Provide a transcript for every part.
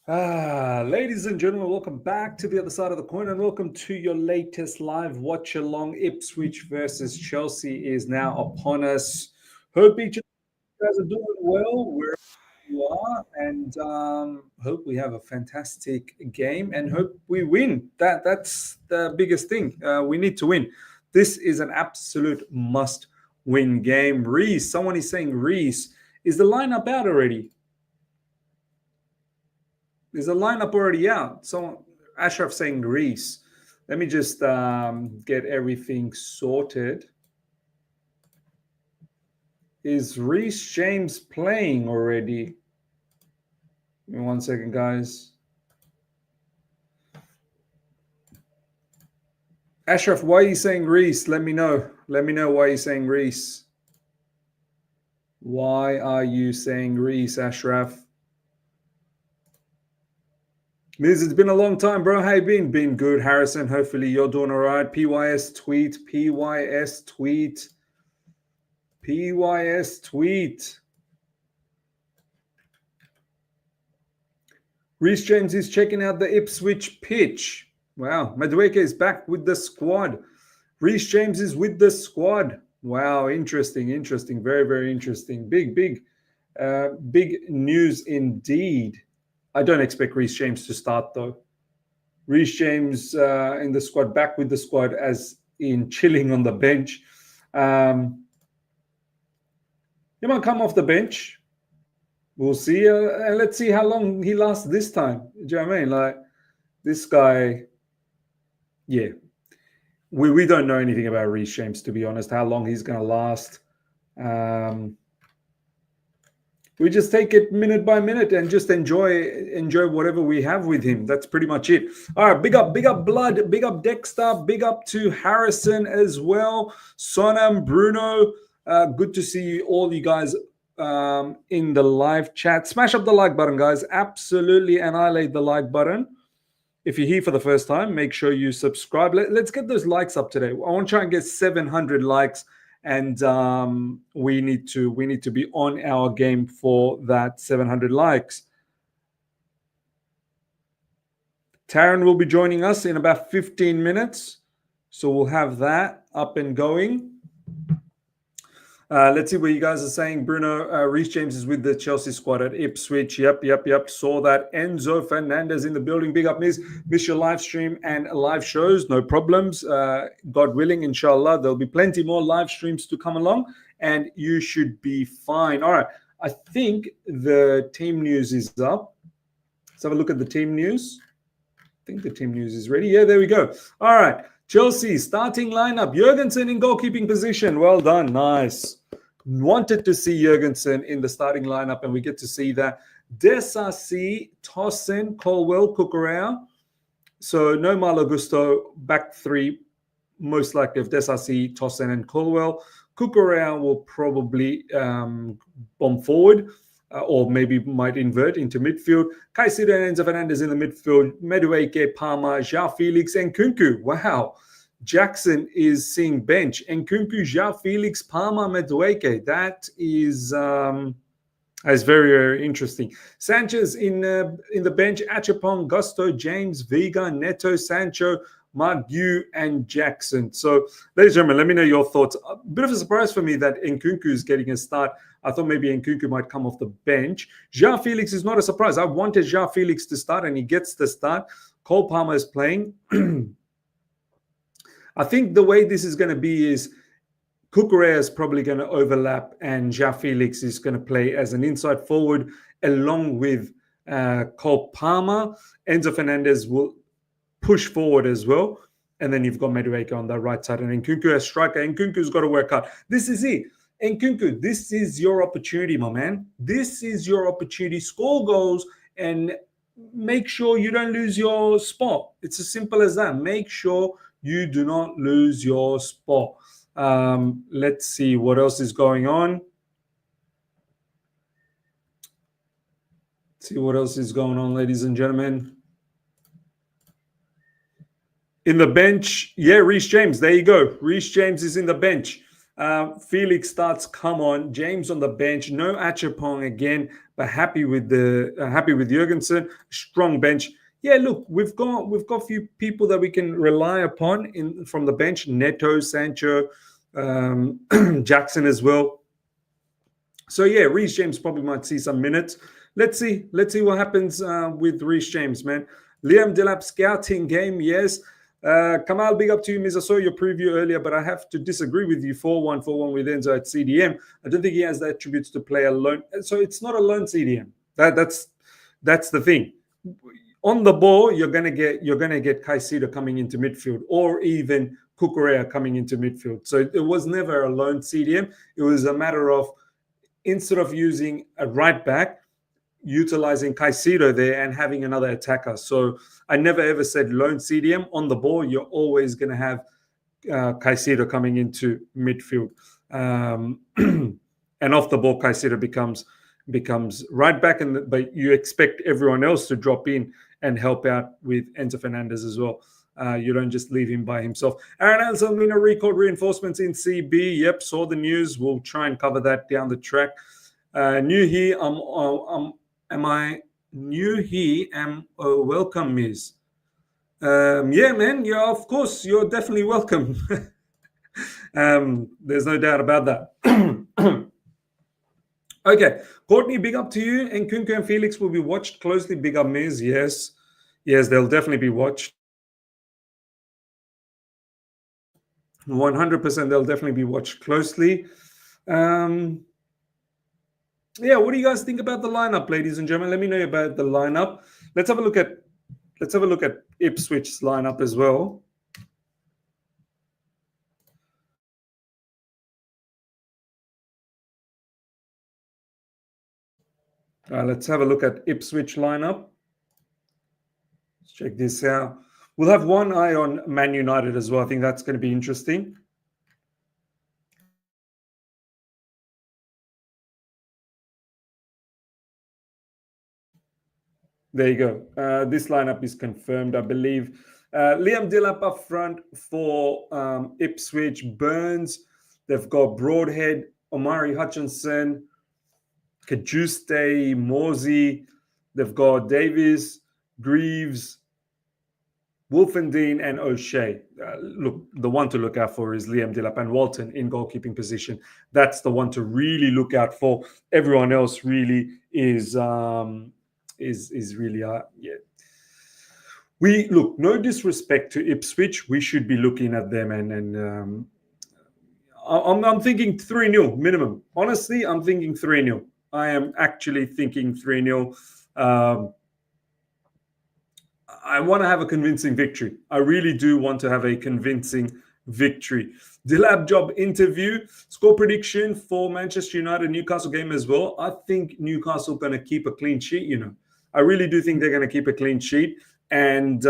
Ladies and gentlemen, welcome back to the other side of the coin and welcome to your latest live watch along. Ipswich versus Chelsea is now upon us. Hope each of you guys are doing well wherever you are, and hope we have a fantastic game and hope we win. That's the biggest thing. We need to win. This is an absolute must-win game. Reese, someone is saying Reese. Is the lineup out already? Is the lineup already out? So Ashraf saying Greece. Let me just get everything sorted. Is Reece James playing already? Give me 1 second, guys. Ashraf, why are you saying Reece? Let me know. Let me know why you're saying Reece. Why are you saying Reece, Ashraf? Miz, it's been a long time, bro. How you been? Been good, Harrison. Hopefully you're doing all right. PYS tweet. PYS tweet. PYS tweet. Reece James is checking out the Ipswich pitch. Wow. Madueke is back with the squad. Reece James is with the squad. Wow. Interesting. Very, very interesting. Big news indeed. I don't expect Reece James to start, though. Reece James in the squad, back with the squad, as in chilling on the bench. He might come off the bench. We'll see. And let's see how long he lasts this time. Do you know what I mean? Like, this guy, yeah. We don't know anything about Reece James, to be honest, how long he's going to last. We just take it minute by minute and just enjoy whatever we have with him. That's pretty much it. All right, big up Blood, big up Dexter, big up to Harrison as well. Sonam, Bruno, good to see all you guys in the live chat. Smash up the like button, guys. Absolutely annihilate the like button. If you're here for the first time, make sure you subscribe. Let's get those likes up today. I want to try and get 700 likes. And we need to be on our game for that 700 likes. Taryn will be joining us in about 15 minutes. So we'll have that up and going. Let's see what you guys are saying. Bruno, Reece James is with the Chelsea squad at Ipswich. Yep. Saw that. Enzo Fernandez in the building. Big up, miss your live stream and live shows. No problems. God willing, inshallah, there'll be plenty more live streams to come along, and you should be fine. All right. I think the team news is up. Let's have a look at the team news. I think the team news is ready. Yeah, there we go. All right. Chelsea starting lineup. Jorgensen in goalkeeping position. Well done. Nice. Wanted to see Jorgensen in the starting lineup, and we get to see that. Disasi, Tosin, Colwill, Cucurella. So no Malo Gusto, back three, most likely of Disasi, Tosin, and Colwill. Cucurella will probably bomb forward, or maybe might invert into midfield. Caicedo and Enzo Fernandez in the midfield. Madueke, Palmer, Joao Felix, and Nkunku. Wow. Jackson is seeing bench. Nkunku, Joao Felix, Palmer, Madueke. That is very, very interesting. Sanchez in the bench. Acheampong, Gusto, James, Veiga, Neto, Sancho, Margu, and Jackson. So, ladies and gentlemen, let me know your thoughts. A bit of a surprise for me that Nkunku is getting a start. I thought maybe Nkunku might come off the bench. Joao Felix is not a surprise. I wanted Joao Felix to start, and he gets the start. Cole Palmer is playing. I think the way this is going to be is Cucurella is probably going to overlap, and Joao Felix is going to play as an inside forward along with Cole Palmer. Enzo Fernandez will push forward as well. And then you've got Madueke on the right side, and Nkunku as striker. Nkunku's got to work hard. This is it. Nkunku, this is your opportunity, my man. This is your opportunity. Score goals and make sure you don't lose your spot. It's as simple as that. Make sure you do not lose your spot. Let's see what else is going on. See what else is going on, ladies and gentlemen. In the bench, yeah, Reece James. There you go. Reece James is in the bench. Felix starts. Come on, James on the bench. No Acheampong again, but happy with Jorgensen. Strong bench. Yeah, look, we've got a few people that we can rely upon from the bench. Neto, Sancho, Jackson as well. So yeah, Reece James probably might see some minutes. Let's see what happens with Reece James, man. Liam Delap scouting game, yes. Kamal, big up to you, Miz. I saw your preview earlier, but I have to disagree with you. 4-1 with Enzo at CDM. I don't think he has the attributes to play alone. So it's not a lone CDM. That's the thing. On the ball, you're gonna get Caicedo coming into midfield, or even Cucurella coming into midfield. So it was never a lone CDM. It was a matter of, instead of using a right back, utilizing Caicedo there and having another attacker. So I never ever said lone CDM. On the ball, you're always going to have Caicedo coming into midfield. And off the ball, Caicedo becomes right back, but you expect everyone else to drop in and help out with Enzo Fernandez as well. You don't just leave him by himself. Aaron Anselmino recalled reinforcements in CB. Yep, saw the news. We'll try and cover that down the track. New here. Am I new here? Welcome, Miz. Yeah, man. Yeah, of course. You're definitely welcome. There's no doubt about that. Okay, Courtney, big up to you. And Nkunku and Felix will be watched closely. Big up, Miz. Yes, they'll definitely be watched. 100%, they'll definitely be watched closely. Yeah, what do you guys think about the lineup, ladies and gentlemen? Let me know about the lineup. Let's have a look at Ipswich's lineup as well. Let's have a look at Ipswich lineup. Let's check this out. We'll have one eye on Man United as well. I think that's going to be interesting. There you go. This lineup is confirmed, I believe. Liam Delap up front for Ipswich. Burns. They've got Broadhead, Omari Hutchinson, Cajuste, Morsy. They've got Davies, Greaves, Woolfenden, and O'Shea. Look, the one to look out for is Liam Delap and Walton in goalkeeping position. That's the one to really look out for. Everyone else really is really yeah. We look, no disrespect to Ipswich, we should be looking at them and I'm thinking 3-0 minimum. Honestly, I'm thinking 3-0. I am actually thinking 3-0. I want to have a convincing victory. I really do want to have a convincing victory. Delap job interview. Score prediction for Manchester United Newcastle game as well. I think Newcastle going to keep a clean sheet, you know. I really do think they're going to keep a clean sheet. And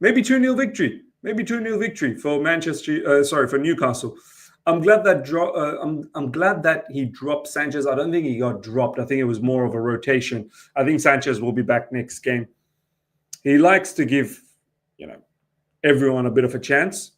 maybe 2-0 victory. Maybe 2-0 victory for for Newcastle. I'm glad that I'm glad that he dropped Sanchez. I don't think he got dropped. I think it was more of a rotation. I think Sanchez will be back next game. He likes to give, everyone a bit of a chance.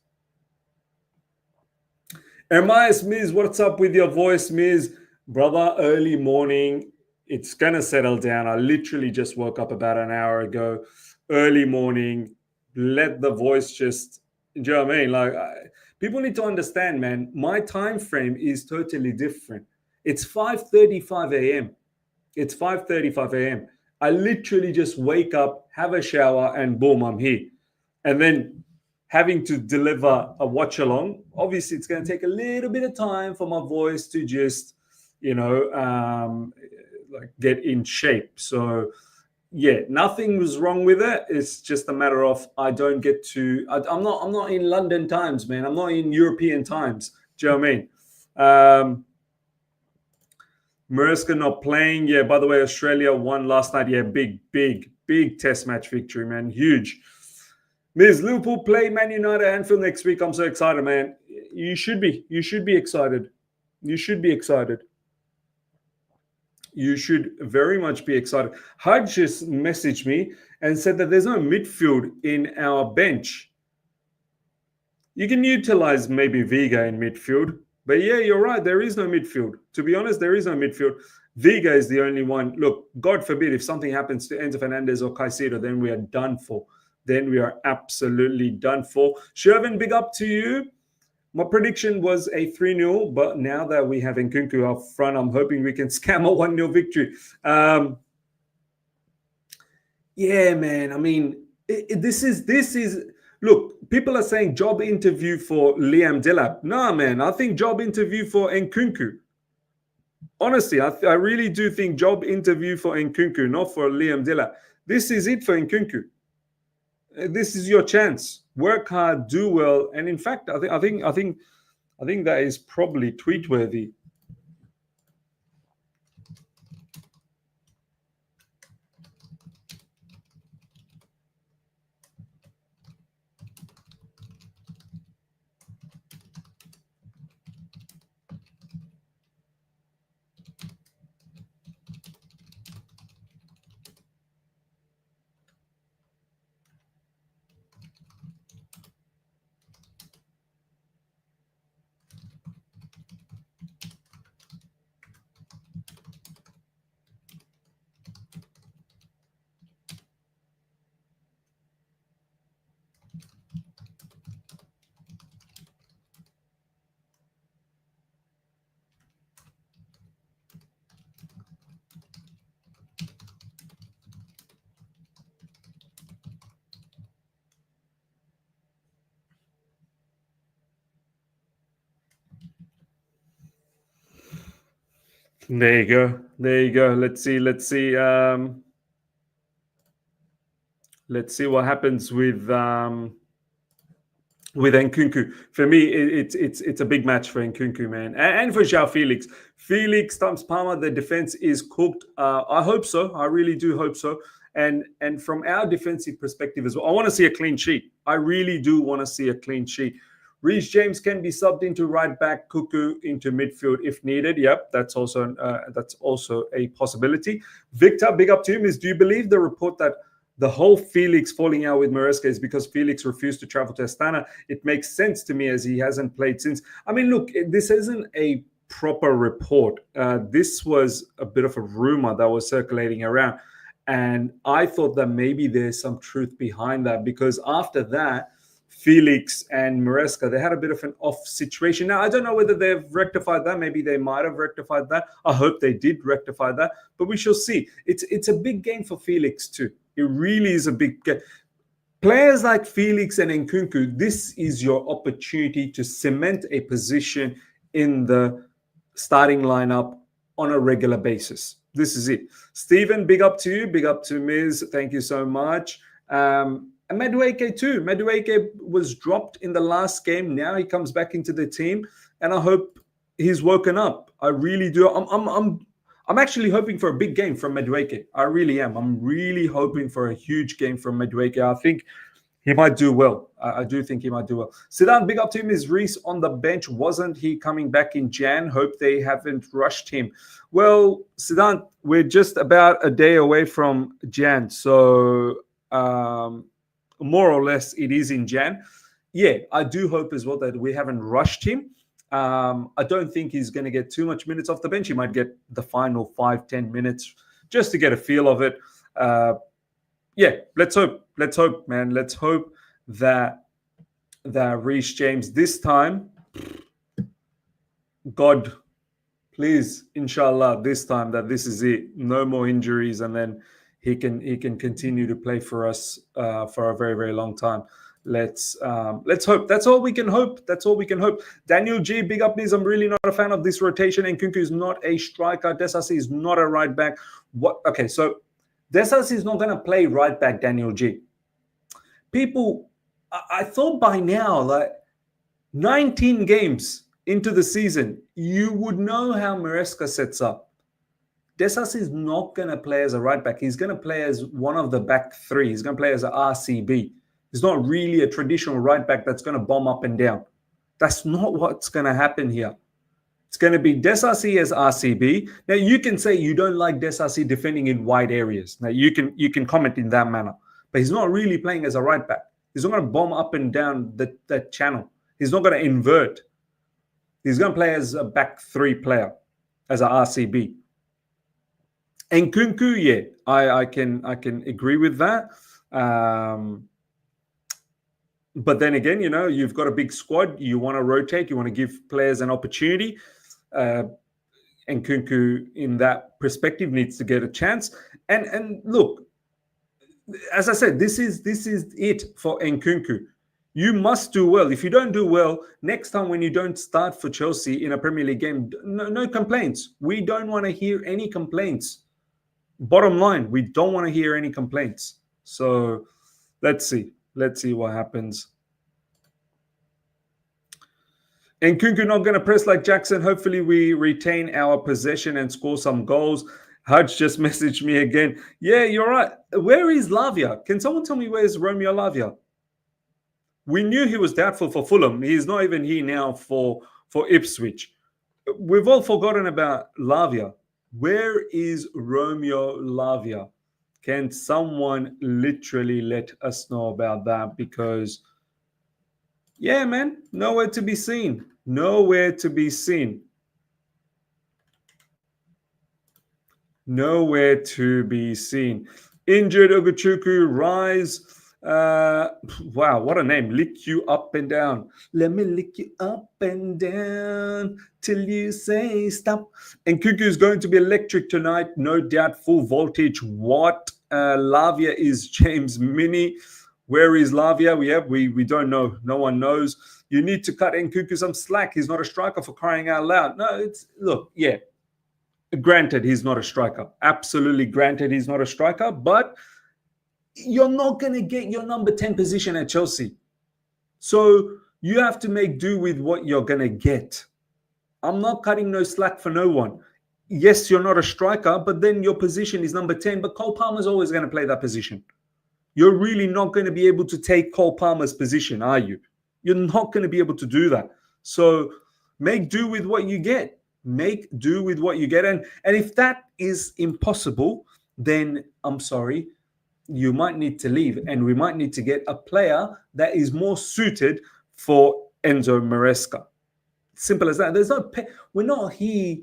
Ermias Miz, what's up with your voice, Miz? Brother, early morning. It's going to settle down. I literally just woke up about an hour ago. Early morning. Let the voice just, do you know what I mean? People need to understand, man, my time frame is totally different. It's 5:35 a.m. It's 5:35 a.m. I literally just wake up, have a shower, and boom, I'm here. And then having to deliver a watch along, obviously it's going to take a little bit of time for my voice to just, get in shape. So yeah, nothing was wrong with it. It's just a matter of I don't get to. I'm not in London times, man. I'm not in European times. Do you know what I mean? Muric not playing. Yeah. By the way, Australia won last night. Yeah, big Test match victory, man. Huge. Miz, Liverpool play Man United Anfield next week. I'm so excited, man. You should be. You should be excited. You should be excited. You should very much be excited. Hudge just messaged me and said that there's no midfield in our bench. You can utilize maybe Veiga in midfield. But yeah, you're right. There is no midfield. To be honest, there is no midfield. Veiga is the only one. Look, God forbid if something happens to Enzo Fernandez or Caicedo, then we are done for. Then we are absolutely done for. Shervin, big up to you. My prediction was a 3-0, but now that we have Nkunku up front, I'm hoping we can scam a 1-0 victory. Yeah, man. I mean, this is. Look, people are saying job interview for Liam Delap. Nah, man. I think job interview for Nkunku. Honestly, I really do think job interview for Nkunku, not for Liam Delap. This is it for Nkunku. This is your chance. Work hard, do well, and in fact, I think that is probably tweet worthy. There you go. There you go. Let's see. Let's see what happens with Nkunku. For me, it's a big match for Nkunku, man, and for Joao Felix. Felix times Palmer, the defense is cooked. I hope so. I really do hope so. And from our defensive perspective as well, I want to see a clean sheet. I really do want to see a clean sheet. Reece James can be subbed into right back, Cuckoo into midfield if needed. Yep, that's also a possibility. Victor, big up to him. Do you believe the report that the whole Felix falling out with Maresca is because Felix refused to travel to Astana? It makes sense to me as he hasn't played since. I mean, look, this isn't a proper report. This was a bit of a rumor that was circulating around. And I thought that maybe there's some truth behind that, because after that, Felix and Maresca, they had a bit of an off situation. Now, I don't know whether they've rectified that. Maybe they might have rectified that. I hope they did rectify that, but we shall see. It's a big game for Felix too. It really is a big game. Players like Felix and Nkunku, this is your opportunity to cement a position in the starting lineup on a regular basis. This is it. Stephen, big up to you. Big up to Miz. Thank you so much. And Madueke too. Madueke was dropped in the last game. Now he comes back into the team, and I hope he's woken up. I really do. I'm actually hoping for a big game from Madueke. I really am. I'm really hoping for a huge game from Madueke. I think he might do well. I do think he might do well. Sidan, big up to him. Is Reece on the bench? Wasn't he coming back in Jan? Hope they haven't rushed him. Well, Sidan, we're just about a day away from Jan. So more or less it is in Jan. Yeah, I do hope as well that we haven't rushed him. I don't think he's going to get too much minutes off the bench. He might get the final 5-10 minutes just to get a feel of it. Yeah, let's hope. Let's hope, man. Let's hope that Reece James this time, God, please, inshallah, this time that this is it. No more injuries, and then he can continue to play for us for a very, very long time. Let's hope. That's all we can hope. That's all we can hope. Daniel G, big up knees. I'm really not a fan of this rotation. Nkunku is not a striker. Disasi is not a right back. What? Okay, so Disasi is not going to play right back, Daniel G. People, I thought by now, like 19 games into the season, you would know how Maresca sets up. Disasi is not going to play as a right back. He's going to play as one of the back three. He's going to play as an RCB. He's not really a traditional right back that's going to bomb up and down. That's not what's going to happen here. It's going to be Disasi as RCB. Now, you can say you don't like Disasi defending in wide areas. Now, you can comment in that manner. But he's not really playing as a right back. He's not going to bomb up and down that channel. He's not going to invert. He's going to play as a back three player, as a RCB. Nkunku, yeah, I can agree with that. But then again, you know, you've got a big squad. You want to rotate. You want to give players an opportunity. Nkunku, in that perspective, needs to get a chance. And look, as I said, this is it for Nkunku. You must do well. If you don't do well, next time when you don't start for Chelsea in a Premier League game, no complaints. We don't want to hear any complaints. Bottom line, we don't want to hear any complaints. So let's see. Let's see what happens. Nkunku not going to press like Jackson. Hopefully we retain our possession and score some goals. Hutch just messaged me again. Yeah, you're right. Where is Lavia? Can someone tell me where's Romeo Lavia? We knew he was doubtful for Fulham. He's not even here now for Ipswich. We've all forgotten about Lavia. Where is Romeo Lavia? Can someone literally let us know about that? Because, yeah, man, nowhere to be seen. Nowhere to be seen. Nowhere to be seen. Injured Oguchuku, Rise. Wow, what a name. Lick you up and down. Let me lick you up and down till you say stop. And Nkunku is going to be electric tonight. No doubt, full voltage. What? Lavia is James Mini. Where is Lavia? We don't know. No one knows. You need to cut Nkunku some slack. He's not a striker, for crying out loud. No, look, yeah. Granted, he's not a striker. Absolutely granted, he's not a striker. But you're not going to get your number 10 position at Chelsea. So you have to make do with what you're going to get. I'm not cutting no slack for no one. Yes, you're not a striker, but then your position is number 10. But Cole Palmer's always going to play that position. You're really not going to be able to take Cole Palmer's position, are you? You're not going to be able to do that. So make do with what you get. Make do with what you get. And if that is impossible, then I'm sorry, you might need to leave. And we might need to get a player that is more suited for Enzo Maresca. Simple as that. We're not here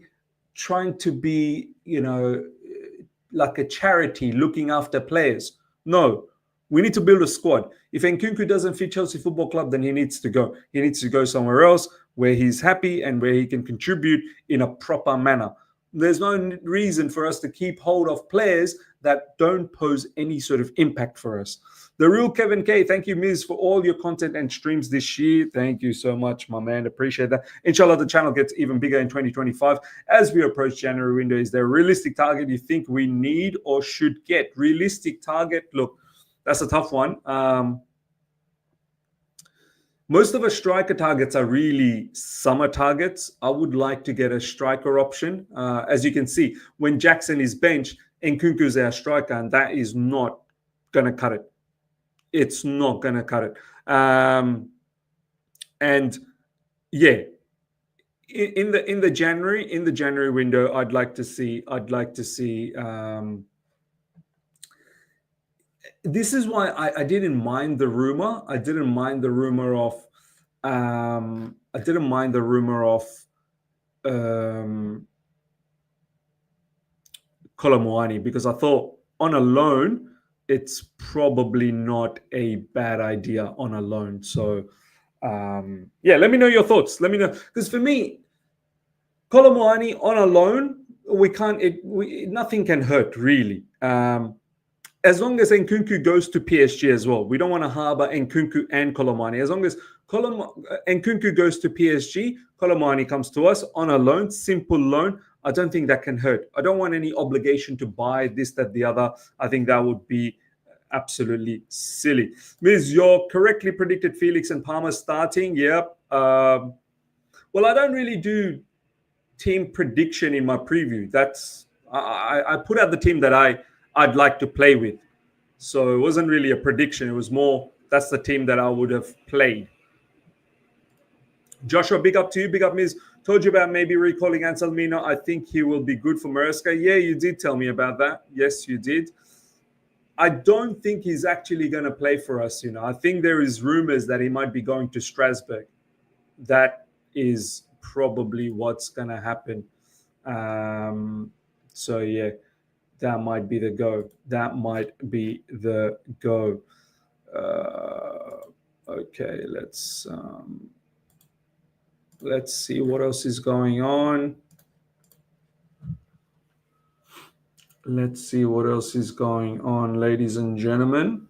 trying to be, you know, like a charity looking after players. No, we need to build a squad. If Nkunku doesn't fit Chelsea Football Club, then he needs to go. He needs to go somewhere else where he's happy and where he can contribute in a proper manner. There's no reason for us to keep hold of players that don't pose any sort of impact for us. The real Kevin K, thank you, Miz, for all your content and streams this year. Thank you so much, my man. Appreciate that. Inshallah, the channel gets even bigger in 2025 as we approach January window. Is there a realistic target you think we need or should get? Realistic target? Look, that's a tough one. Most of our striker targets are really summer targets. I would like to get a striker option. As you can see, when Jackson is benched, Nkunku is our striker, and that is not going to cut it. It's not going to cut it. And yeah, in the January window, I'd like to see. This is why I didn't mind the rumor. I didn't mind the rumor of Kolomoani, because I thought on a loan, it's probably not a bad idea on a loan. So yeah, let me know your thoughts. Let me know, because for me, Kolomoani on a loan, nothing can hurt really. As long as Nkunku goes to PSG as well. We don't want to harbor Nkunku and Kolomoani. As long as Nkunku goes to PSG, Kolomoani comes to us on a loan, simple loan. I don't think that can hurt. I don't want any obligation to buy this, that, the other. I think that would be absolutely silly. Miz, you're correctly predicted Felix and Palmer starting. Yep. Well, I don't really do team prediction in my preview. I put out the team that I'd like to play with. So it wasn't really a prediction. It was more, that's the team that I would have played. Joshua, big up to you. Big up, Miz. Told you about maybe recalling Anselmino. I think he will be good for Maresca. Yeah, you did tell me about that. Yes, you did. I don't think he's actually going to play for us. You know, I think there is rumors that he might be going to Strasbourg. that is probably what's going to happen. So yeah, that might be the go. That might be the go. Okay, let's see what else is going on. Let's see what else is going on, ladies and gentlemen.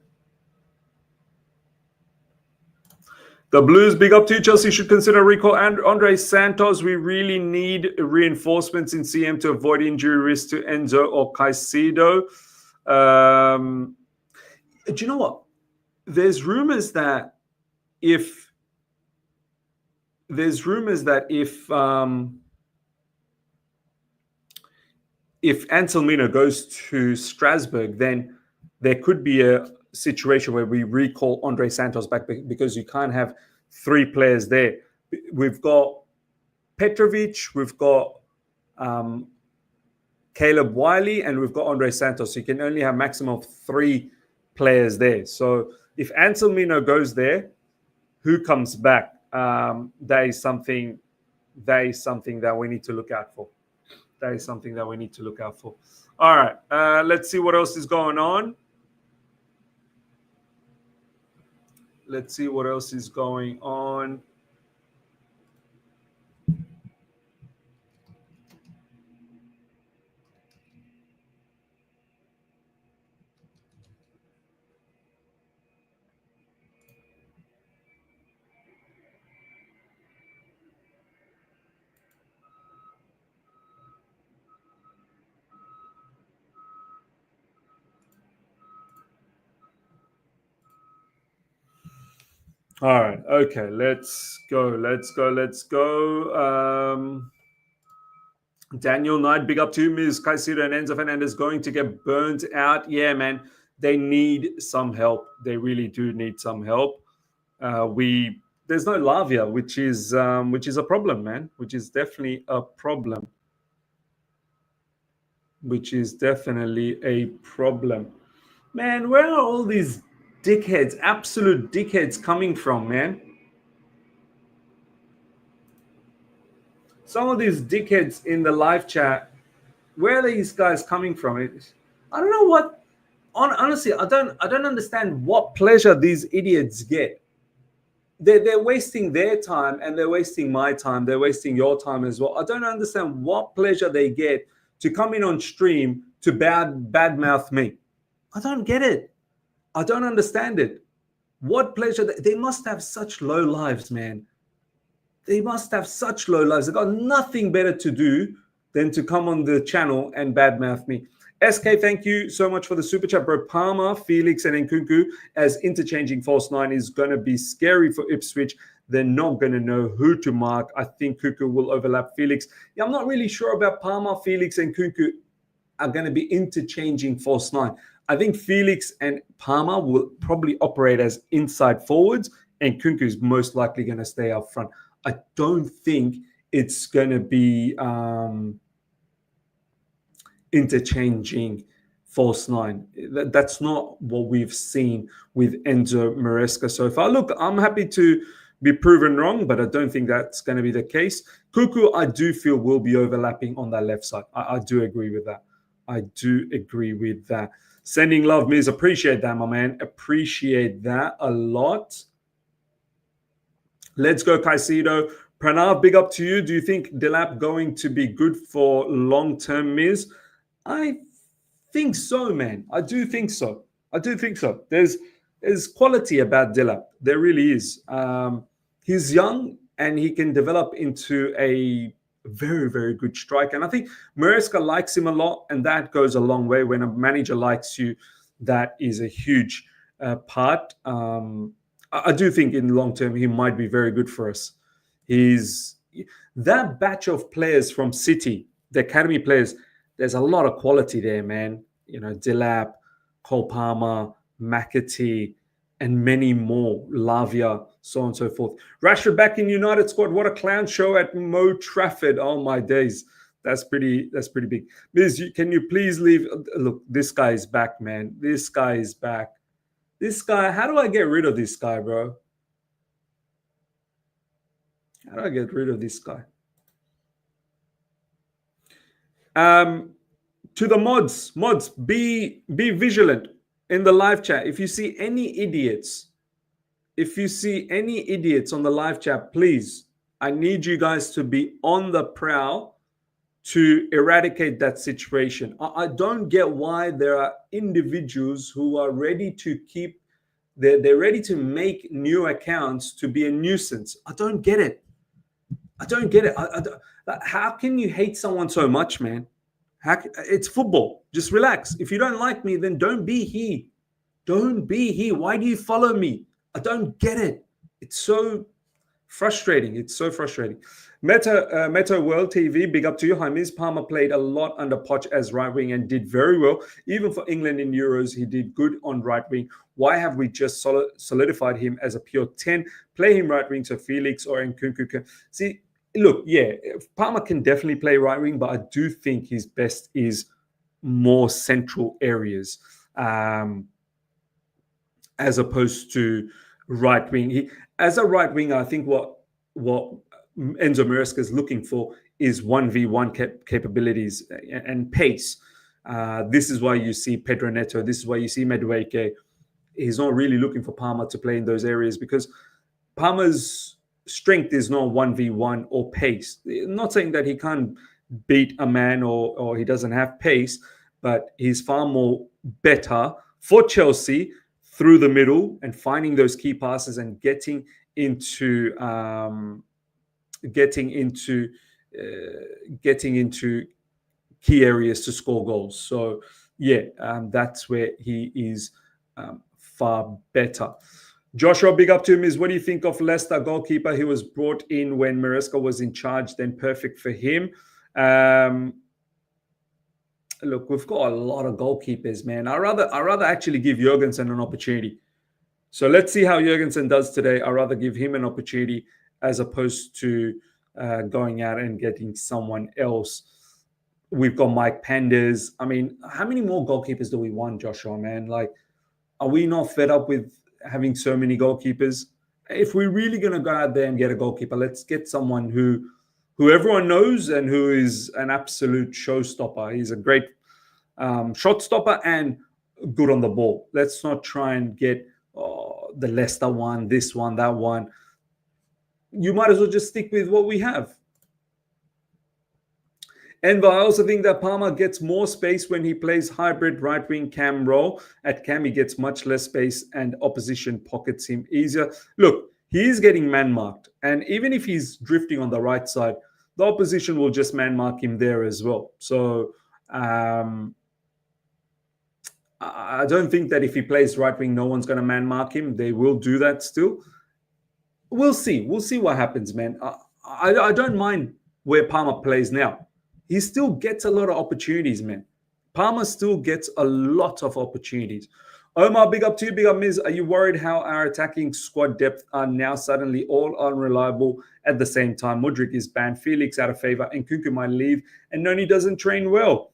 The Blues, big up to you. Chelsea should consider recall Andre Santos. We really need reinforcements in CM to avoid injury risk to Enzo or Caicedo. Do you know what? There's rumors that if Anselmino goes to Strasbourg, then there could be a situation where we recall Andre Santos back because you can't have three players there. We've got Petrovic, we've got Caleb Wiley, and we've got Andre Santos. So you can only have maximum of three players there. So if Anselmino goes there, who comes back? That is something that we need to look out for. That is something that we need to look out for. All right, let's see what else is going on. Let's see what else is going on. All right. Okay. Let's go. Daniel Knight, big up to you. Ms. Caicedo and Enzo Fernandez going to get burnt out. Yeah, man. They need some help. They really do need some help. There's no Lavia, which is a problem, man. Which is definitely a problem. Man, where are all these dickheads, absolute dickheads coming from, man? Some of these dickheads in the live chat, where are these guys coming from? I don't know what. Honestly, I don't understand what pleasure these idiots get. They're wasting their time and they're wasting my time. They're wasting your time as well. I don't understand what pleasure they get to come in on stream to badmouth me. I don't get it. I don't understand it. What pleasure. They must have such low lives, man. They must have such low lives. They've got nothing better to do than to come on the channel and badmouth me. SK, thank you so much for the super chat, bro. Palmer, Felix, and Nkunku as interchanging false nine is going to be scary for Ipswich. They're not going to know who to mark. I think Cuckoo will overlap Felix. Yeah, I'm not really sure about Palmer, Felix, and Cuckoo are going to be interchanging false nine. I think Felix and Palmer will probably operate as inside forwards, and Nkunku is most likely going to stay up front. I don't think it's going to be interchanging false nine. That's not what we've seen with Enzo Maresca so far. Look, I'm happy to be proven wrong, but I don't think that's going to be the case. Cuckoo, I do feel will be overlapping on that left side. I do agree with that. Sending love, Miz. Appreciate that, my man. Appreciate that a lot. Let's go, Caicedo. Pranav, big up to you. Do you think Delap going to be good for long-term, Miz? I think so, man. I do think so. There's quality about Delap. There really is. He's young and he can develop into a very, very good striker. And I think Maresca likes him a lot, and that goes a long way. When a manager likes you, that is a huge part. I do think in the long term he might be very good for us. That batch of players from City, the academy players, there's a lot of quality there, man. You know, Delap, Cole Palmer, McAtee, and many more. Lavia, so on and so forth. Rashford back in United squad. What a clown show at Mo Trafford. Oh my days. That's pretty big. Liz, can you please leave? Look, this guy is back, man. This guy is back. This guy, how do I get rid of this guy, bro? How do I get rid of this guy? To the mods, be vigilant in the live chat. If you see any idiots on the live chat, please, I need you guys to be on the prowl to eradicate that situation. I don't get why there are individuals who are ready to keep, they're ready to make new accounts to be a nuisance. I don't get it. How can you hate someone so much, man? It's football. Just relax. If you don't like me, then don't be here. Don't be here. Why do you follow me? I don't get it. It's so frustrating. Meta World TV, big up to you. James Palmer played a lot under Poch as right wing and did very well. Even for England in Euros, he did good on right wing. Why have we just solidified him as a pure 10? Play him right wing so Felix or Nkunku can... See, look, yeah, Palmer can definitely play right wing, but I do think his best is more central areas as opposed to right wing. As a right winger, I think what Enzo Muric is looking for is 1v1 capabilities and pace. This is why you see Pedro Neto. This is why you see Madueke. He's not really looking for Palmer to play in those areas because Palmer's strength is not 1v1 or pace. I'm not saying that he can't beat a man or he doesn't have pace, but he's far more better for Chelsea through the middle and finding those key passes and getting into key areas to score goals. So yeah, that's where he is far better. Joshua, big up to him. What do you think of Leicester goalkeeper? He was brought in when Maresca was in charge, then perfect for him. Look, we've got a lot of goalkeepers, man. I'd rather actually give Jorgensen an opportunity. So let's see how Jorgensen does today. I'd rather give him an opportunity as opposed to going out and getting someone else. We've got Mike Penders. I mean, how many more goalkeepers do we want, Joshua, man? Like, are we not fed up with having so many goalkeepers? If we're really going to go out there and get a goalkeeper, let's get someone who everyone knows and who is an absolute showstopper. He's a great shot stopper and good on the ball. Let's not try and get the Leicester one, this one, that one. You might as well just stick with what we have. And I also think that Palmer gets more space when he plays hybrid right wing cam role. At cam, he gets much less space and opposition pockets him easier. Look, he is getting man-marked. And even if he's drifting on the right side, the opposition will just man-mark him there as well. So I don't think that if he plays right wing, no one's going to man-mark him. They will do that still. We'll see. We'll see what happens, man. I don't mind where Palmer plays now. He still gets a lot of opportunities, man. Palmer still gets a lot of opportunities. Omar, big up to you, big up Miz. Are you worried how our attacking squad depth are now suddenly all unreliable at the same time? Muric is banned, Felix out of favor, and Nkunku might leave, and Noni doesn't train well.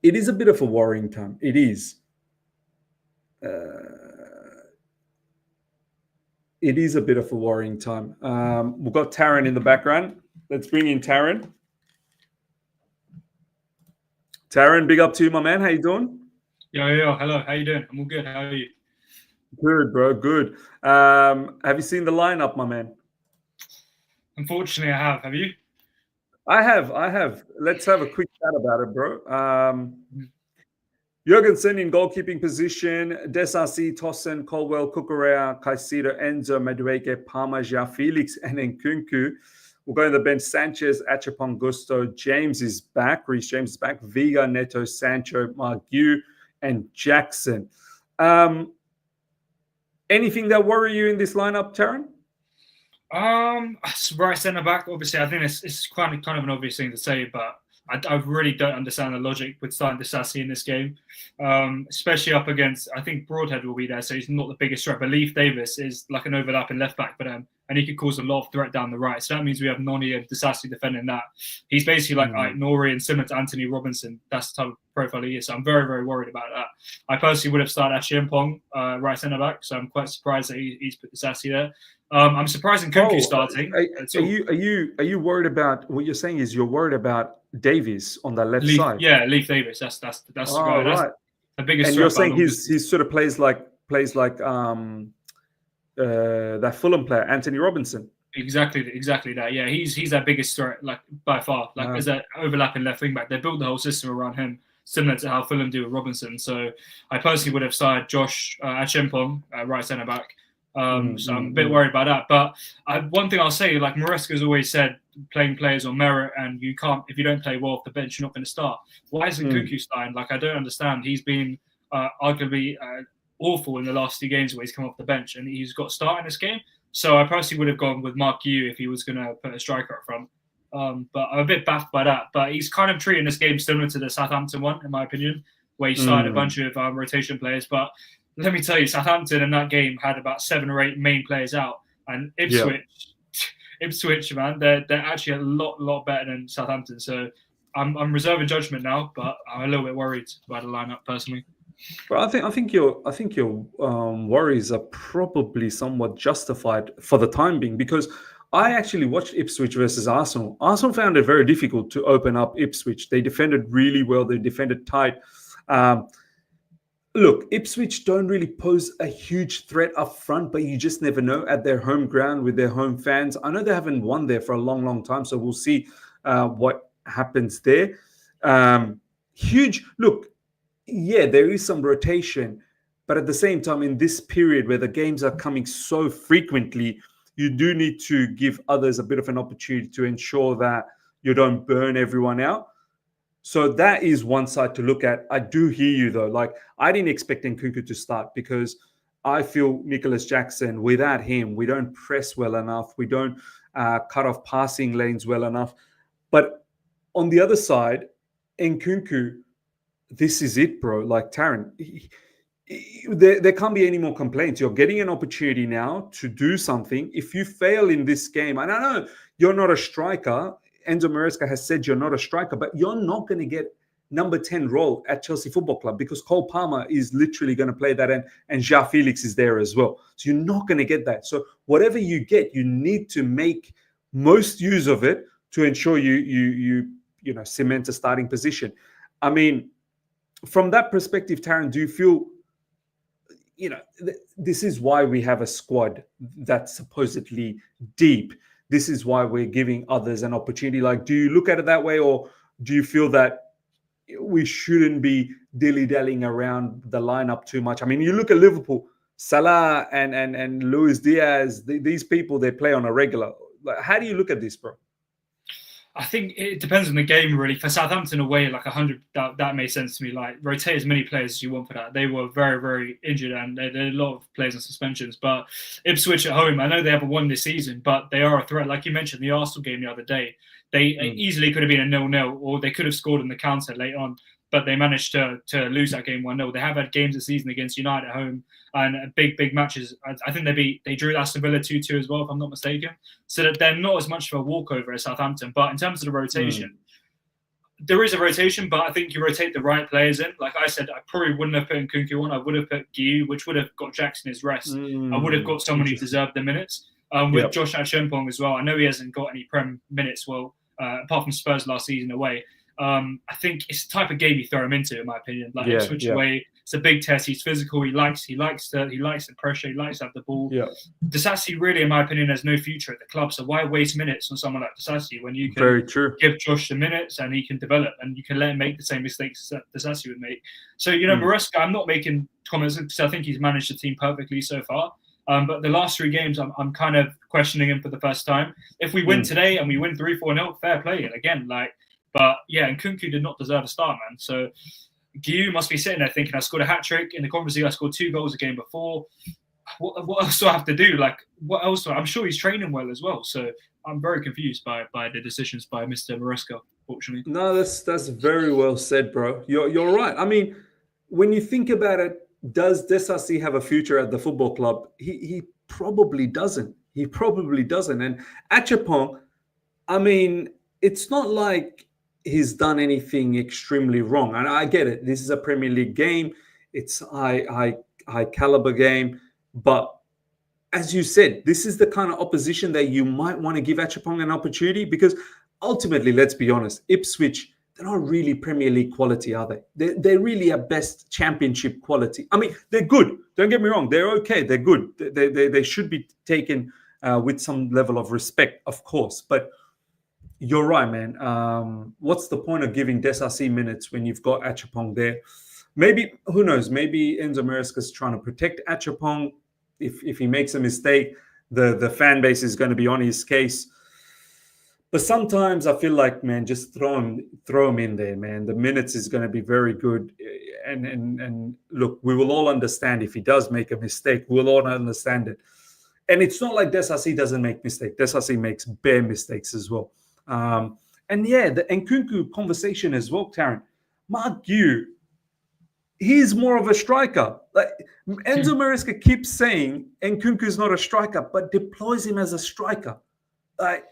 It is a bit of a worrying time. It is. It is a bit of a worrying time. We've got Taryn in the background. Let's bring in Taryn. Taryn, big up to you, my man. How you doing? Yo, hello. How you doing? I'm all good. How are you? Good, bro. Good. Have you seen the lineup, my man? Unfortunately, I have. Have you? I have. Let's have a quick chat about it, bro. Jorgensen in goalkeeping position. Disasi, Tosin, Colwill, Cucurella, Caicedo, Enzo, Madueke, Palmer, Joao, Felix, and Nkunku. We'll go in the bench. Sanchez, Acheampong, Gusto. James is back. Reece James is back. Veiga, Neto, Sancho, Margu, and Jackson. Anything that worry you in this lineup, Taryn? Right centre back. Obviously, I think it's kind of an obvious thing to say, but I really don't understand the logic with starting Disasi in this game, especially up against. I think Broadhead will be there, so he's not the biggest threat. But Leif Davis is like an overlapping left back for them, and he could cause a lot of threat down the right. So that means we have Noni and Disasi defending that. He's basically like Nori and similar to Anthony Robinson. That's the type of profile he is. So I'm very, very worried about that. I personally would have started Acheampong, right centre back. So I'm quite surprised that he's put Disasi there. I'm surprised Nkunku starting. Are you worried about what you're saying? Is you're worried about Davies on that left side? Yeah, Leif Davis. That's the guy. That's right. The biggest. And you're saying he sort of plays like that Fulham player, Anthony Robinson. Exactly that. Yeah, he's their biggest threat, like by far. Like as an overlapping left wing back, they built the whole system around him, similar to how Fulham do with Robinson. So I personally would have started Josh Acheampong, right centre back. So I'm a bit worried about that. But one thing I'll say, like Maresca's always said, playing players on merit, and you can't, if you don't play well off the bench, you're not going to start. Why isn't Nkunku starting? Like, I don't understand. He's been arguably awful in the last 2 games where he's come off the bench, and he's got a start in this game. So I personally would have gone with Mark Yu if he was going to put a striker up front. But I'm a bit baffed by that. But he's kind of treating this game similar to the Southampton one, in my opinion, where he started a bunch of rotation players. But let me tell you, Southampton in that game had about 7 or 8 main players out, and Ipswich, man, they're actually a lot better than Southampton. So I'm reserving judgment now, but I'm a little bit worried about the lineup personally. But I think your worries are probably somewhat justified for the time being, because I actually watched Ipswich versus Arsenal. Arsenal found it very difficult to open up Ipswich. They defended really well. They defended tight. Look, Ipswich don't really pose a huge threat up front, but you just never know at their home ground with their home fans. I know they haven't won there for a long time, so we'll see what happens there. Look, yeah, there is some rotation, but at the same time, in this period where the games are coming so frequently, you do need to give others a bit of an opportunity to ensure that you don't burn everyone out. So that is one side to look at. I do hear you, though. Like, I didn't expect Nkunku to start because I feel Nicholas Jackson, without him, we don't press well enough. We don't cut off passing lanes well enough. But on the other side, Nkunku, this is it, bro. Like, Taryn, there can't be any more complaints. You're getting an opportunity now to do something. If you fail in this game, and I know you're not a striker, Enzo Maresca has said you're not a striker, but you're not going to get number 10 role at Chelsea Football Club because Cole Palmer is literally going to play that, and Joao Felix is there as well. So you're not going to get that. So whatever you get, you need to make most use of it to ensure you cement a starting position. I mean, from that perspective, Taryn, do you feel, this is why we have a squad that's supposedly deep. This is why we're giving others an opportunity. Like, do you look at it that way, or do you feel that we shouldn't be dilly-dallying around the lineup too much? I mean, you look at Liverpool, Salah and Luis Diaz, these people, they play on a regular. Like, how do you look at this, bro? I think it depends on the game, really. For Southampton away, like 100, that made sense to me. Like, rotate as many players as you want for that. They were very, very injured, and there are a lot of players on suspensions. But Ipswich at home, I know they haven't won this season, but they are a threat. Like you mentioned, the Arsenal game the other day, they easily could have been a 0-0, or they could have scored in the counter late on. But they managed to lose that game 1-0. They have had games this season against United at home and big matches. I think they drew Aston Villa 2-2 as well, if I'm not mistaken. So that they're not as much of a walkover as Southampton. But in terms of the rotation, there is a rotation, but I think you rotate the right players in. Like I said, I probably wouldn't have put Nkunku on. I would have put Guiu, which would have got Jackson his rest. I would have got someone who deserved the minutes. With Josh Acheampong as well. I know he hasn't got any Prem minutes, apart from Spurs last season away. I think it's the type of game you throw him into, in my opinion. Like Ipswich away, it's a big test. He's physical. He likes the pressure. He likes to have the ball. Yeah. Disasi really, in my opinion, has no future at the club. So why waste minutes on someone like Disasi when you can give Josh the minutes and he can develop and you can let him make the same mistakes that Disasi would make. So Maresca, I'm not making comments because I think he's managed the team perfectly so far. But the last 3 games, I'm kind of questioning him for the first time. If we win today and we win 3-4-0, fair play. And again, but yeah, Nkunku did not deserve a start, man. So Guiu must be sitting there thinking, I scored a hat-trick. In the Conference League, I scored 2 goals a game before. What else do I have to do? What else I'm sure he's training well as well. So I'm very confused by the decisions by Mr. Maresca, fortunately. No, that's very well said, bro. You're right. I mean, when you think about it, does Disasi have a future at the football club? He probably doesn't. He probably doesn't. And Acheampong, I mean, it's not like he's done anything extremely wrong. And I get it. This is a Premier League game. It's high caliber game. But as you said, this is the kind of opposition that you might want to give Acheampong an opportunity, because ultimately, let's be honest, Ipswich, they're not really Premier League quality, are they? They're really at best Championship quality. I mean, they're good. Don't get me wrong. They're okay. They're good. They should be taken with some level of respect, of course. But you're right, man. What's the point of giving Disasi minutes when you've got Acheampong there? Maybe, who knows? Maybe Enzo Maresca's trying to protect Acheampong. If he makes a mistake, the fan base is going to be on his case. But sometimes I feel like, man, just throw him in there, man. The minutes is going to be very good. And look, we will all understand if he does make a mistake. We'll all understand it. And it's not like Disasi doesn't make mistakes. Disasi makes bare mistakes as well. And yeah, the Nkunku conversation as well, Taryn. Mark you, he's more of a striker. Like Enzo Maresca keeps saying Nkunku is not a striker, but deploys him as a striker. Like,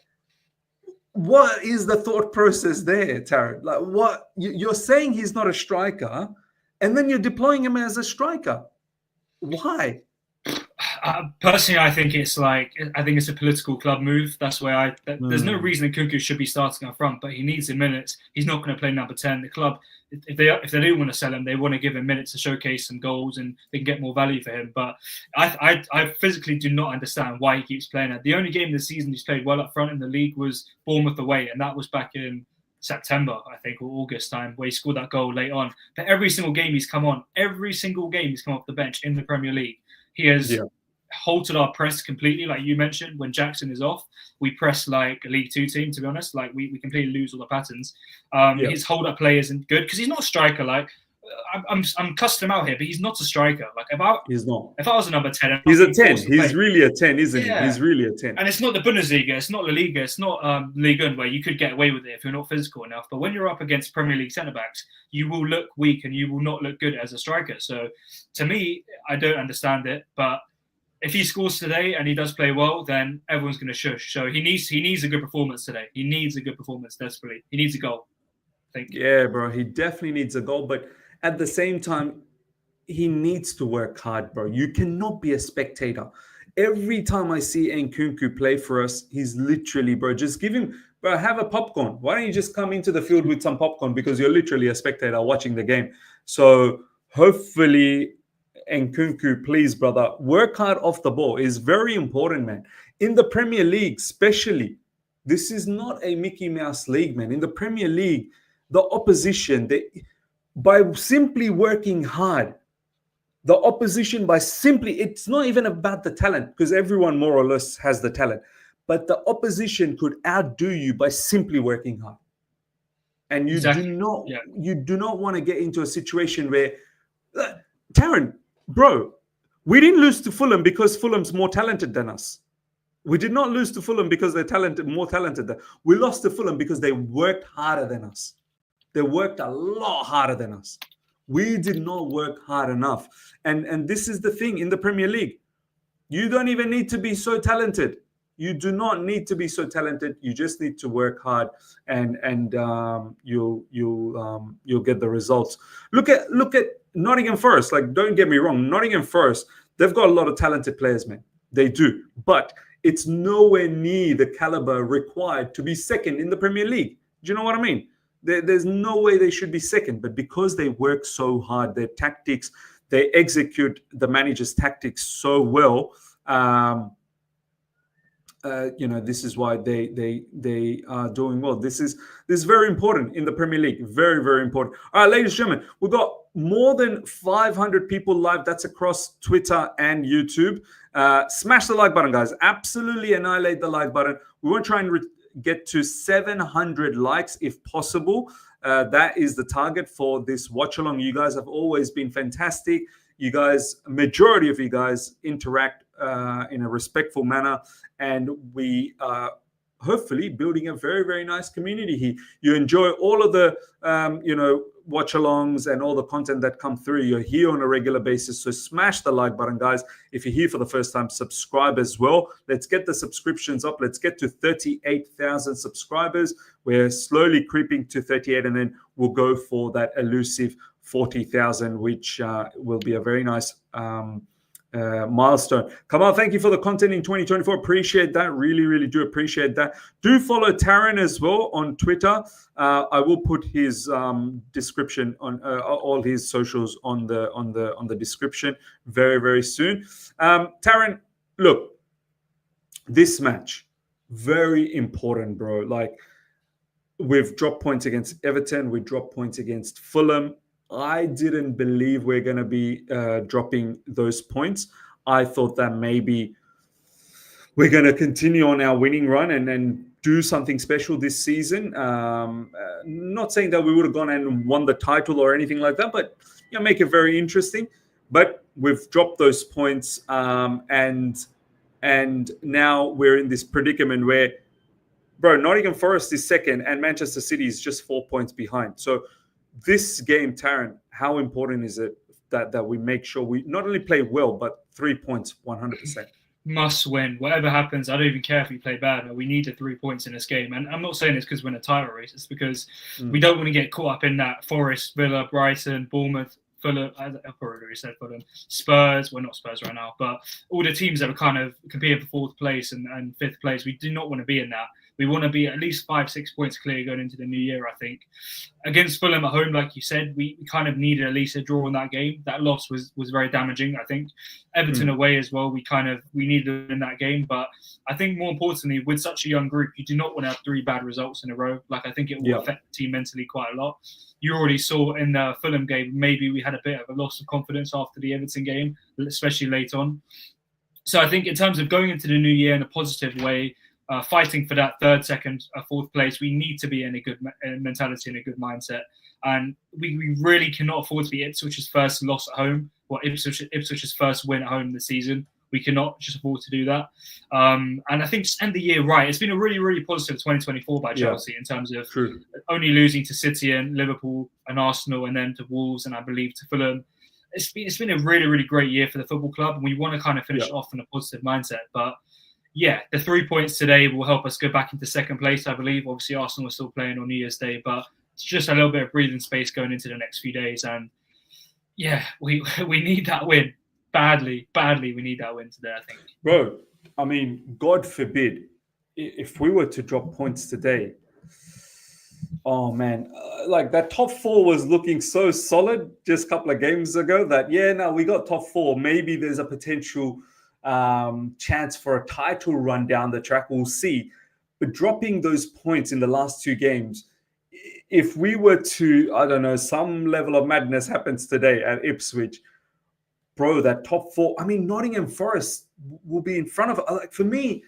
what is the thought process there, Taryn? Like, what you're saying he's not a striker, and then you're deploying him as a striker. Why? Personally, I think it's a political club move. That's why there's no reason Nkunku should be starting up front, but he needs the minutes. He's not going to play number 10. The club, if they do want to sell him, they want to give him minutes to showcase some goals and they can get more value for him. But I physically do not understand why he keeps playing it. The only game this season he's played well up front in the league was Bournemouth away, and that was back in September, I think, or August time, where he scored that goal late on. But every single game he's come on, every single game he's come off the bench in the Premier League, he has halted our press completely. Like you mentioned, when Jackson is off, we press like a League Two team, to be honest. Like we completely lose all the patterns. His hold-up play isn't good because he's not a striker. Like I'm cussing him out here, but he's not a striker. Like he's not. If I was a number 10, he's a 10. He's really a 10, isn't he? He's really a 10. And it's not the Bundesliga, it's not La Liga, it's not Liga 1 where you could get away with it if you're not physical enough. But when you're up against Premier League centre backs, you will look weak and you will not look good as a striker. So to me, I don't understand it, but if he scores today and he does play well, then everyone's going to shush. So he needs a good performance today. He needs a good performance desperately. He needs a goal, I think. Yeah, bro. He definitely needs a goal. But at the same time, he needs to work hard, bro. You cannot be a spectator. Every time I see Nkunku play for us, he's literally, bro, just give him, bro, have a popcorn. Why don't you just come into the field with some popcorn? Because you're literally a spectator watching the game. So hopefully, Nkunku, please, brother, work hard off the ball. Is very important, man. In the Premier League, especially, this is not a Mickey Mouse league, man. In the Premier League, the opposition, by simply working hard, the opposition it's not even about the talent, because everyone more or less has the talent, but the opposition could outdo you by simply working hard. And you do not want to get into a situation where, Taryn, bro, we didn't lose to Fulham because Fulham's more talented than us. We did not lose to Fulham because they're more talented than. We lost to Fulham because they worked harder than us. They worked a lot harder than us. We did not work hard enough. And this is the thing in the Premier League. You don't even need to be so talented. You do not need to be so talented. You just need to work hard, and you'll get the results. Look at Nottingham Forest. Like, don't get me wrong, Nottingham Forest, they've got a lot of talented players, man. They do, but it's nowhere near the caliber required to be second in the Premier League. Do you know what I mean? There's no way they should be second, but because they work so hard, their tactics, they execute the manager's tactics so well. This is why they are doing well. This is very important in the Premier League. Very, very important. All right, ladies and gentlemen, we've got more than 500 people live. That's across Twitter and YouTube. Smash the like button, guys. Absolutely annihilate the like button. We want to try and get to 700 likes if possible. That is the target for this watch along. You guys have always been fantastic. You guys, majority of you guys interact in a respectful manner, and we are hopefully building a very, very nice community here. You enjoy all of the watch-alongs and all the content that come through. You're here on a regular basis, so smash the like button, guys. If you're here for the first time, subscribe as well. Let's get the subscriptions up. Let's get to 38,000 subscribers. We're slowly creeping to 38, and then we'll go for that elusive 40,000, which will be a very nice milestone. Come on, thank you for the content in 2024. Appreciate that. Really, really do appreciate that. Do follow Taryn as well on Twitter. I will put his description on all his socials on the description very, very soon. Taryn, look, this match very important, bro. Like, we've dropped points against Everton. We dropped points against Fulham. I didn't believe we're going to be dropping those points. I thought that maybe we're going to continue on our winning run and then do something special this season. Not saying that we would have gone and won the title or anything like that, but make it very interesting. But we've dropped those points, and now we're in this predicament where, bro, Nottingham Forest is second and Manchester City is just 4 points behind. So this game, Taryn, how important is it that we make sure we not only play well, but 3 points 100%? Must win. Whatever happens, I don't even care if we play bad, but we need the 3 points in this game. And I'm not saying it's because we're in a title race. It's because we don't want to get caught up in that Forest, Villa, Brighton, Bournemouth, Fulham, I've already said Fulham, Spurs. Well, not Spurs right now, but all the teams that are kind of competing for fourth place and fifth place. We do not want to be in that. We want to be at least 5-6 points clear going into the new year, I think. Against Fulham at home, like you said, we kind of needed at least a draw in that game. That loss was very damaging, I think. Everton away as well, we needed it in that game. But I think more importantly, with such a young group, you do not want to have 3 bad results in a row. Like, I think it will affect the team mentally quite a lot. You already saw in the Fulham game, maybe we had a bit of a loss of confidence after the Everton game, especially late on. So I think in terms of going into the new year in a positive way, fighting for that third, second, fourth place, we need to be in a good mentality and a good mindset. And we really cannot afford to be Ipswich's first loss at home, or Ipswich's first win at home this season. We cannot just afford to do that. And I think just end the year right. It's been a really, really positive 2024 by Chelsea in terms of only losing to City and Liverpool and Arsenal and then to Wolves and I believe to Fulham. It's been a really, really great year for the football club, and we want to kind of finish off in a positive mindset. But yeah, the 3 points today will help us go back into second place, I believe. Obviously, Arsenal are still playing on New Year's Day, but it's just a little bit of breathing space going into the next few days. And yeah, we need that win badly. We need that win today, I think. Bro, I mean, God forbid, if we were to drop points today, oh man, like that top 4 was looking so solid just a couple of games ago that, we got top 4. Maybe there's a potential chance for a title run down the track. We'll see. But dropping those points in the last 2 games, if we were to, I don't know, some level of madness happens today at Ipswich, bro, that top 4, I mean, Nottingham Forest will be in front of, like, for me,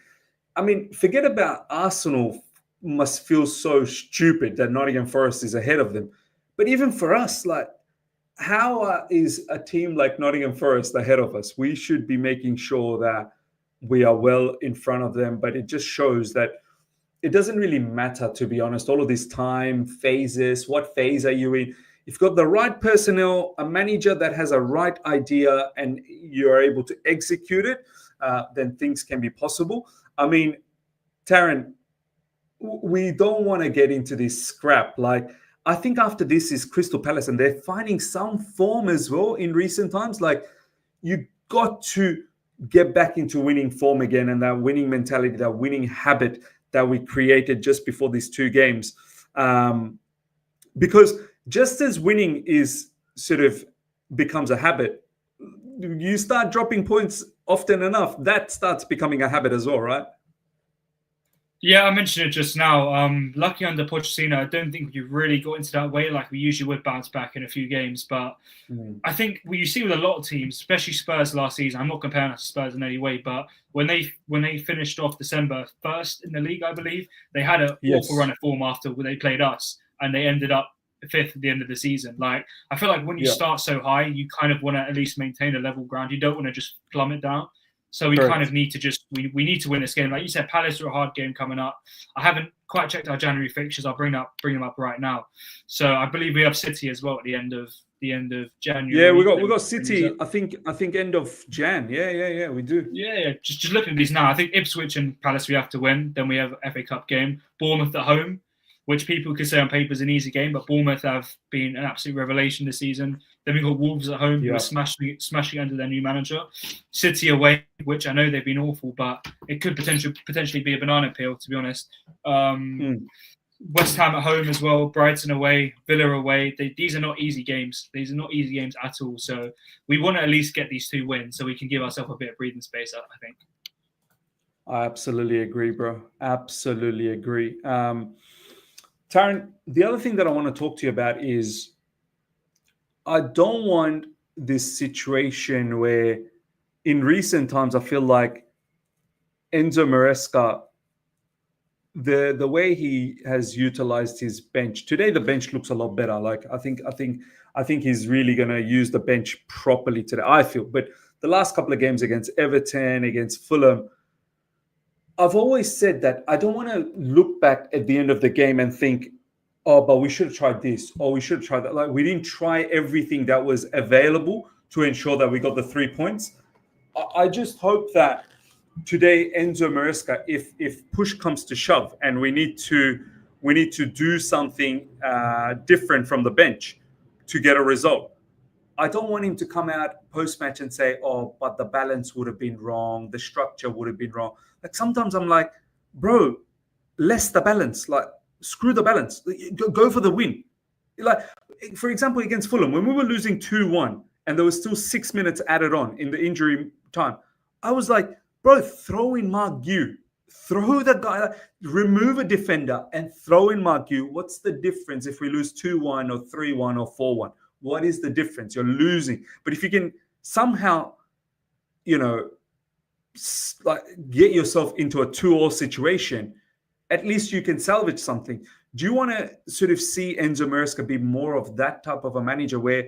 I mean, forget about Arsenal must feel so stupid that Nottingham Forest is ahead of them. But even for us, like, how is a team like Nottingham Forest ahead of us? We should be making sure that we are well in front of them. But it just shows that it doesn't really matter, to be honest, all of this time, phases, what phase are you in? If you've got the right personnel, a manager that has a right idea and you're able to execute it, then things can be possible. I mean, Taryn, we don't want to get into this scrap. Like, I think after this is Crystal Palace, and they're finding some form as well in recent times. Like, you got to get back into winning form again, and that winning mentality, that winning habit that we created just before these 2 games. Because just as winning is sort of becomes a habit, you start dropping points often enough, that starts becoming a habit as well, right? Yeah, I mentioned it just now. Lucky under Pochettino, I don't think you really got into that way like we usually would bounce back in a few games. But I think what you see with a lot of teams, especially Spurs last season, I'm not comparing us to Spurs in any way, but when they finished off December 1st in the league, I believe, they had an awful run of form after they played us, and they ended up 5th at the end of the season. Like, I feel like when you start so high, you kind of want to at least maintain a level ground. You don't want to just plummet down. So we Correct. kind of need to we need to win this game. Like you said, Palace are a hard game coming up. I haven't quite checked our January fixtures. I'll bring them up right now. So I believe we have City as well at the end of January. Yeah, we got City. I think end of Jan. Yeah, we do. Yeah. Just looking at these now, I think Ipswich and Palace we have to win. Then we have FA Cup game. Bournemouth at home, which people could say on paper is an easy game, but Bournemouth have been an absolute revelation this season. Then we've got Wolves at home, who are smashing under their new manager. City away, which I know they've been awful, but it could potentially be a banana peel, to be honest. West Ham at home as well, Brighton away, Villa away. These are not easy games. These are not easy games at all. So we want to at least get these 2 wins so we can give ourselves a bit of breathing space, I think. I absolutely agree, bro. Absolutely agree. Taryn, the other thing that I want to talk to you about is I don't want this situation where in recent times I feel like Enzo Maresca, the way he has utilized his bench today, the bench looks a lot better. Like I think he's really going to use the bench properly today, I feel. But the last couple of games against Everton, against Fulham, I've always said that I don't want to look back at the end of the game and think, oh, but we should have tried this, or we should have tried that. Like we didn't try everything that was available to ensure that we got the 3 points. I just hope that today, Enzo Maresca, if push comes to shove and we need to do something different from the bench to get a result, I don't want him to come out post-match and say, oh, but the balance would have been wrong, the structure would have been wrong. Like sometimes I'm like, bro, less the balance. Like screw the balance. Go for the win. Like, for example, against Fulham, when we were losing 2-1 and there was still 6 minutes added on in the injury time, I was like, bro, throw in Mark Gu. Throw the guy, remove a defender and throw in Mark Gu. What's the difference if we lose 2-1 or 3-1 or 4-1? What is the difference? You're losing. But if you can somehow, like get yourself into a 2-2 situation, at least you can salvage something. Do you want to sort of see Enzo Maresca be more of that type of a manager where,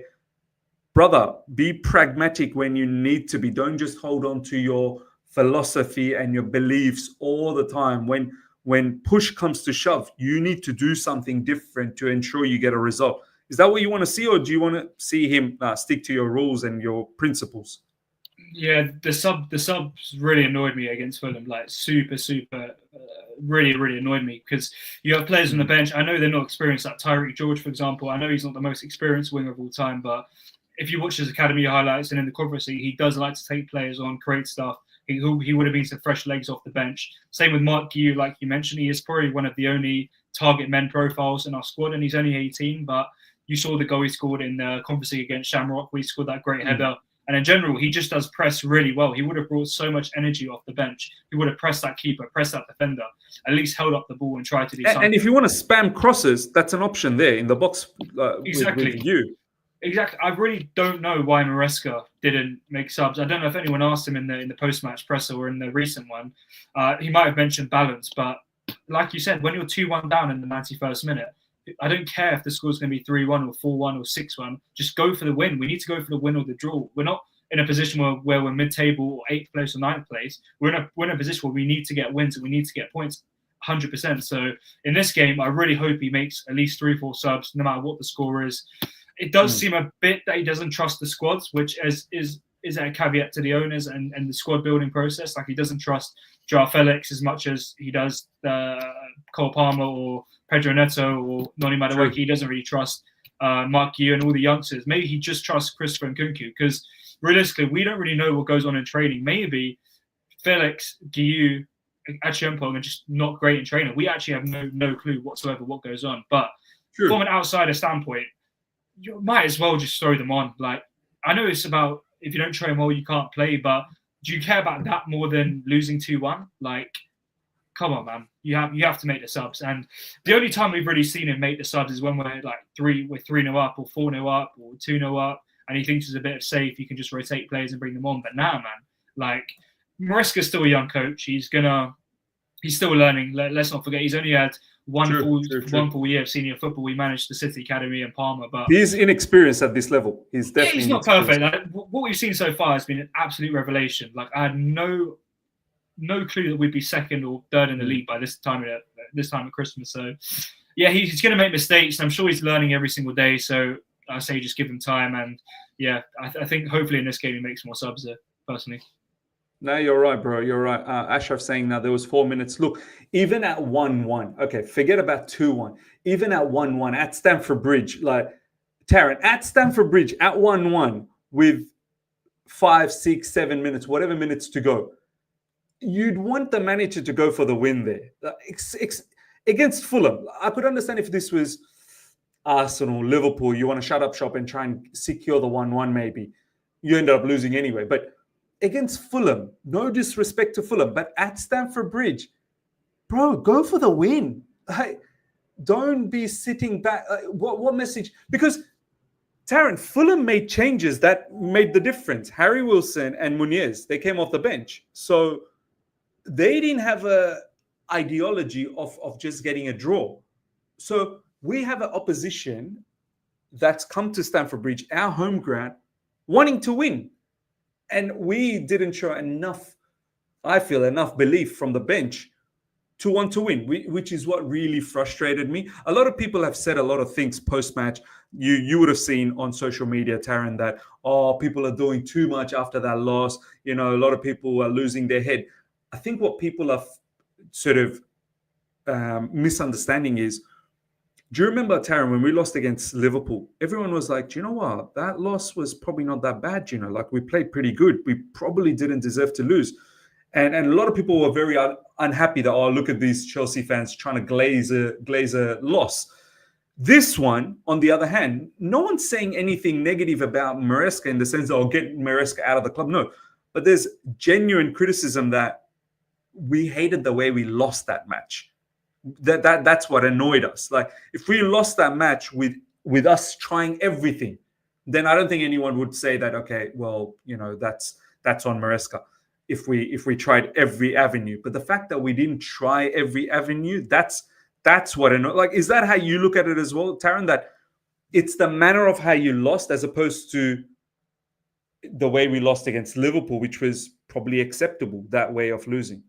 brother, be pragmatic when you need to be. Don't just hold on to your philosophy and your beliefs all the time. When push comes to shove, you need to do something different to ensure you get a result. Is that what you want to see, or do you want to see him stick to your rules and your principles? Yeah, the subs really annoyed me against Fulham. Like super, really, really annoyed me because you have players on the bench. I know they're not experienced. Like Tyreek George, for example. I know he's not the most experienced winger of all time, but if you watch his academy highlights and in the conference league, he does like to take players on, create stuff. He would have been some fresh legs off the bench. Same with Mark Gu, like you mentioned. He is probably one of the only target men profiles in our squad, and he's only 18. But you saw the goal he scored in the conference league against Shamrock, where he scored that great header. And in general, he just does press really well. He would have brought so much energy off the bench. He would have pressed that keeper, pressed that defender, at least held up the ball and tried to do something. And if you want to spam crosses, that's an option there in the box exactly. with you. Exactly. I really don't know why Maresca didn't make subs. I don't know if anyone asked him in the post-match presser or in the recent one. He might have mentioned balance, but like you said, when you're 2-1 down in the 91st minute, I don't care if the score's going to be 3-1 or 4-1 or 6-1. Just go for the win. We need to go for the win or the draw. We're not in a position where we're mid-table or 8th place or 9th place. We're in a position where we need to get wins and we need to get points 100%. So in this game, I really hope he makes at least 3-4 subs, no matter what the score is. It does seem a bit that he doesn't trust the squads, which is a caveat to the owners and the squad building process. Like he doesn't trust Joao Felix as much as he does Cole Palmer or Pedro Neto or Noni Madueke. He doesn't really trust Mark Gu and all the youngsters. Maybe he just trusts Christopher Nkunku because realistically, we don't really know what goes on in training. Maybe Felix, Gu, Acheampong are just not great in training. We actually have no clue whatsoever what goes on. But from an outsider standpoint, you might as well just throw them on. Like, I know it's about if you don't train well, you can't play, but do you care about that more than losing 2-1? Like, come on, man. You have to make the subs. And the only time we've really seen him make the subs is when we're 3-0 up or 4-0 up or 2-0 up, and he thinks it's a bit of safe. You can just rotate players and bring them on. But now, man, like Maresca's still a young coach. He's still learning. Let's not forget he's only had one True. full year of senior football. We managed the City Academy and Parma, but he's inexperienced at this level. He's definitely he's not perfect. Like, what we've seen so far has been an absolute revelation. Like, I had no clue that we'd be second or third in the league by this time at Christmas. So yeah, he's going to make mistakes, and I'm sure he's learning every single day. So I say just give him time, and yeah, I think hopefully in this game he makes more subs there, personally. No, you're right, bro. You're right. Ashraf saying now there was 4 minutes. Look, even at 1-1, okay, forget about 2-1. Even at 1-1 at Stamford Bridge, like Taryn, at Stamford Bridge at 1-1 with 5, 6, 7 minutes, whatever minutes to go, you'd want the manager to go for the win there. Against Fulham, I could understand if this was Arsenal, Liverpool, you want to shut up shop and try and secure the 1-1 maybe. You end up losing anyway. But against Fulham, no disrespect to Fulham, but at Stamford Bridge, bro, go for the win. Don't be sitting back. What message? Because, Taryn, Fulham made changes that made the difference. Harry Wilson and Muniz, they came off the bench. So they didn't have a ideology of just getting a draw. So we have an opposition that's come to Stamford Bridge, our home ground, wanting to win. And we didn't show enough belief from the bench to want to win, which is what really frustrated me. A lot of people have said a lot of things post-match. You would have seen on social media, Taryn, that, people are doing too much after that loss. You know, a lot of people are losing their head. I think what people are sort of misunderstanding is, do you remember, Taryn, when we lost against Liverpool? Everyone was like, do you know what? That loss was probably not that bad, like we played pretty good. We probably didn't deserve to lose. And a lot of people were very unhappy that, look at these Chelsea fans trying to glaze a loss. This one, on the other hand, no one's saying anything negative about Maresca in the sense that, get Maresca out of the club. No, but there's genuine criticism that we hated the way we lost that match. That's what annoyed us. Like, if we lost that match with us trying everything, then I don't think anyone would say that, okay, well, that's on Maresca if we tried every avenue. But the fact that we didn't try every avenue, that's what annoyed. Like, is that how you look at it as well, Taryn, that it's the manner of how you lost as opposed to the way we lost against Liverpool, which was probably acceptable, that way of losing?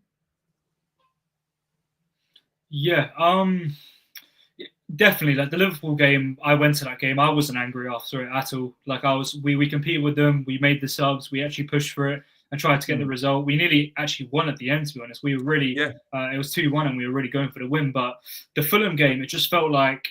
Yeah, definitely. Like the Liverpool game, I went to that game. I wasn't angry after it at all. Like we competed with them. We made the subs. We actually pushed for it and tried to get the result. We nearly actually won at the end, to be honest. We were really, it was 2-1 and we were really going for the win. But the Fulham game, it just felt like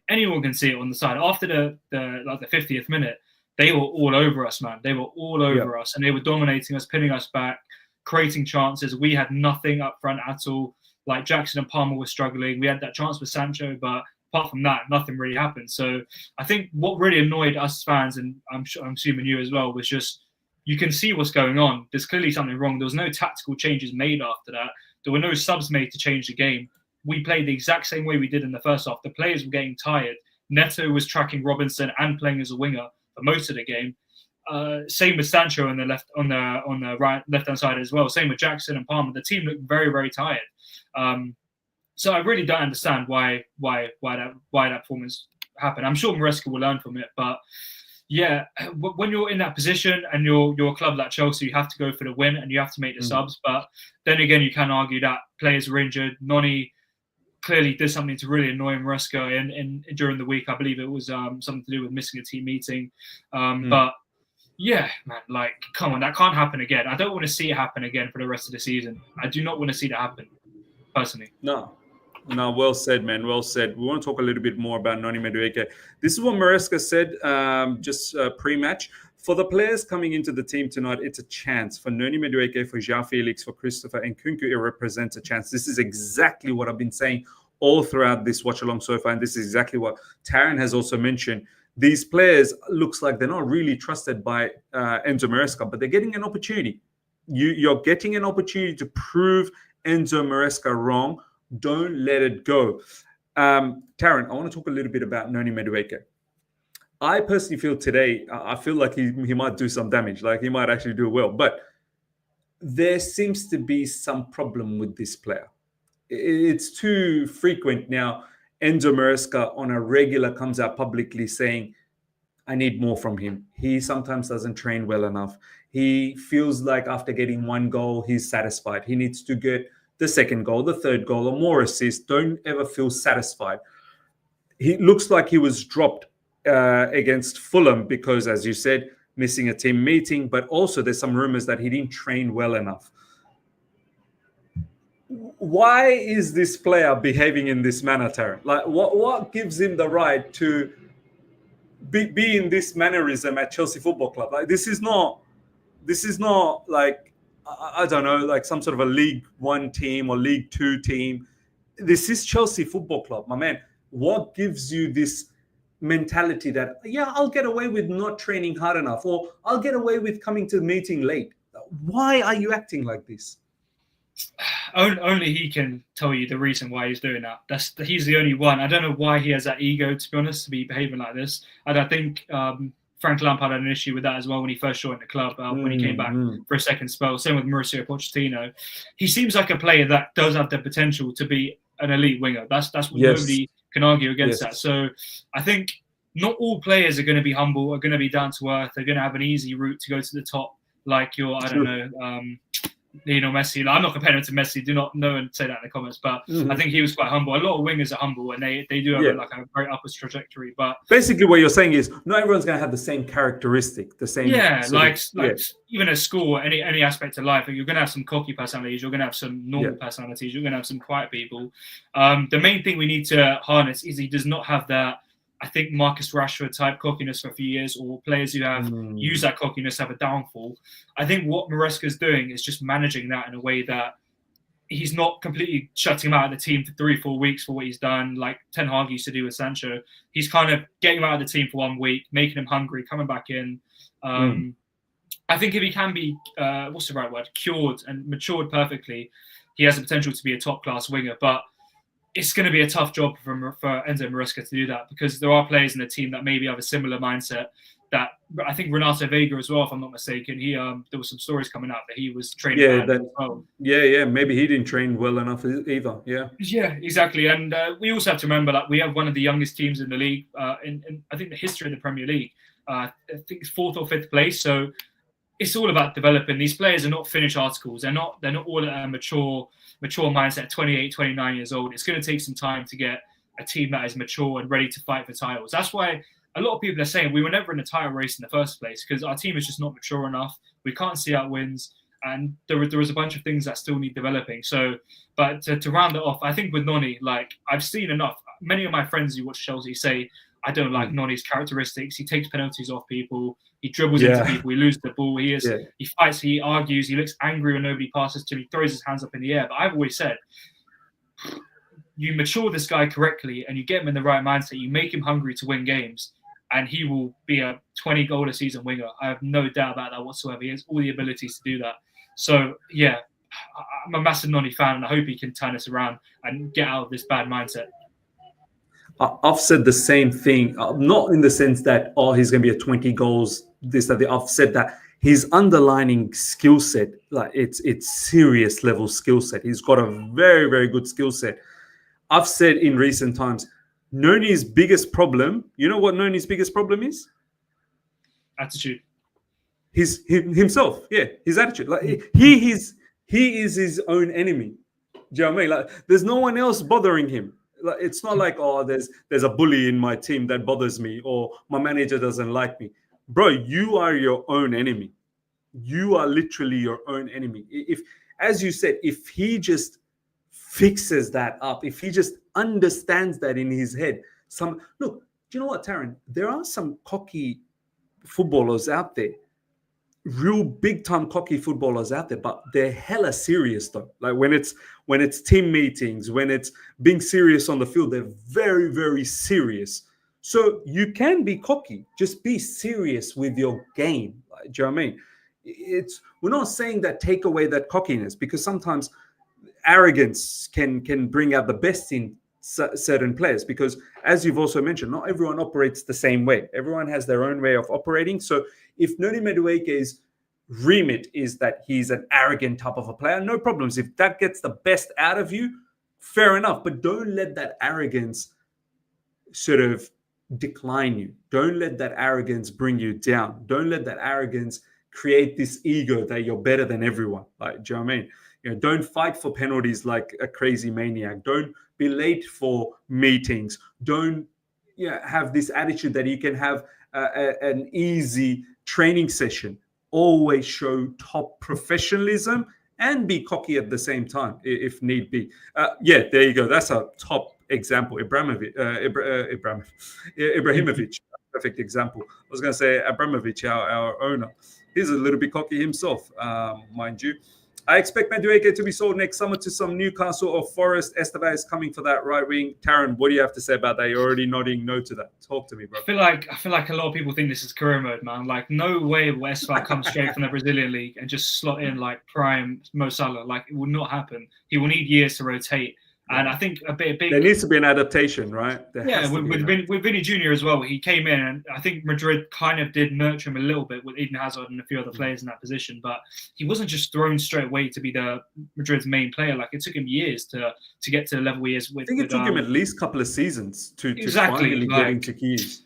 anyone can see it on the side. After the 50th minute, they were all over us, man. They were all over us and they were dominating us, pinning us back, creating chances. We had nothing up front at all. Like Jackson and Palmer were struggling. We had that chance with Sancho, but apart from that, nothing really happened. So I think what really annoyed us fans, and I'm assuming you as well, was just you can see what's going on. There's clearly something wrong. There was no tactical changes made after that. There were no subs made to change the game. We played the exact same way we did in the first half. The players were getting tired. Neto was tracking Robinson and playing as a winger for most of the game. Same with Sancho on the left-hand side as well. Same with Jackson and Palmer. The team looked very, very tired. So I really don't understand why that performance happened. I'm sure Maresca will learn from it, but yeah, when you're in that position and you're a club like Chelsea, you have to go for the win and you have to make the subs. But then again, you can argue that players were injured. Noni clearly did something to really annoy Maresca during the week. I believe it was something to do with missing a team meeting. But yeah, man, like, come on, that can't happen again. I don't want to see it happen again for the rest of the season. I do not want to see that happen, personally. No, well said, man. Well said. We want to talk a little bit more about Noni Madueke. This is what Maresca said just pre-match. For the players coming into the team tonight, it's a chance. For Noni Madueke, for Joao Felix, for Christopher and Nkunku, it represents a chance. This is exactly what I've been saying all throughout this watch-along so far, and this is exactly what Taryn has also mentioned. These players looks like they're not really trusted by Enzo Maresca, but they're getting an opportunity. You're getting an opportunity to prove Enzo Maresca wrong. Don't let it go. Taryn, I want to talk a little bit about Noni Madueke. I personally feel today, I feel like he might do some damage. Like he might actually do well. But there seems to be some problem with this player. It's too frequent now. Enzo Maresca on a regular comes out publicly saying, I need more from him. He sometimes doesn't train well enough. He feels like after getting one goal, he's satisfied. He needs to get the second goal, the third goal, or more assists. Don't ever feel satisfied. He looks like he was dropped against Fulham because, as you said, missing a team meeting, but also there's some rumors that he didn't train well enough. Why is this player behaving in this manner, Taryn? Like, what gives him the right to be in this mannerism at Chelsea Football Club? Like, this is not like, I don't know, like some sort of a League One team or League Two team. This is Chelsea Football Club, my man. What gives you this mentality that, yeah, I'll get away with not training hard enough, or I'll get away with coming to the meeting late? Why are you acting like this? Only he can tell you the reason why he's doing that. He's the only one. I don't know why he has that ego, to be honest, to be behaving like this. And I think Frank Lampard had an issue with that as well when he first joined the club, when he came back for a second spell. Same with Mauricio Pochettino. He seems like a player that does have the potential to be an elite winger. That's what nobody can argue against that. So I think not all players are going to be humble, are going to be down to earth, they're going to have an easy route to go to the top, like your, I don't know, Lionel Messi. Like, I'm not comparing him to Messi. Do not know and say that in the comments. But I think he was quite humble. A lot of wingers are humble, and they do have a very upwards trajectory. But basically, what you're saying is not everyone's going to have the same characteristic, the same. Even at school, any aspect of life, you're going to have some cocky personalities. You're going to have some normal personalities. You're going to have some quiet people. The main thing we need to harness is he does not have that, I think, Marcus Rashford type cockiness for a few years, or players who have used that cockiness have a downfall. I think what Maresca is doing is just managing that in a way that he's not completely shutting him out of the team for 3-4 weeks for what he's done, like Ten Hag used to do with Sancho. He's kind of getting him out of the team for 1 week, making him hungry, coming back in. I think if he can be, what's the right word, cured and matured perfectly, he has the potential to be a top-class winger. But it's going to be a tough job for Enzo Maresca to do that, because there are players in the team that maybe have a similar mindset. That I think Renato Veiga as well, if I'm not mistaken, he there was some stories coming out that he was training as well. Maybe he didn't train well enough either. Yeah, exactly. And we also have to remember that we have one of the youngest teams in the league in I think the history of the Premier League. I think it's 4th or 5th place. So it's all about developing. These players are not finished articles. They're not all at a mature mindset, 28, 29 years old. It's going to take some time to get a team that is mature and ready to fight for titles. That's why a lot of people are saying we were never in a title race in the first place, because our team is just not mature enough. We can't see out wins, and there was a bunch of things that still need developing. So, but to round it off, I think with Noni, like, I've seen enough. Many of my friends who watch Chelsea say, I don't like Noni's characteristics. He takes penalties off people. He dribbles into people. He loses the ball. He fights. He argues. He looks angry when nobody passes to him. He throws his hands up in the air. But I've always said, you mature this guy correctly and you get him in the right mindset. You make him hungry to win games, and he will be a 20-goal-a-season winger. I have no doubt about that whatsoever. He has all the abilities to do that. So, yeah, I'm a massive Noni fan, and I hope he can turn us around and get out of this bad mindset. I've said the same thing, not in the sense that, he's going to be a 20 goals, this, that. I've said that his underlying skill set, like it's serious level skill set. He's got a very, very good skill set. I've said in recent times, Noni's biggest problem, you know what Noni's biggest problem is? Attitude. Himself, his attitude. Like he is his own enemy. Do you know what I mean? Like, there's no one else bothering him. Like, it's not like, there's a bully in my team that bothers me, or my manager doesn't like me. Bro, you are your own enemy. You are literally your own enemy. If, as you said, if he just fixes that up, if he just understands that in his head, do you know what, Taryn? There are some cocky footballers out there, real big time cocky footballers out there, but they're hella serious though. Like when it's team meetings, when it's being serious on the field, they're very, very serious. So you can be cocky, just be serious with your game. Like, do you know what I mean? We're not saying that take away that cockiness, because sometimes arrogance can bring out the best in certain players, because as you've also mentioned, not everyone operates the same way. Everyone has their own way of operating. So if Noni Madueke's remit is that he's an arrogant type of a player, no problems. If that gets the best out of you, fair enough. But don't let that arrogance sort of decline you. Don't let that arrogance bring you down. Don't let that arrogance create this ego that you're better than everyone. Like, do you know what I mean? Don't fight for penalties like a crazy maniac. Don't be late for meetings. Don't have this attitude that you can have an easy training session. Always show top professionalism and be cocky at the same time, if need be. There you go. That's a top example. Ibrahimovic, perfect example. I was going to say Abramovich, our owner. He's a little bit cocky himself, mind you. I expect Madueke to be sold next summer to some Newcastle or Forest. Estevao is coming for that right wing. Taryn, what do you have to say about that? You're already nodding no to that. Talk to me, bro. I feel like a lot of people think this is career mode, man. Like, no way will Estevao come straight from the Brazilian league and just slot in like prime Mo Salah. Like, it will not happen. He will need years to rotate. And I think there needs to be an adaptation, right? With Vinny Jr. as well. He came in, and I think Madrid kind of did nurture him a little bit with Eden Hazard and a few other players in that position. But he wasn't just thrown straight away to be the Madrid's main player. Like, it took him years to get to the level he is with. I think it took him at least a couple of seasons to finally get into keys.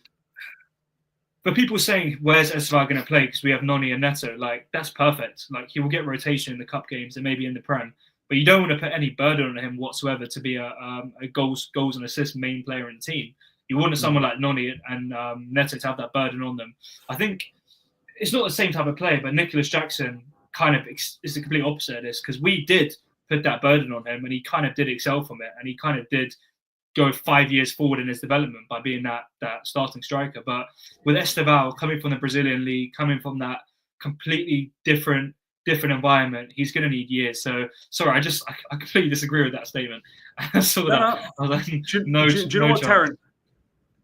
But people saying, where's Estevao going to play? Because we have Noni and Neto. Like, that's perfect. Like, he will get rotation in the cup games and maybe in the Prem. But you don't want to put any burden on him whatsoever to be a goals and assists main player in the team. You want someone like Noni and Neto to have that burden on them. I think it's not the same type of player, but Nicholas Jackson kind of is the complete opposite of this, because we did put that burden on him and he kind of did excel from it, and he kind of did go 5 years forward in his development by being that starting striker. But with Estevao coming from the Brazilian league, coming from that completely different environment, he's going to need years. So sorry, I completely disagree with that statement. I saw that. I was like, do you know what, Taryn?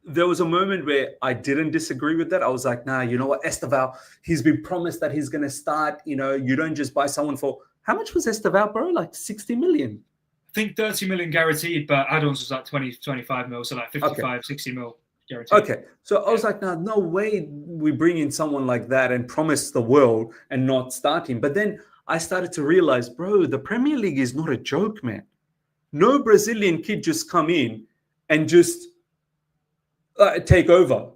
There was a moment where I didn't disagree with that. I was like, nah, you know what, Estevao, he's been promised that he's going to start. You don't just buy someone for, how much was Estevao, bro? Like 60 million. I think 30 million guaranteed, but add-ons was like 20, 25 mil, so like 55, 60 mil. Guaranteed. Okay, so I was like, no way we bring in someone like that and promise the world and not start him. But then I started to realize, bro, the Premier League is not a joke, man. No Brazilian kid just come in and just take over.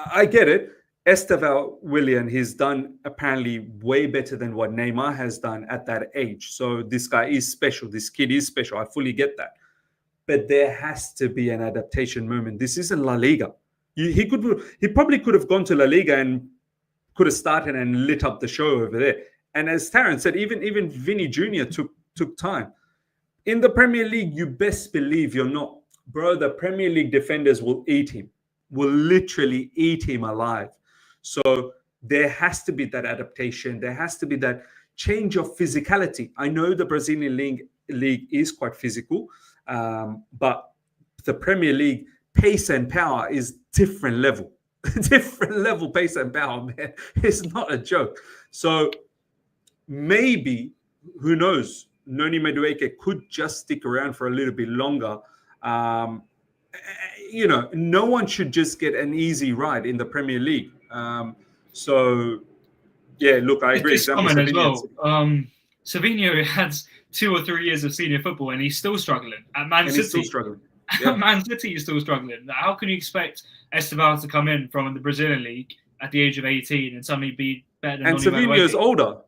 I get it. Estevao Willian, he's done apparently way better than what Neymar has done at that age. So this guy is special. This kid is special. I fully get that. But there has to be an adaptation moment. This isn't La Liga. He probably could have gone to La Liga and could have started and lit up the show over there. And as Taryn said, even Vinny Jr. took time. In the Premier League, you best believe you're not. Bro, the Premier League defenders will eat him, will literally eat him alive. So there has to be that adaptation. There has to be that change of physicality. I know the Brazilian league is quite physical, but the Premier League pace and power is different level. Different level pace and power, man. It's not a joke. So maybe, who knows, Noni Madueke could just stick around for a little bit longer. No one should just get an easy ride in the Premier League. Look, I agree. It's common as well. Savinho has 2 or 3 years of senior football and he's still struggling. At Man City, he's still struggling. Yeah. At Man City, he's still struggling. How can you expect Estevao to come in from the Brazilian league at the age of 18 and suddenly be better than Savinho's older.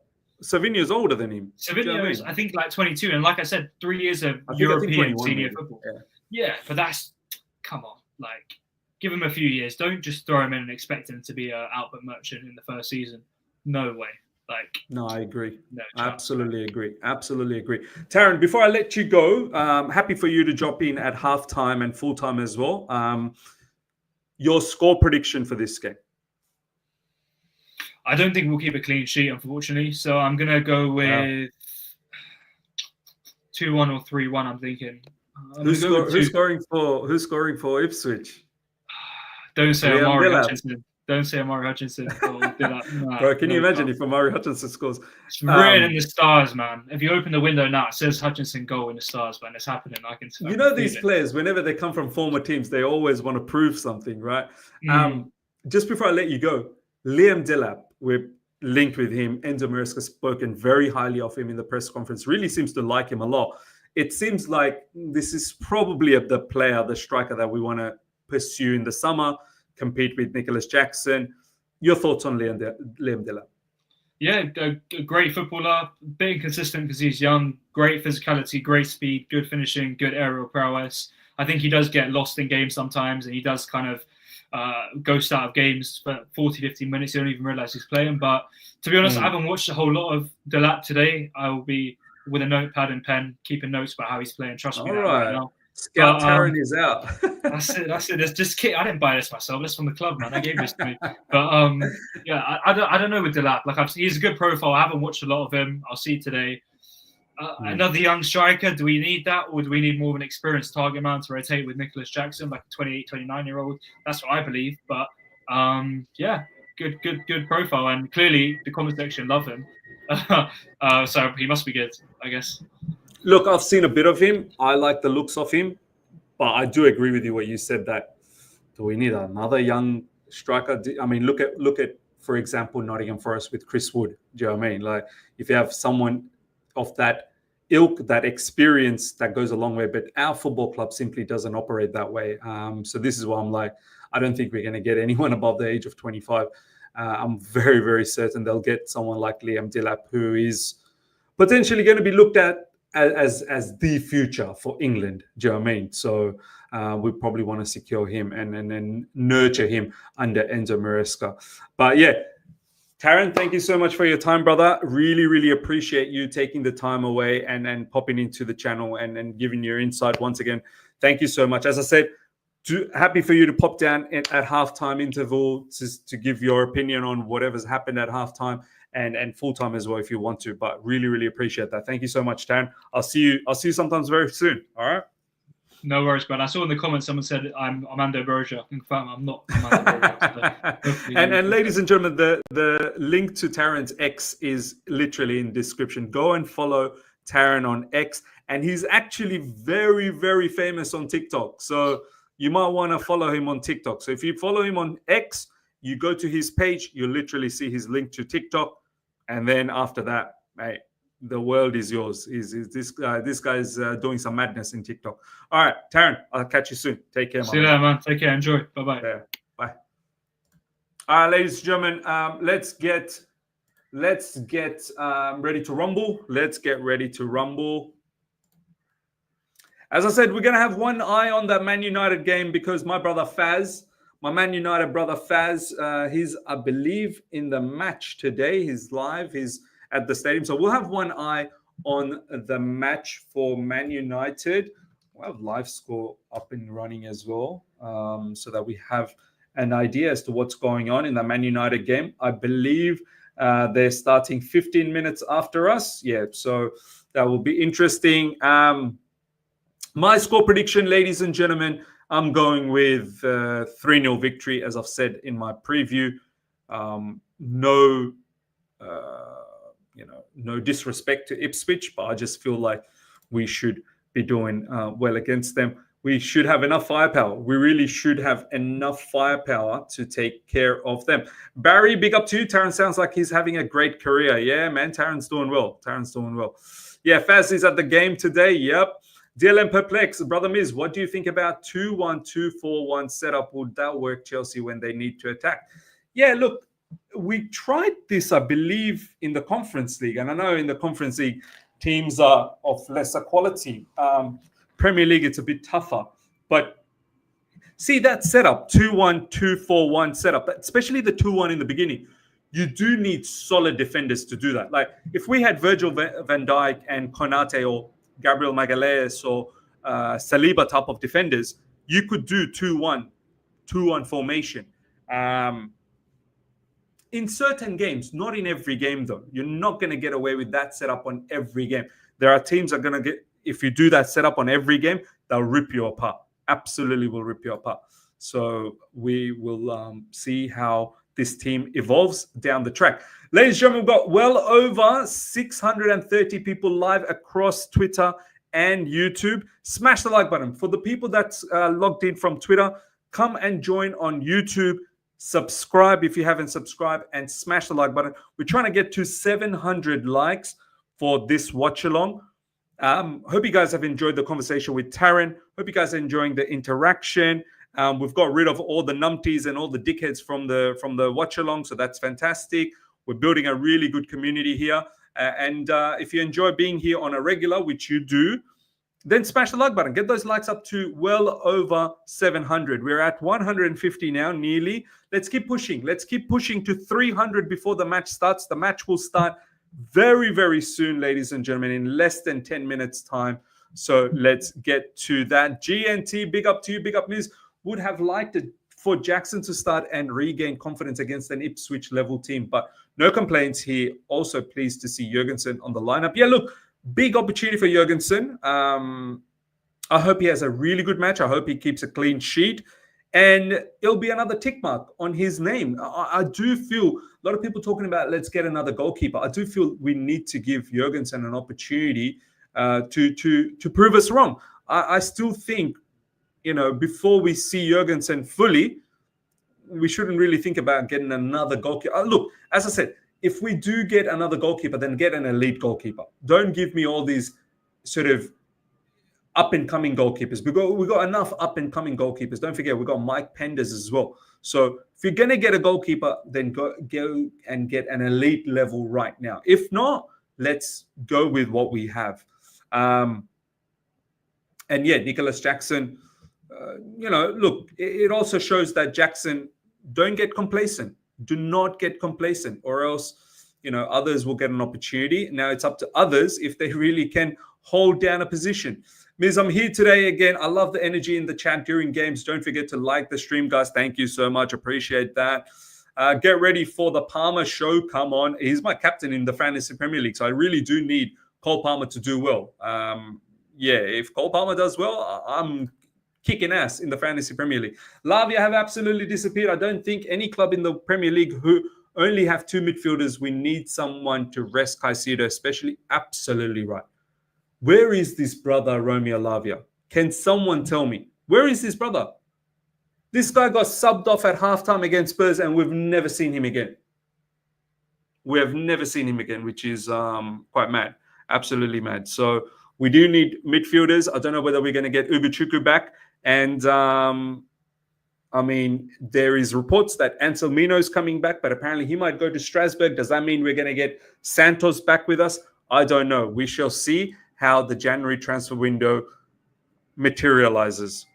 Savinho's older than him. Savinho is, I think, like 22. And like I said, 3 years of European senior football. Yeah, but come on. Like, give him a few years. Don't just throw him in and expect him to be an output merchant in the first season. No way. No, I agree. No Absolutely agree. Taryn, before I let you go, happy for you to drop in at halftime and full time as well. Your score prediction for this game? I don't think we'll keep a clean sheet, unfortunately. So I'm gonna go with 2-1 or 3-1. I'm thinking. Who's scoring for Ipswich? Don't say Amari Hutchinson. Don't say Amari Hutchinson. Bro, can you imagine if Amari Hutchinson scores? It's written in the stars, man. If you open the window now, it says Hutchinson goal in the stars, man. It's happening. I can these players, whenever they come from former teams, they always want to prove something, right? Just before I let you go, Liam Delap, we're linked with him. Enzo Muric has spoken very highly of him in the press conference. Really seems to like him a lot. it seems like this is probably the striker that we want to pursue in the summer, compete with Nicholas Jackson. Your thoughts on Liam Delap? Yeah, a great footballer, bit inconsistent because he's young, great physicality, great speed, good finishing, good aerial prowess. I think he does get lost in games sometimes, and he does kind of ghost out of games for 40, 50 minutes. You don't even realise he's playing. But to be honest, I haven't watched a whole lot of Delap today. I will be with a notepad and pen, keeping notes about how he's playing. Trust me, right now. Scout Taron is out. That's it. It's just I didn't buy this myself. This from the club, man. They gave this to me. But yeah, I don't know with Delap. Like he's a good profile. I haven't watched a lot of him. I'll see today. Another young striker. Do we need that, or do we need more of an experienced target man to rotate with Nicholas Jackson, like a 28, 29-year-old? That's what I believe. But yeah, good profile, and clearly the comment section love him. So he must be good, I guess. Look, I've seen a bit of him. I like the looks of him, but I do agree with you what you said that do we need another young striker? I mean, look at for example, Nottingham Forest with Chris Wood. Do you know what I mean? Like if you have someone of that ilk, that experience, that goes a long way. But our football club simply doesn't operate that way. So this is why I'm like, I don't think we're going to get anyone above the age of 25. I'm very, very certain they'll get someone like Liam Delap, who is potentially going to be looked at as the future for England. Do you know what I mean? So we probably want to secure him and nurture him under Enzo Maresca. But yeah, Taron, thank you so much for your time, brother. Really, really appreciate you taking the time away and popping into the channel and giving your insight once again. Thank you so much. As I said, happy for you to pop down at halftime interval to give your opinion on whatever's happened at halftime and full time as well if you want to. But really, really appreciate that. Thank you so much, Taron. I'll see you sometimes very soon. All right. No worries, man. I saw in the comments someone said I'm Armando Berger. I can confirm I'm not Armando Berger. And ladies and gentlemen, the link to Taron's X is literally in the description. Go and follow Taron on X. And he's actually very, very famous on TikTok. So you might want to follow him on TikTok. So if you follow him on X, you go to his page, you literally see his link to TikTok. And then after that, mate, the world is yours. This guy's doing some madness in TikTok. All right, Taron, I'll catch you soon. Take care, man. See you later, man. Take care. Enjoy. Bye-bye. Yeah, bye. All right, ladies and gentlemen, let's get ready to rumble. Let's get ready to rumble. As I said, we're going to have one eye on that Man United game because my brother Faz, my Man United brother Faz, he's, I believe, in the match today. He's live. He's at the stadium. So we'll have one eye on the match for Man United. We'll have live score up and running as well, so that we have an idea as to what's going on in the Man United game. I believe they're starting 15 minutes after us. Yeah, so that will be interesting. My score prediction, ladies and gentlemen, I'm going with 3-0 victory, as I've said in my preview. No disrespect to Ipswich, but I just feel like we should be doing well against them. We should have enough firepower. We really should have enough firepower to take care of them. Barry, big up to you. Taron sounds like he's having a great career. Yeah, man, Taron's doing well. Yeah, Faz is at the game today. Yep. DLM Perplex, Brother Miz, what do you think about 2-1-2-4-1 setup? Would that work Chelsea when they need to attack? Yeah, look, we tried this, I believe, in the Conference League. And I know in the Conference League, teams are of lesser quality. Premier League, it's a bit tougher. But see that setup, 2-1-2-4-1 setup, especially the 2-1 in the beginning. You do need solid defenders to do that. Like if we had Virgil van Dijk and Konate or Gabriel Magalhaes or Saliba type of defenders, you could do 2-1 formation. In certain games, not in every game though. You're not going to get away with that setup on every game. There are teams that are going to get, if you do that setup on every game, they'll rip you apart. Absolutely will rip you apart. So we will see how this team evolves down the track. Ladies and gentlemen, we've got well over 630 people live across Twitter and YouTube. Smash the like button. For the people that's logged in from Twitter, come and join on YouTube. Subscribe if you haven't subscribed and smash the like button. We're trying to get to 700 likes for this watch along. Hope you guys have enjoyed the conversation with Taryn. Hope you guys are enjoying the interaction. We've got rid of all the numpties and all the dickheads from the watch along, so that's fantastic. We're building a really good community here. And if you enjoy being here on a regular, which you do, then smash the like button. Get those likes up to well over 700. We're at 150 now, nearly. Let's keep pushing. Let's keep pushing to 300 before the match starts. The match will start very, very soon, ladies and gentlemen, in less than 10 minutes' time. So let's get to that. GNT, big up to you. Big up, Miz. Would have liked it for Jackson to start and regain confidence against an Ipswich level team, but no complaints here. Also pleased to see Jorgensen on the lineup. Yeah, look, big opportunity for Jorgensen. I hope he has a really good match. I hope he keeps a clean sheet. And it'll be another tick mark on his name. I do feel a lot of people talking about let's get another goalkeeper. I do feel we need to give Jorgensen an opportunity to prove us wrong. I still think, before we see Jorgensen fully, we shouldn't really think about getting another goalkeeper. Look, as I said, if we do get another goalkeeper, then get an elite goalkeeper. Don't give me all these sort of up-and-coming goalkeepers. We got enough up-and-coming goalkeepers. Don't forget, we got Mike Penders as well. So if you're going to get a goalkeeper, then go and get an elite level right now. If not, let's go with what we have. And yeah, Nicholas Jackson, look, it also shows that Jackson, don't get complacent. Do not get complacent, or else, others will get an opportunity. Now it's up to others if they really can hold down a position. Miz, I'm here today again. I love the energy in the chat during games. Don't forget to like the stream, guys. Thank you so much. Appreciate that. Get ready for the Palmer show. Come on. He's my captain in the Fantasy Premier League, so I really do need Cole Palmer to do well. If Cole Palmer does well, I'm kicking ass in the Fantasy Premier League. Lavia have absolutely disappeared. I don't think any club in the Premier League who only have two midfielders, we need someone to rest Caicedo, especially. Absolutely right. Where is this brother, Romeo Lavia? Can someone tell me? Where is this brother? This guy got subbed off at halftime against Spurs, and we've never seen him again. We have never seen him again, which is quite mad. Absolutely mad. So we do need midfielders. I don't know whether we're going to get Ugochukwu back. And, there is reports that Anselmino is coming back, but apparently he might go to Strasbourg. Does that mean we're going to get Santos back with us? I don't know. We shall see how the January transfer window materializes.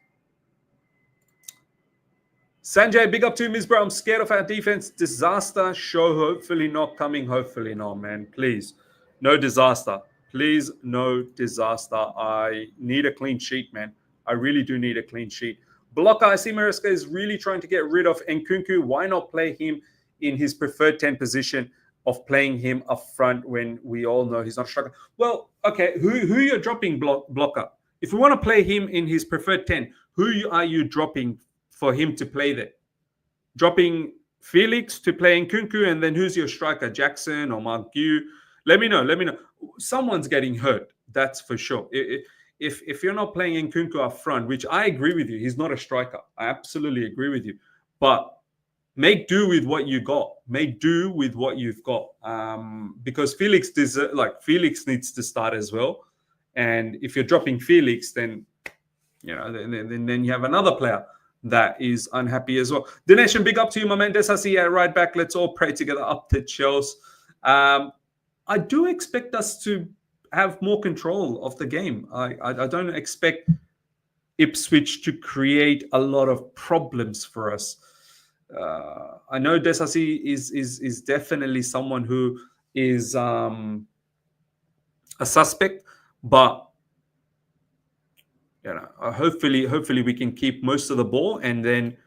Sanjay, big up to you, Ms. Bro. I'm scared of our defense. Disaster show. Hopefully not coming. Hopefully not, man. Please. No disaster. Please, no disaster. I need a clean sheet, man. I really do need a clean sheet. Blocker, I see Maresca is really trying to get rid of Nkunku. Why not play him in his preferred 10 position of playing him up front when we all know he's not struggling? Well, okay, who you're dropping, Blocker? If we want to play him in his preferred 10, who are you dropping for him to play there? Dropping Felix to play Nkunku, and then who's your striker, Jackson or Mark Gu? Let me know. Someone's getting hurt, that's for sure. If you're not playing Nkunku up front, which I agree with you, he's not a striker. I absolutely agree with you. But make do with what you got. Make do with what you've got. Because Felix needs to start as well. And if you're dropping Felix, then then you have another player that is unhappy as well. Dinesh, big up to you, my man. Disasi, right back. Let's all pray together up to Chelsea. I do expect us to have more control of the game. I don't expect Ipswich to create a lot of problems for us. I know Disasi is definitely someone who is a suspect, but hopefully we can keep most of the ball, and then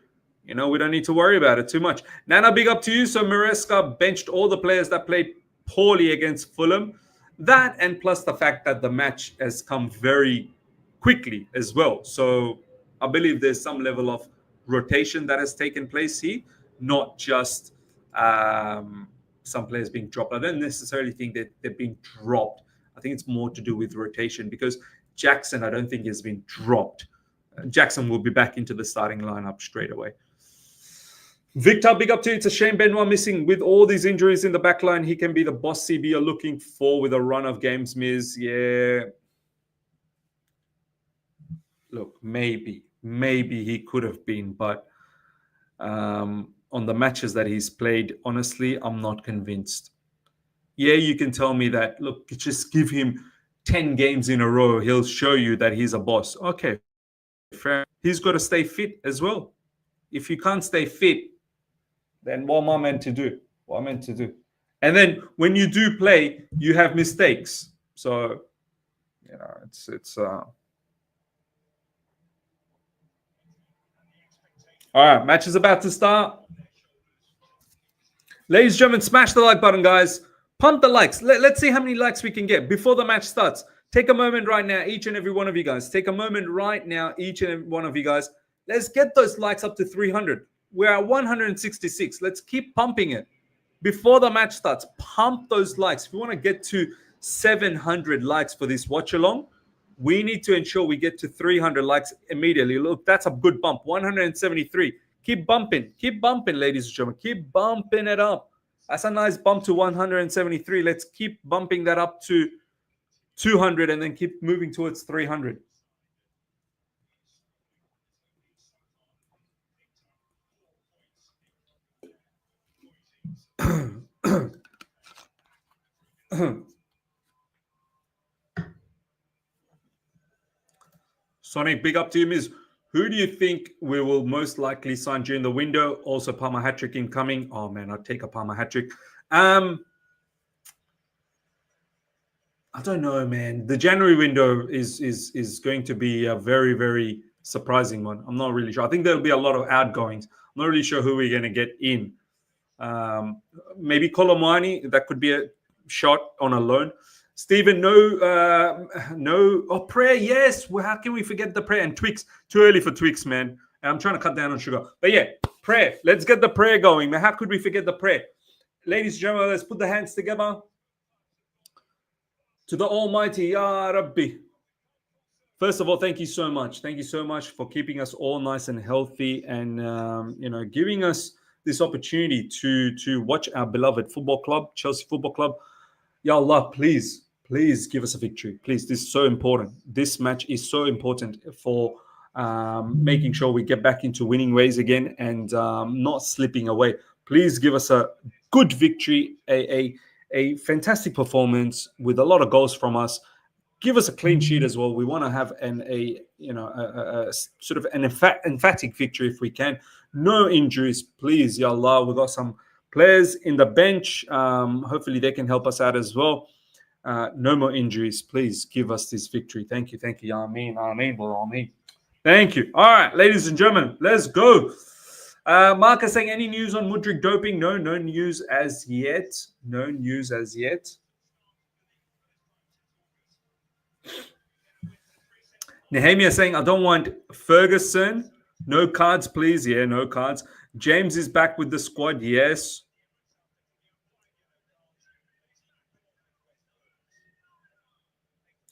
we don't need to worry about it too much. Nana, big up to you. So Maresca benched all the players that played poorly against Fulham. That, and plus the fact that the match has come very quickly as well. So I believe there's some level of rotation that has taken place here, not just some players being dropped. I don't necessarily think that they're being dropped. I think it's more to do with rotation, because Jackson, I don't think, has been dropped. Jackson will be back into the starting lineup straight away. Victor, big up to you. It's a shame Benoit missing. With all these injuries in the back line, he can be the boss CB you're looking for with a run of games, Miz. Yeah. look, maybe he could have been, but on the matches that he's played, honestly, I'm not convinced. Yeah, you can tell me that, look, just give him 10 games in a row. He'll show you that he's a boss. Okay, fair. He's got to stay fit as well. If you can't stay fit, then what am I meant to do? What am I meant to do? And then when you do play, you have mistakes. So, it's all right, match is about to start. Ladies and gentlemen, smash the like button, guys. Pump the likes. Let's see how many likes we can get before the match starts. Take a moment right now, each and every one of you guys. Take a moment right now, each and every one of you guys. Let's get those likes up to 300. We're at 166. Let's keep pumping it before the match starts. Pump those likes. If we want to get to 700 likes for this watch along, we need to ensure we get to 300 likes immediately. Look, that's a good bump. 173. Keep bumping, ladies and gentlemen. Keep bumping it up. That's a nice bump to 173. Let's keep bumping that up to 200 and then keep moving towards 300. Sonic, big up to you, Miz. Who do you think we will most likely sign during the window? Also, Palmer hat-trick incoming. Oh, man, I'd take a Palmer hat-trick. I don't know, man. The January window is going to be a very, very surprising one. I'm not really sure. I think there'll be a lot of outgoings. I'm not really sure who we're going to get in. Maybe Colomani. That could be a shot on a loan. Stephen, no. Oh, prayer, yes. Well, how can we forget the prayer? And Twix, too early for Twix, man. I'm trying to cut down on sugar. But yeah, prayer. Let's get the prayer going, man. How could we forget the prayer? Ladies and gentlemen, let's put the hands together. To the Almighty, Ya Rabbi. First of all, thank you so much. Thank you so much for keeping us all nice and healthy and, giving us this opportunity to watch our beloved football club, Chelsea Football Club. Ya Allah, please give us a victory. Please, this is so important. This match is so important for making sure we get back into winning ways again and not slipping away. Please give us a good victory, a fantastic performance with a lot of goals from us. Give us a clean sheet as well. We want to have a sort of an emphatic victory if we can. No injuries, please, Ya Allah. We've got some players in the bench. Hopefully they can help us out as well. No more injuries. Please give us this victory. Thank you. Ya Ameen. Ameen. Ameen. Thank you. All right, ladies and gentlemen, let's go. Mark is saying, any news on Muric doping? No news as yet. No news as yet. Nehemiah saying, I don't want Ferguson. No cards, please. Yeah, no cards. James is back with the squad. Yes.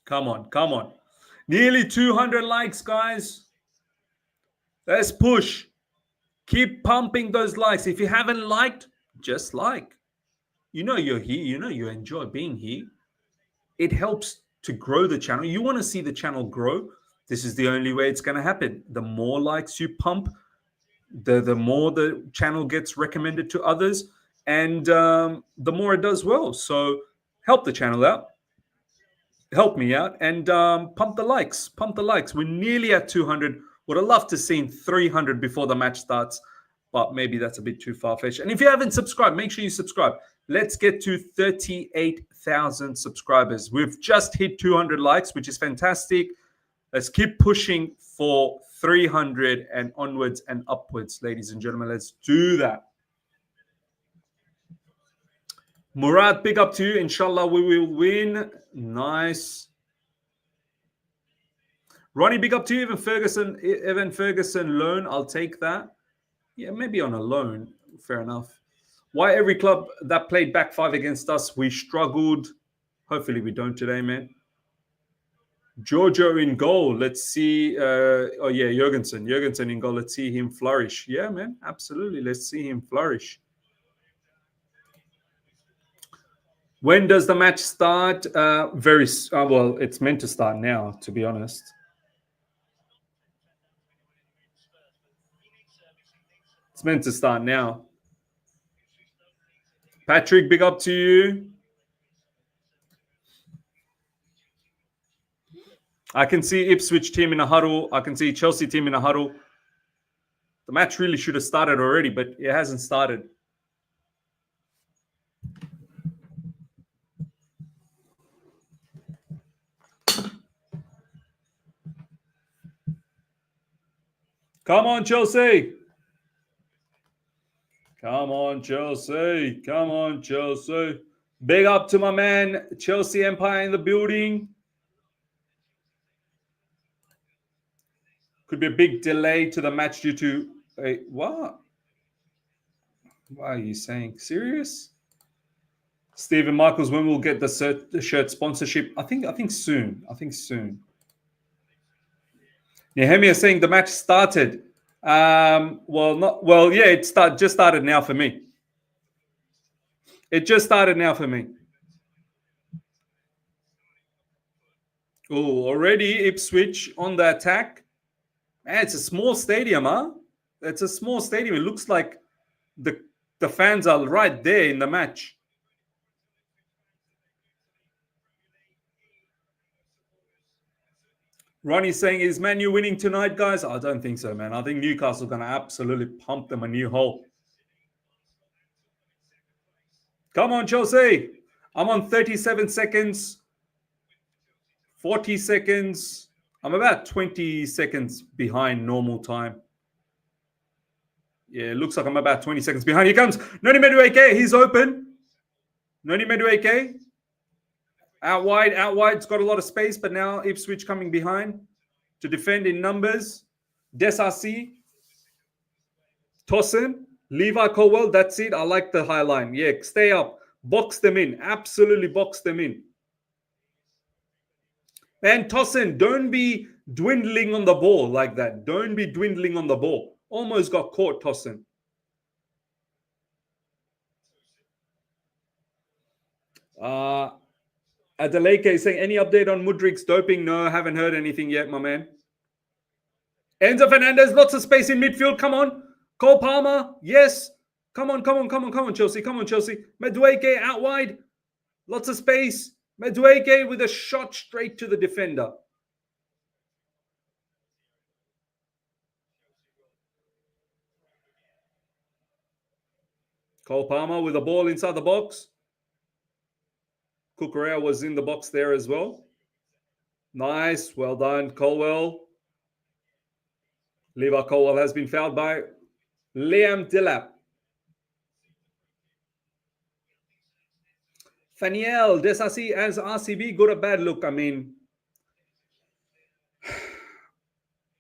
Come on. Nearly 200 likes, guys. Let's push. Keep pumping those likes. If you haven't liked, just like. You know you're here. You know you enjoy being here. It helps to grow the channel. You want to see the channel grow. This is the only way it's going to happen. The more likes you pump, the more the channel gets recommended to others, and the more it does well. So help the channel out. Help me out and pump the likes. We're nearly at 200. Would have loved to see 300 before the match starts, but maybe that's a bit too far-fetched. And if you haven't subscribed, make sure you subscribe. Let's get to 38,000 subscribers. We've just hit 200 likes, which is fantastic. Let's keep pushing for 300 and onwards and upwards, ladies and gentlemen. Let's do that. Murad, big up to you. Inshallah, we will win. Nice. Ronnie, big up to you. Evan Ferguson loan. I'll take that. Yeah, maybe on a loan. Fair enough. Why every club that played back five against us, we struggled. Hopefully we don't today, man. Giorgio in goal. Let's see. Jorgensen. Jorgensen in goal. Let's see him flourish. Yeah, man. Absolutely. Let's see him flourish. When does the match start? Well, it's meant to start now, to be honest. It's meant to start now. Patrick, big up to you. I can see Ipswich team in a huddle. I can see Chelsea team in a huddle. The match really should have started already, but it hasn't started. Come on, Chelsea. Come on, Chelsea. Come on, Chelsea. Big up to my man, Chelsea Empire in the building. Could be a big delay to the match due to what? What are you saying? Serious? Stephen Michaels, when we'll get the shirt sponsorship? I think soon. I think soon. Nehemiah saying the match started. It just started now for me. It just started now for me. Oh, already Ipswich on the attack. Man, it's a small stadium, huh? It's a small stadium. It looks like the fans are right there in the match. Ronnie's saying, is Man U winning tonight, guys? I don't think so, man. I think Newcastle are going to absolutely pump them a new hole. Come on, Chelsea. I'm on 37 seconds. 40 seconds. I'm about 20 seconds behind normal time. Yeah, it looks like I'm about 20 seconds behind. Here comes Noni Madueke. He's open. Noni Madueke. Out wide. It's got a lot of space, but now Ipswich coming behind to defend in numbers. Disasi. Tosin. Levi Colwill. That's it. I like the high line. Yeah, stay up. Box them in. Absolutely box them in. And Tosin, don't be dwindling on the ball like that. Don't be dwindling on the ball. Almost got caught, Tosin. Adeleke is saying, any update on Muric's doping? No, haven't heard anything yet, my man. Enzo Fernandez, lots of space in midfield. Come on. Cole Palmer, yes. Come on, Chelsea. Come on, Chelsea. Madueke out wide. Lots of space. Madueke with a shot straight to the defender. Cole Palmer with a ball inside the box. Cucurella was in the box there as well. Nice. Well done, Colwill. Levi Colwill has been fouled by Liam Delap. Faniel, Disasi as RCB, good or bad? Look, I mean,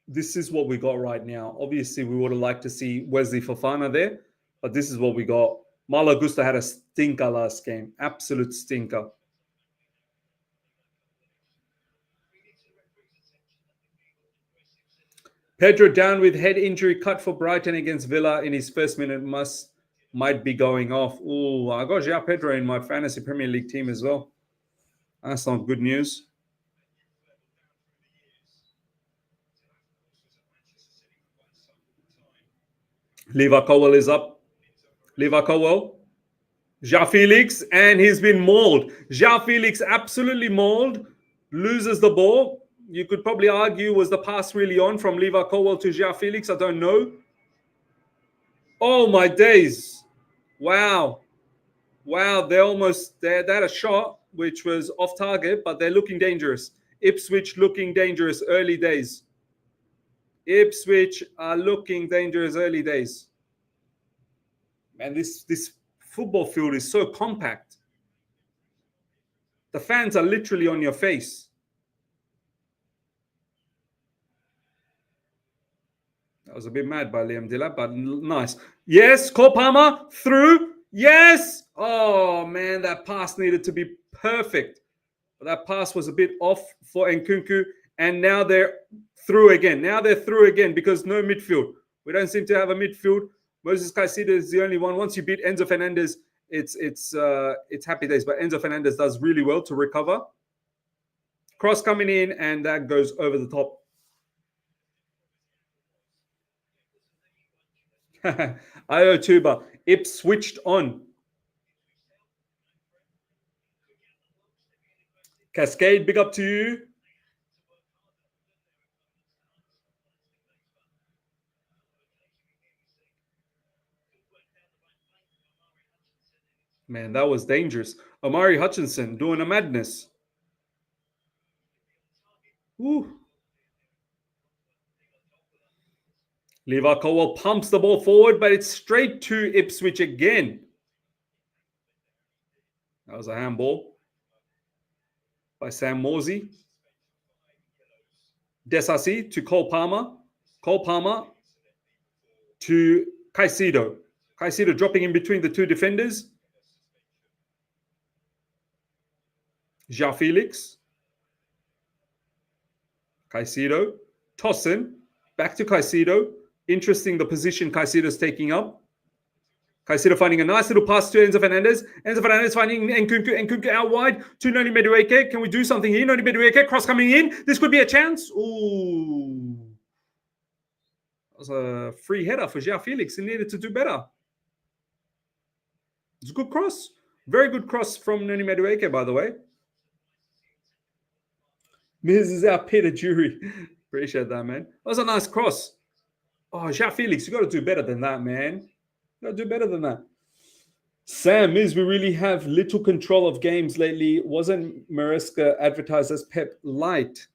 this is what we got right now. Obviously, we would have liked to see Wesley Fofana there, but this is what we got. Malo Gusto had a stinker last game. Absolute stinker. Pedro down with head injury, cut for Brighton against Villa in his first minute. Might be going off. Oh, I got Joao Pedro in my fantasy Premier League team as well. That's not good news. Levi Colwill is up. Levi Colwill. Joao Felix, and he's been mauled. Joao Felix absolutely mauled. Loses the ball. You could probably argue, was the pass really on from Levi Colwill to Joao Felix? I don't know. Oh, my days. Wow. They had a shot, which was off target, but they're looking dangerous. Ipswich looking dangerous early days. Ipswich are looking dangerous early days. Man, this football field is so compact. The fans are literally on your face. I was a bit mad by Liam Delap, but nice. Yes, Cole Palmer through. Yes. Oh, man, that pass needed to be perfect. But that pass was a bit off for Nkunku. And now they're through again. Because no midfield. We don't seem to have a midfield. Moses Caicedo is the only one. Once you beat Enzo Fernandez, it's happy days. But Enzo Fernandez does really well to recover. Cross coming in, and that goes over the top. Io Tuba. Ipswich on. Cascade, big up to you. Man, that was dangerous. Omari Hutchinson doing a madness. Woo. Levi Colwill pumps the ball forward, but it's straight to Ipswich again. That was a handball by Sam Morsy. Disasi to Cole Palmer. Cole Palmer to Caicedo. Caicedo dropping in between the two defenders. Joao Felix. Caicedo. Tosin. Back to Caicedo. Interesting the position Caicedo's taking up. Caicedo finding a nice little pass to Enzo Fernandez. Enzo Fernandez finding Nkunku. Nkunku out wide to Noni Madueke. Can we do something here? Noni Madueke, cross coming in. This could be a chance. Ooh. That was a free header for Joao Felix. He needed to do better. It's a good cross. Very good cross from Noni Madueke, by the way. Miz is our Peter Jury. Appreciate that, man. That was a nice cross. Oh, Joao Felix, you got to do better than that, man. You got to do better than that. Sam, Miz, we really have little control of games lately. Wasn't Maresca advertised as Pep Light?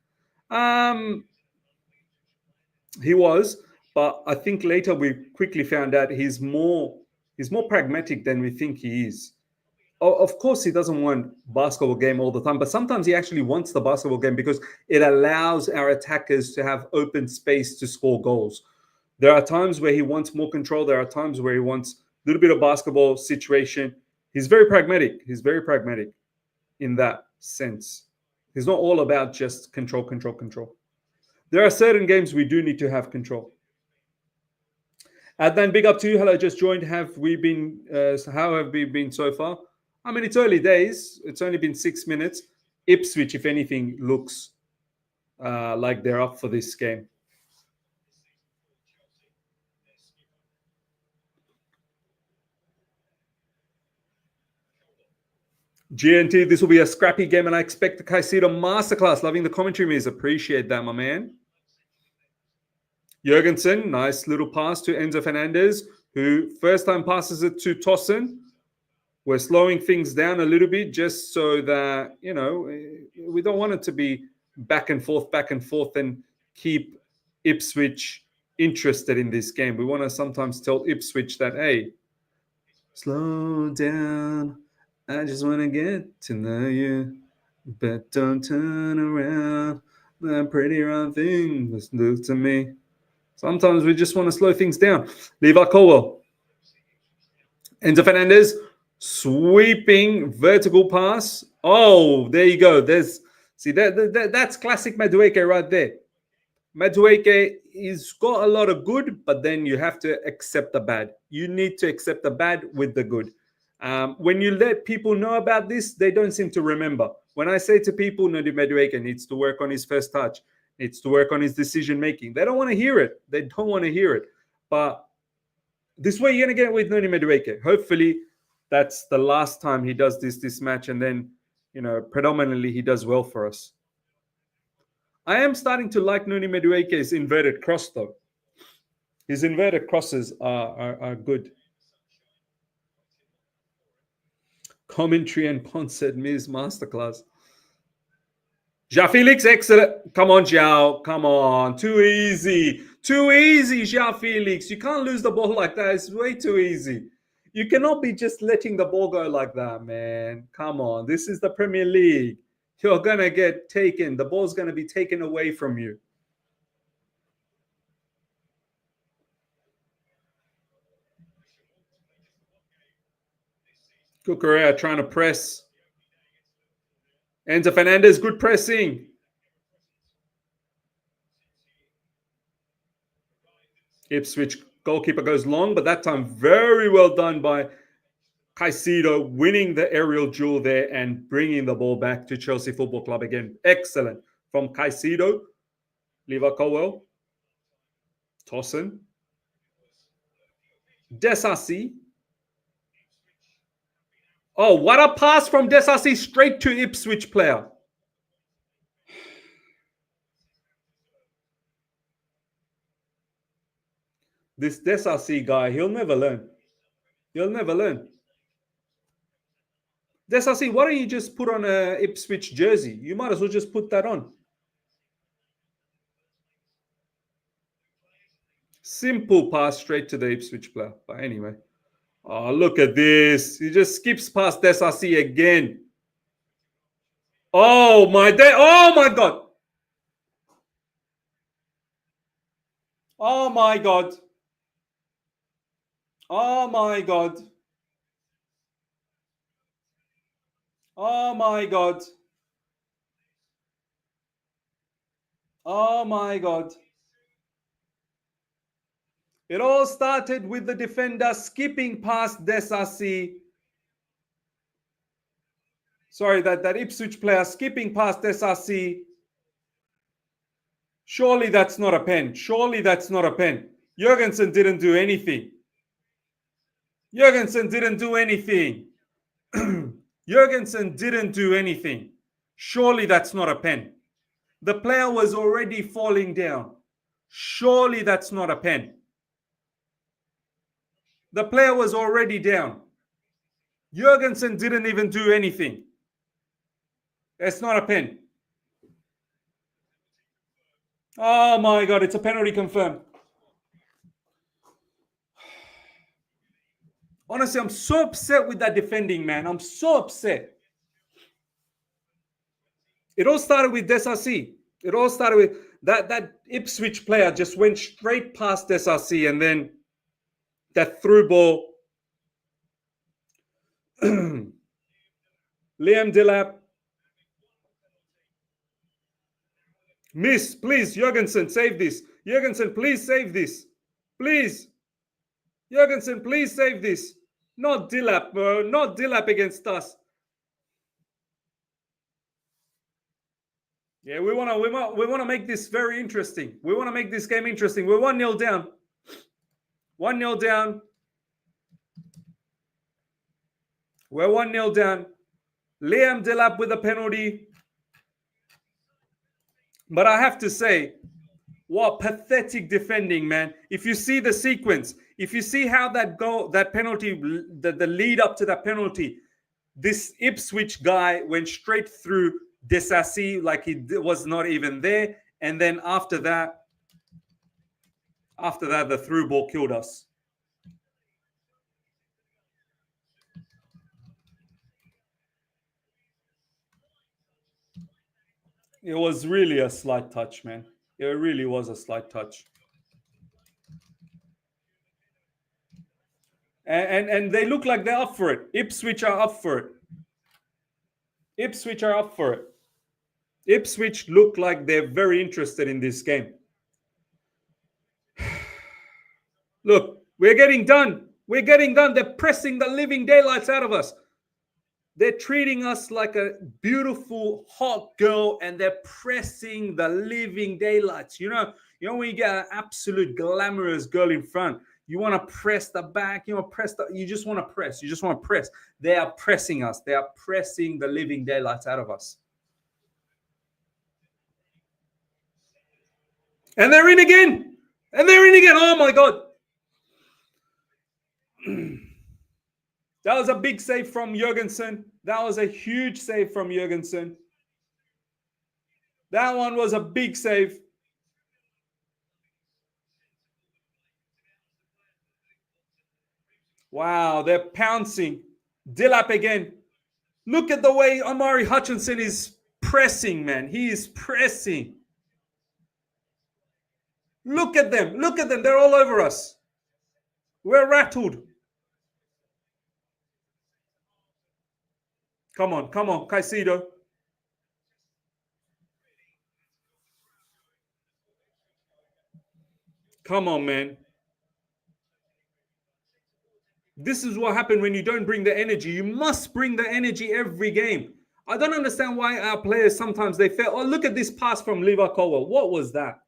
He was, but I think later we quickly found out he's more pragmatic than we think he is. Of course, he doesn't want basketball game all the time, but sometimes he actually wants the basketball game because it allows our attackers to have open space to score goals. There are times where he wants more control. There are times where he wants a little bit of basketball situation. He's very pragmatic. He's very pragmatic in that sense. He's not all about just control, control, control. There are certain games we do need to have control. Adnan, big up to you. Hello, just joined. Have we been? How have we been so far? I mean, it's early days. It's only been 6 minutes. Ipswich, if anything, looks like they're up for this game. GNT, this will be a scrappy game, and I expect the Caicedo masterclass. Loving the commentary, Miz. Appreciate that, my man. Jorgensen, nice little pass to Enzo Fernandez, who first time passes it to Tosin. We're slowing things down a little bit just so that, you know, we don't want it to be back and forth, and keep Ipswich interested in this game. We want to sometimes tell Ipswich that, hey, slow down. I just want to get to know you, but don't turn around. That pretty round thing just look to me. Sometimes we just want to slow things down. Levi Colwill. Enzo Fernandez, sweeping vertical pass. Oh, there you go. That's classic Madueke right there. Madueke, he's got a lot of good, but then you have to accept the bad. You need to accept the bad with the good. When you let people know about this, they don't seem to remember. When I say to people, Noni Madueke needs to work on his first touch, needs to work on his decision making, they don't want to hear it. They don't want to hear it. But this is what you're going to get with Noni Madueke. Hopefully, that's the last time he does this match, and then, you know, predominantly he does well for us. I am starting to like Noni Madueke's inverted cross, though. His inverted crosses are good. Commentary and concert, Ms. Masterclass. Joao Felix, excellent. Come on, Joao. Come on. Too easy. Too easy, Joao Felix. You can't lose the ball like that. It's way too easy. You cannot be just letting the ball go like that, man. Come on. This is the Premier League. You're going to get taken. The ball's going to be taken away from you. Cucurella trying to press. Enzo Fernandez, good pressing. Ipswich goalkeeper goes long, but that time very well done by Caicedo, winning the aerial duel there and bringing the ball back to Chelsea Football Club again. Excellent from Caicedo. Levi Colwill. Tosin. Disasi. Oh, what a pass from Disasi straight to Ipswich player. This Disasi guy, he'll never learn. He'll never learn. Disasi, why don't you just put on a Ipswich jersey? You might as well just put that on. Simple pass straight to the Ipswich player. But anyway. Oh, look at this. He just skips past Disasi again. Oh my day. Oh my God. Oh my God. Oh my God. Oh my God. Oh my God. It all started with the defender skipping past Disasi. Sorry, that Ipswich player skipping past Disasi. Surely that's not a pen. Surely that's not a pen. Jorgensen didn't do anything. Jorgensen didn't do anything. Jorgensen didn't do anything. Surely that's not a pen. The player was already falling down. Surely that's not a pen. The player was already down. Jorgensen didn't even do anything. It's not a pen. Oh my God, it's a penalty confirmed. Honestly, I'm so upset with that defending, man. I'm so upset. It all started with Disasi. It all started with that Ipswich player just went straight past Disasi, and then that through ball. Liam Delap. Miss, please, Jorgensen, save this. Jorgensen, please save this. Please. Jorgensen, please save this. Not Delap, not Delap against us. Yeah, we wanna make this very interesting. We want to make this game interesting. We're 1-0 down. 1-0 down. We're 1-0 down. Liam Delap with a penalty. But I have to say, what pathetic defending, man. If you see the sequence, if you see how that goal, that penalty, the lead up to that penalty, this Ipswich guy went straight through Disasi like he was not even there. And then after that, the through ball killed us. It was really a slight touch, man. It really was a slight touch. And they look like they're up for it. Ipswich are up for it. Ipswich are up for it. Ipswich look like they're very interested in this game. Look, we're getting done. We're getting done. They're pressing the living daylights out of us. They're treating us like a beautiful, hot girl, and they're pressing the living daylights. You know when you get an absolute glamorous girl in front, you want to press the back, you just want to press. You just want to press. They are pressing us. They are pressing the living daylights out of us. And they're in again. Oh, my God. That was a big save from Jorgensen. That was a huge save from Jorgensen. That one was a big save. Wow, they're pouncing. Delap again. Look at the way Omari Hutchinson is pressing, man. He is pressing. Look at them. Look at them. They're all over us. We're rattled. Come on, Caicedo. Come on, man. This is what happened when you don't bring the energy. You must bring the energy every game. I don't understand why our players sometimes they fail. Oh, look at this pass from Levi Colwill. What was that?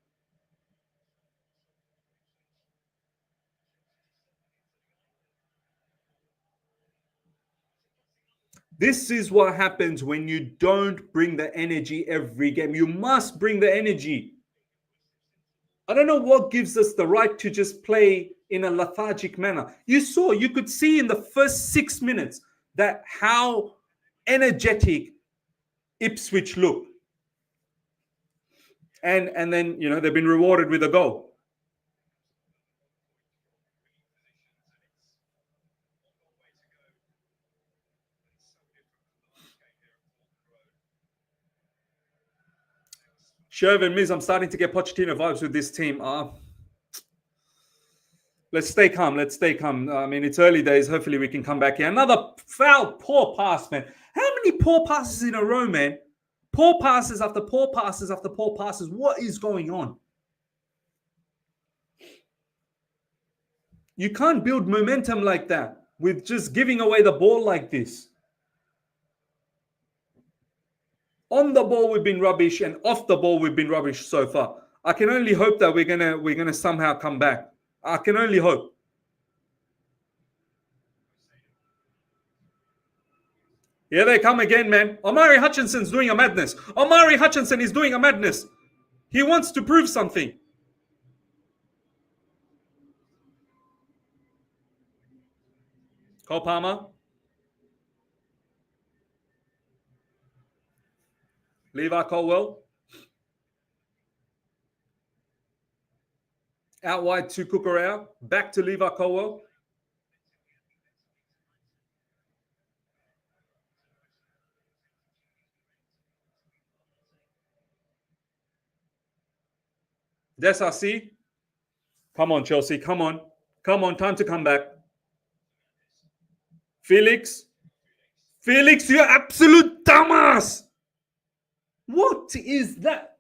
This is what happens when you don't bring the energy every game. You must bring the energy. I don't know what gives us the right to just play in a lethargic manner. You could see in the first 6 minutes that how energetic Ipswich looked. And then, they've been rewarded with a goal. Shervin, Miz, I'm starting to get Pochettino vibes with this team. Let's stay calm. I mean, it's early days. Hopefully we can come back here. Another foul, poor pass, man. How many poor passes in a row, man? Poor passes after poor passes after poor passes. What is going on? You can't build momentum like that with just giving away the ball like this. On the ball, we've been rubbish, and off the ball, we've been rubbish so far. I can only hope that we're gonna somehow come back. I can only hope. Here they come again, man. Omari Hutchinson's doing a madness. Omari Hutchinson is doing a madness. He wants to prove something. Cole Palmer. Levi Colwill. Out wide to Cucurella. Back to Levi Colwill. Disasi. Come on, Chelsea. Come on. Come on. Time to come back. Felix. Felix, you absolute dumbass. What is that?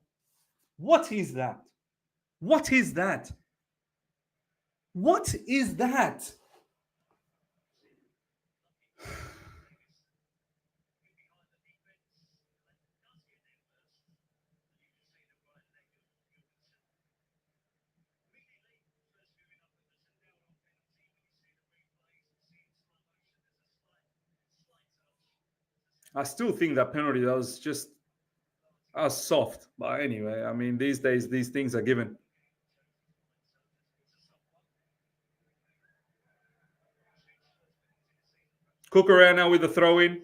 What is that? What is that? What is that? I still think that penalty that was soft. But anyway, I mean, these days, these things are given. Cucurella now with the throw-in.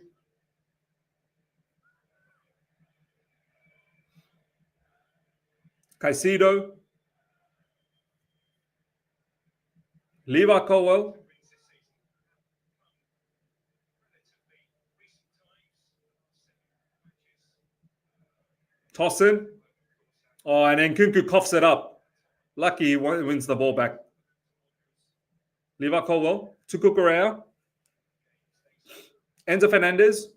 Caicedo. Levi Colwill. Tosin. Oh, and then Nkunku coughs it up. Lucky he wins the ball back. Levi Colwill to Cucurella. Enzo Fernandez.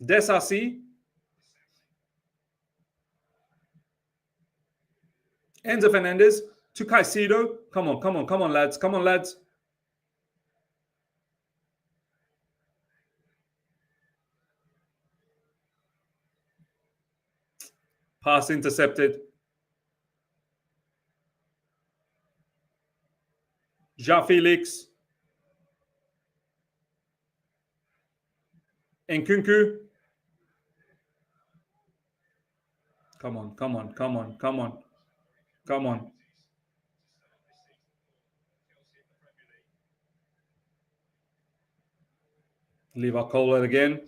Disasi. Enzo Fernandez to Caicedo. Come on, lads. Come on, lads. Pass intercepted. Joao Felix. Nkunku. Come on. Levi Colwill again.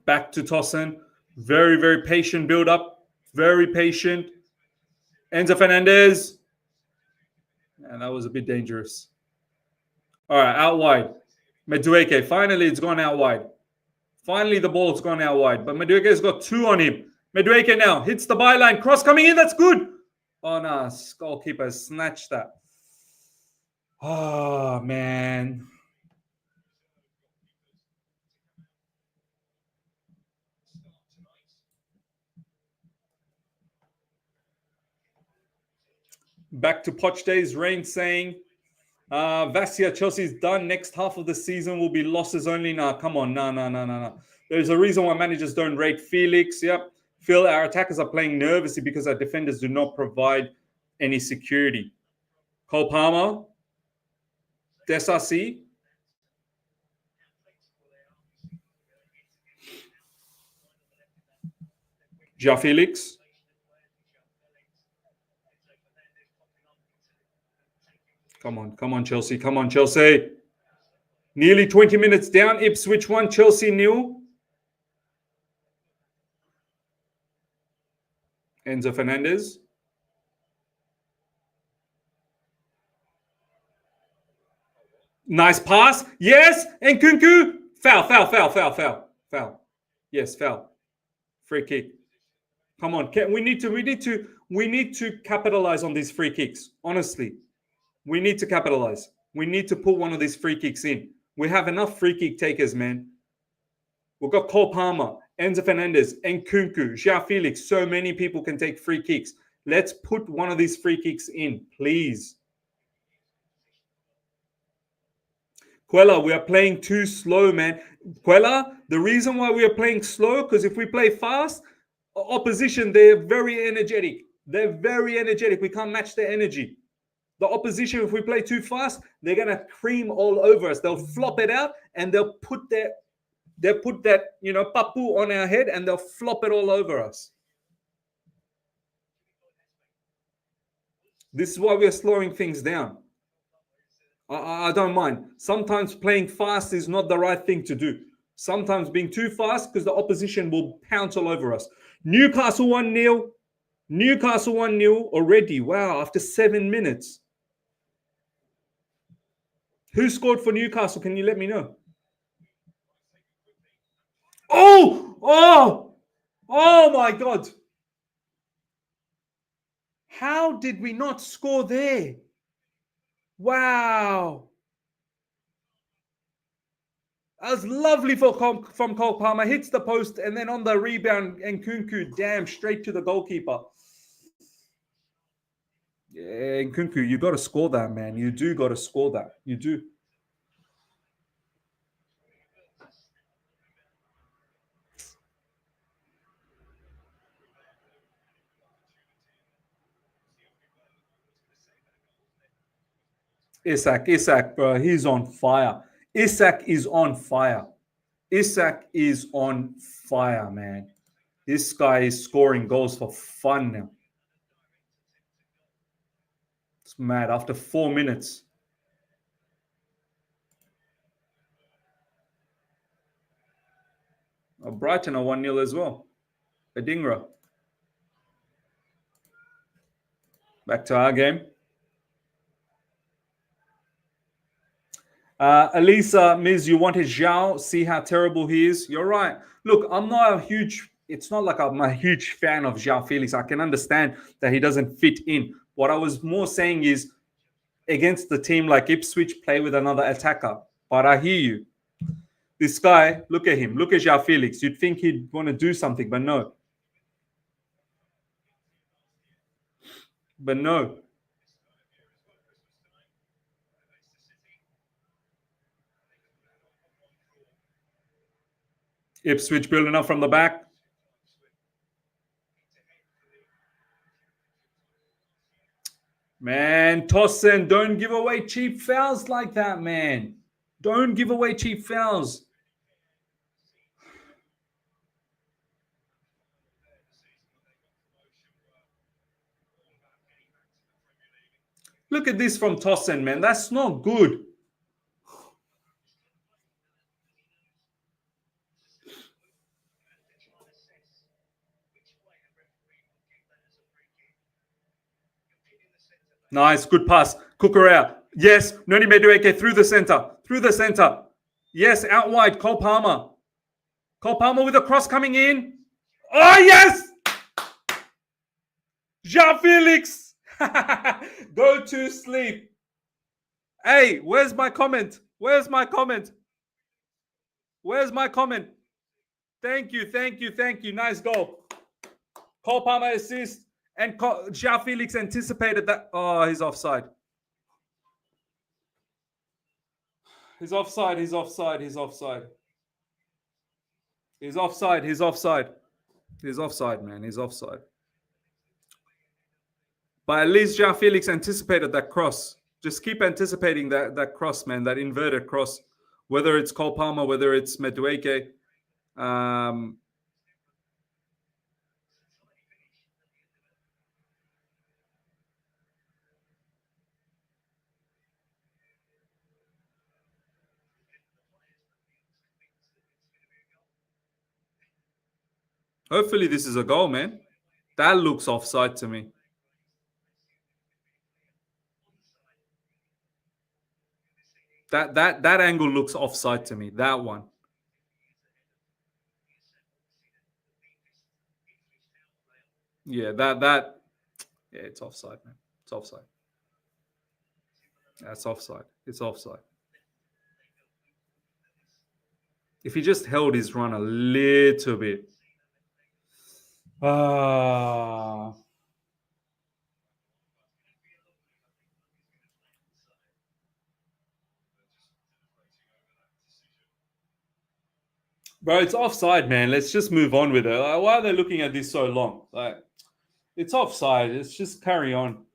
Back to Tosin. Very, very patient build up. Very patient. Enzo Fernandez. And that was a bit dangerous. All right, out wide. Madueke. Finally, it's gone out wide. Finally, the ball's gone out wide. But Madueke's got 2 on him. Madueke now hits the byline. Cross coming in. That's good. Oh, no. Goalkeeper snatched that. Oh, man. Back to Poch Days. Rain saying, Vasia, Chelsea's done. Next half of the season will be losses only. Nah, come on. No. There's a reason why managers don't rate Felix. Yep. Phil, our attackers are playing nervously because our defenders do not provide any security. Cole Palmer. Disasi. Joao Felix. Come on, Chelsea. Come on, Chelsea. Nearly 20 minutes down. Ipswich 1, Chelsea 0. Enzo Fernandez. Nice pass. Yes. Nkunku. Foul. Yes, foul. Free kick. Come on. We need to capitalize on these free kicks. Honestly. We need to capitalize. We need to put one of these free kicks in. We have enough free kick takers, man. We've got Cole Palmer, Enzo Fernandez, Nkunku, Joao Felix. So many people can take free kicks. Let's put one of these free kicks in, please. Quella, we are playing too slow, man. Quella, the reason why we are playing slow, because if we play fast, opposition, they're very energetic. We can't match their energy. The opposition, if we play too fast, they're going to cream all over us. They'll flop it out and they'll put that, papu on our head and they'll flop it all over us. This is why we're slowing things down. I don't mind. Sometimes playing fast is not the right thing to do. Sometimes being too fast because the opposition will pounce all over us. Newcastle 1-0. Newcastle 1-0 already. Wow, after 7 minutes. Who scored for Newcastle? Can you let me know? Oh my God. How did we not score there? Wow. That was lovely from Cole Palmer. Hits the post and then on the rebound, Nkunku, damn, straight to the goalkeeper. Yeah, Nkunku, you got to score that, man. You do got to score that. You do. Isak, bro, he's on fire. Isak is on fire. Isak is on fire, man. This guy is scoring goals for fun now. It's mad. After 4 minutes. Brighton are 1-0 as well. Adingra. Back to our game. Elisa, Ms., you wanted Joao. See how terrible he is. You're right. Look, it's not like I'm a huge fan of Joao Felix. I can understand that he doesn't fit in. What I was more saying is, against the team like Ipswich, play with another attacker. But I hear you. This guy, look at him. Look at Joao Felix. You'd think he'd want to do something, but no. But no. Ipswich building up from the back. Man, Tosin, don't give away cheap fouls like that, man. Don't give away cheap fouls. Look at this from Tosin, man. That's not good. Nice, good pass. Cucurella. Yes, Noni Madueke through the center. Yes, out wide, Cole Palmer. Cole Palmer with a cross coming in. Oh, yes! Joao Felix. Go to sleep. Hey, where's my comment? Thank you. Nice goal. Cole Palmer assist. And Joao Felix anticipated that. Oh, he's offside. He's offside, man. He's offside. But at least Joao Felix anticipated that cross. Just keep anticipating that cross, man, that inverted cross. Whether it's Cole Palmer, whether it's Madueke. Hopefully this is a goal, man. That looks offside to me. That angle looks offside to me. That one. Yeah, yeah, it's offside, man. It's offside. That's offside. It's offside. If he just held his run a little bit. Ah. Bro, it's offside, man. Let's just move on with it. Like, why are they looking at this so long? Like, it's offside. Let's just carry on.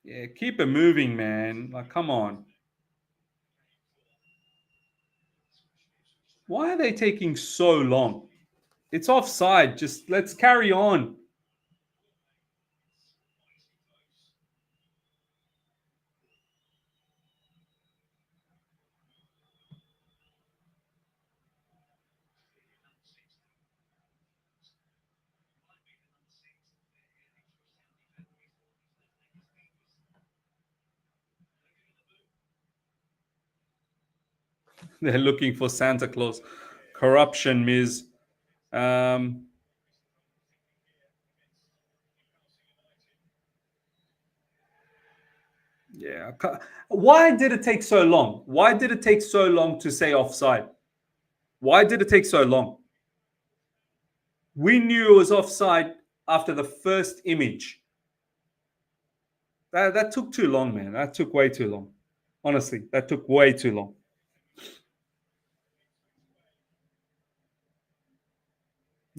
Yeah, keep it moving, man. Like, come on. Why are they taking so long? It's offside. Just let's carry on. They're looking for Santa Claus. Corruption, Ms. Yeah. Why did it take so long? Why did it take so long to say offside? Why did it take so long? We knew it was offside after the first image. That took too long, man. That took way too long. Honestly, that took way too long.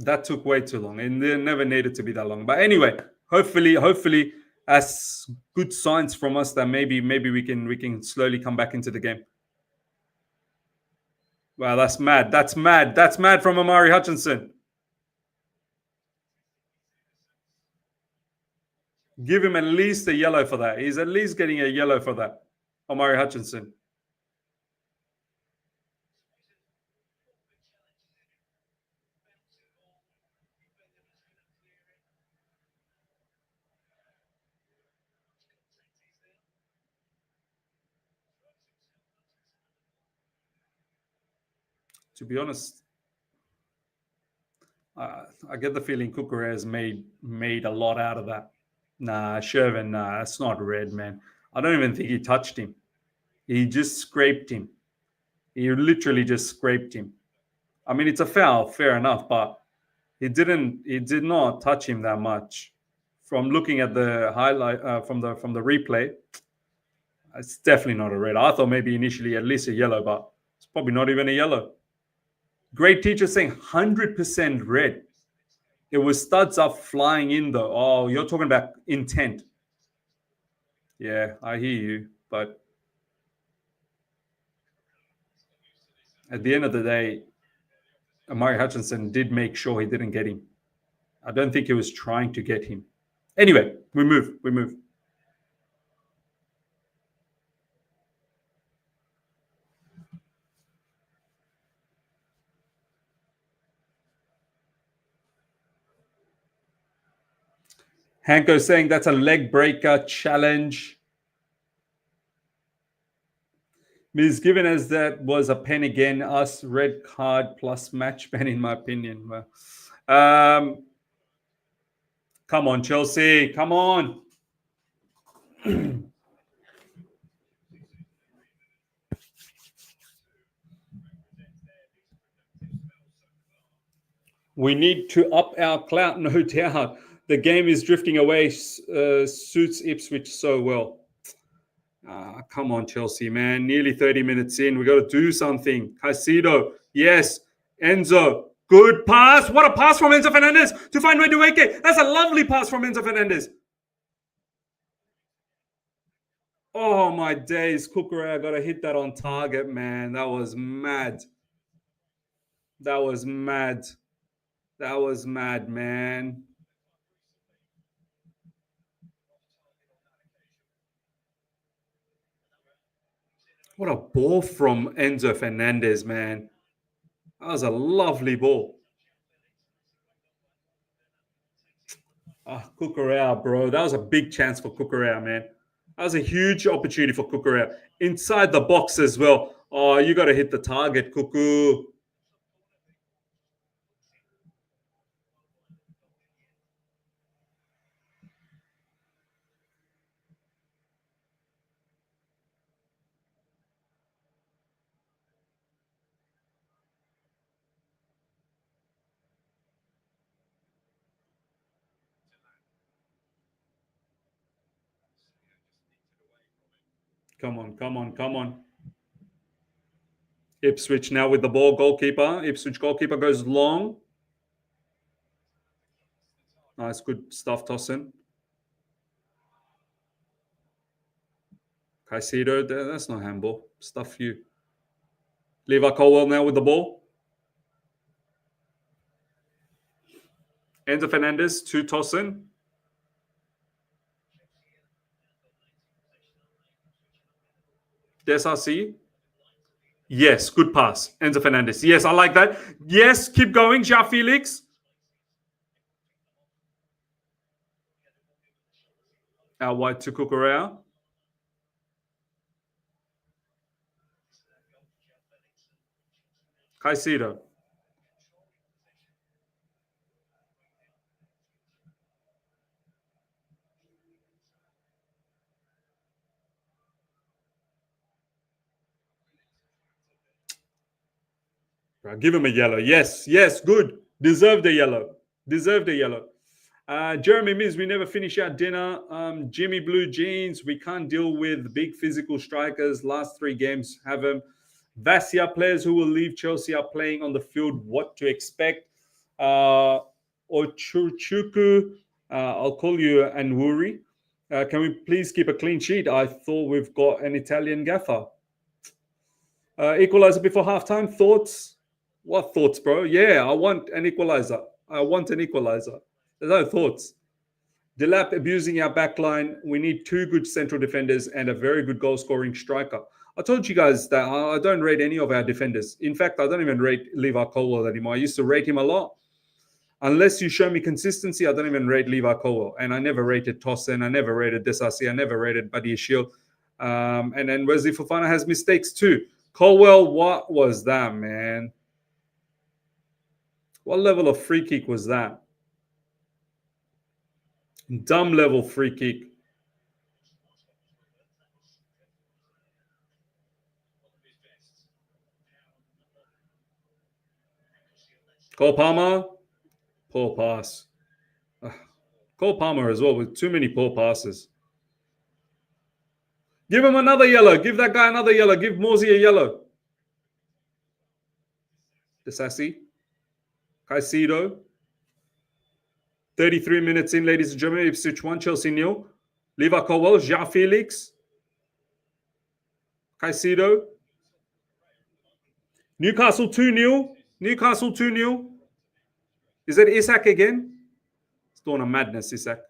That took way too long. And it never needed to be that long. But anyway, hopefully, as good signs from us that maybe we can slowly come back into the game. Wow, that's mad. That's mad. That's mad from Amari Hutchinson. Give him at least a yellow for that. He's at least getting a yellow for that. Amari Hutchinson. To be honest, I get the feeling Cucurella has made a lot out of that. Nah, Shervin, nah, that's not red, man. I don't even think he touched him. He just scraped him. He literally just scraped him. I mean, it's a foul, fair enough, but he didn't. He did not touch him that much. From looking at the highlight from the replay, it's definitely not a red. I thought maybe initially at least a yellow, but it's probably not even a yellow. Great teacher saying 100% red. It was studs up flying in though. Oh, you're talking about intent. Yeah, I hear you. But at the end of the day, Amari Hutchinson did make sure he didn't get him. I don't think he was trying to get him. Anyway, we move. We move. Hanko saying that's a leg breaker challenge. Ms. Given as that was a pen again, us red card plus match ban, in my opinion. Come on, Chelsea. Come on. We need to up our clout, no doubt. The game is drifting away, suits Ipswich so well. Come on, Chelsea, man. Nearly 30 minutes in. We got to do something. Caicedo, yes. Enzo, good pass. What a pass from Enzo Fernandez to find Madueke. That's a lovely pass from Enzo Fernandez. Oh, my days. Cucurella got to hit that on target, man. That was mad. That was mad. That was mad, man. What a ball from Enzo Fernandez, man. That was a lovely ball. Cucurella, bro. That was a big chance for Cucurella, man. That was a huge opportunity for Cucurella. Inside the box as well. Oh, you got to hit the target, Cucu. Come on, come on, come on. Ipswich now with the ball, goalkeeper. Ipswich goalkeeper goes long. Nice, good stuff, Tosin. Caicedo, that's not handball. Stuff you. Levi Colwill now with the ball. Enzo Fernandez to Tosin. Disasi. Yes, good pass. Enzo Fernandez. Yes, I like that. Yes, keep going, Joao Felix. Out wide to Cucurella. Caicedo. Give him a yellow. Yes, yes, good. Deserve the yellow. Deserve the yellow. Jeremy Miz, we never finish our dinner. Jimmy Blue Jeans, we can't deal with big physical strikers. Last 3 games have them. Vasia players who will leave Chelsea are playing on the field. What to expect? Ochuchuku, I'll call you Anwuri. Can we please keep a clean sheet? I thought we've got an Italian gaffer. Equalizer before halftime. Thoughts? What thoughts, bro? Yeah, I want an equalizer. I want an equalizer. There's no thoughts. Delap abusing our backline. We need 2 good central defenders and a very good goal scoring striker. I told you guys that I don't rate any of our defenders. In fact, I don't even rate Levi Colwill anymore. I used to rate him a lot. Unless you show me consistency, I don't even rate Levi Colwill. And I never rated Tosin. I never rated Disasi. I never rated Buddy Shield. And then Wesley Fofana has mistakes too. Colwill, what was that, man? What level of free kick was that? Dumb level free kick. Cole Palmer, poor pass. Cole Palmer as well with too many poor passes. Give him another yellow. Give that guy another yellow. Give Morsy a yellow. Disasi. Caicedo. 33 minutes in, ladies and gentlemen. Ipswich 1, Chelsea 0. Levi Colwill, Joao Felix. Caicedo. Newcastle 2-0. Newcastle 2-0. Is it Isak again? It's doing a madness, Isak.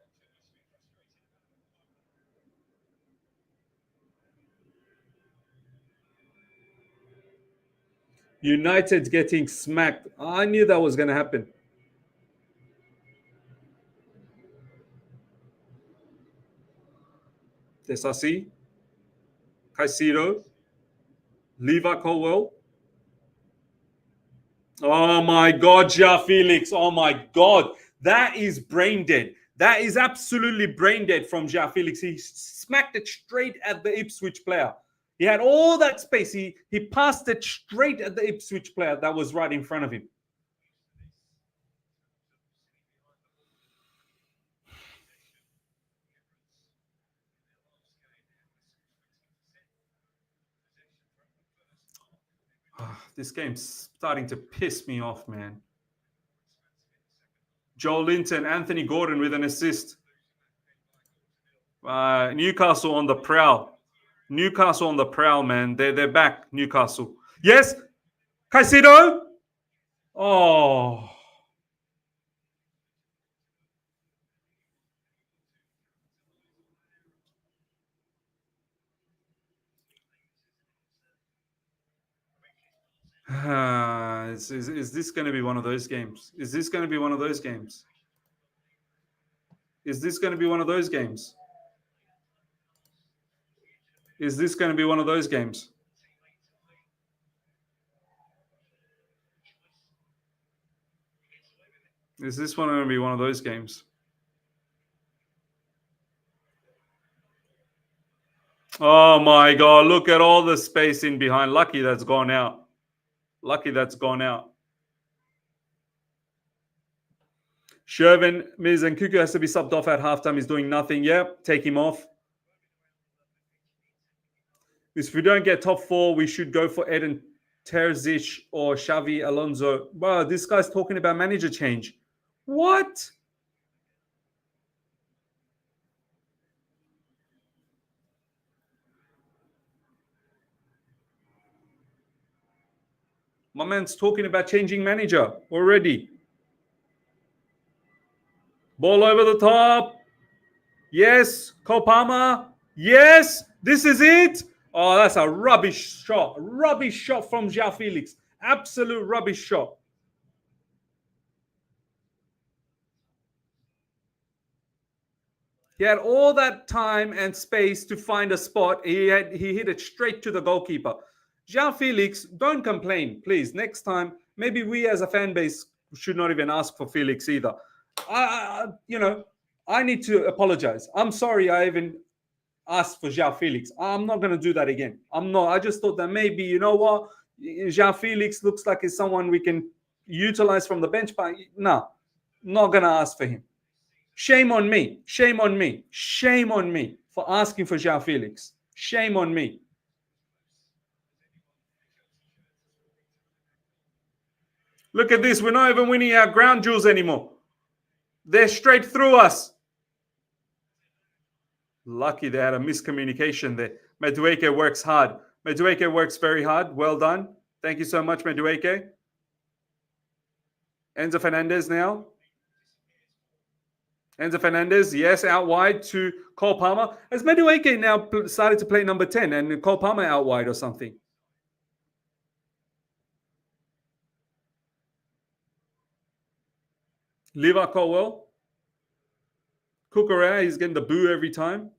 United getting smacked. I knew that was going to happen. Disasi. Caicedo. Levi Colwill. Oh my God, Joao Felix. Oh my God. That is brain dead. That is absolutely brain dead from Joao Felix. He smacked it straight at the Ipswich player. He had all that space. He passed it straight at the Ipswich player that was right in front of him. This game's starting to piss me off, man. Joe Linton, Anthony Gordon with an assist. Newcastle on the prowl. Newcastle on the prowl, man. They're back, Newcastle. Yes, Caicedo. Oh. Is this going to be one of those games? Is this going to be one of those games? Is this going to be one of those games? Is this going to be one of those games? Is this one going to be one of those games? Oh my God, look at all the space in behind. Lucky that's gone out. Lucky that's gone out. Shervin, Miz, and Nkunku has to be subbed off at halftime. He's doing nothing. Yep, take him off. If we don't get top four, we should go for Eden Terzic or Xavi Alonso. Wow, this guy's talking about manager change. What? My man's talking about changing manager already. Ball over the top. Yes. Kopama. Yes. This is it. Oh, that's a rubbish shot. Rubbish shot from Joao Felix. Absolute rubbish shot. He had all that time and space to find a spot. He hit it straight to the goalkeeper. Joao Felix, don't complain, please. Next time, maybe we as a fan base should not even ask for Felix either. I need to apologize. I'm sorry I even asked for Joao Felix. I'm not going to do that again. I'm not. I just thought that maybe, you know what? Joao Felix looks like he's someone we can utilize from the bench, but no, not going to ask for him. Shame on me. Shame on me. Shame on me for asking for Joao Felix. Shame on me. Look at this. We're not even winning our ground duels anymore. They're straight through us. Lucky they had a miscommunication there. Madueke works hard. Madueke works very hard. Well done. Thank you so much, Madueke. Enzo Fernandez now. Enzo Fernandez, yes, out wide to Cole Palmer. Has Madueke now started to play number 10 and Cole Palmer out wide or something? Levi Colwill. Cucurella, he's getting the boo every time.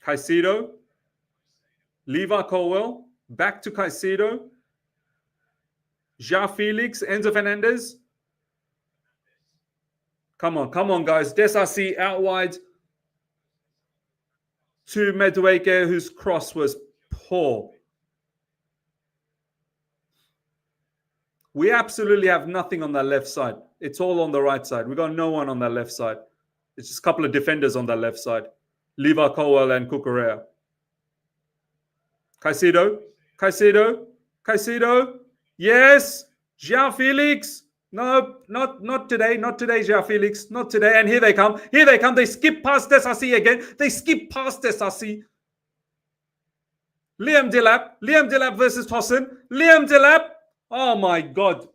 Caicedo. Levi Colwill. Back to Caicedo. Joao Felix. Enzo Fernandez. Come on, guys. Disasi out wide to Madueke, whose cross was poor. We absolutely have nothing on that left side. It's all on the right side. We got no one on that left side. It's just a couple of defenders on that left side. Levi Colwill and Cucurella. Caicedo. Yes. Joao Felix. No, not today. Not today, Joao Felix. Not today. And here they come. They skip past Disasi again. Liam Delap versus Tosin. Liam Delap. Oh my God.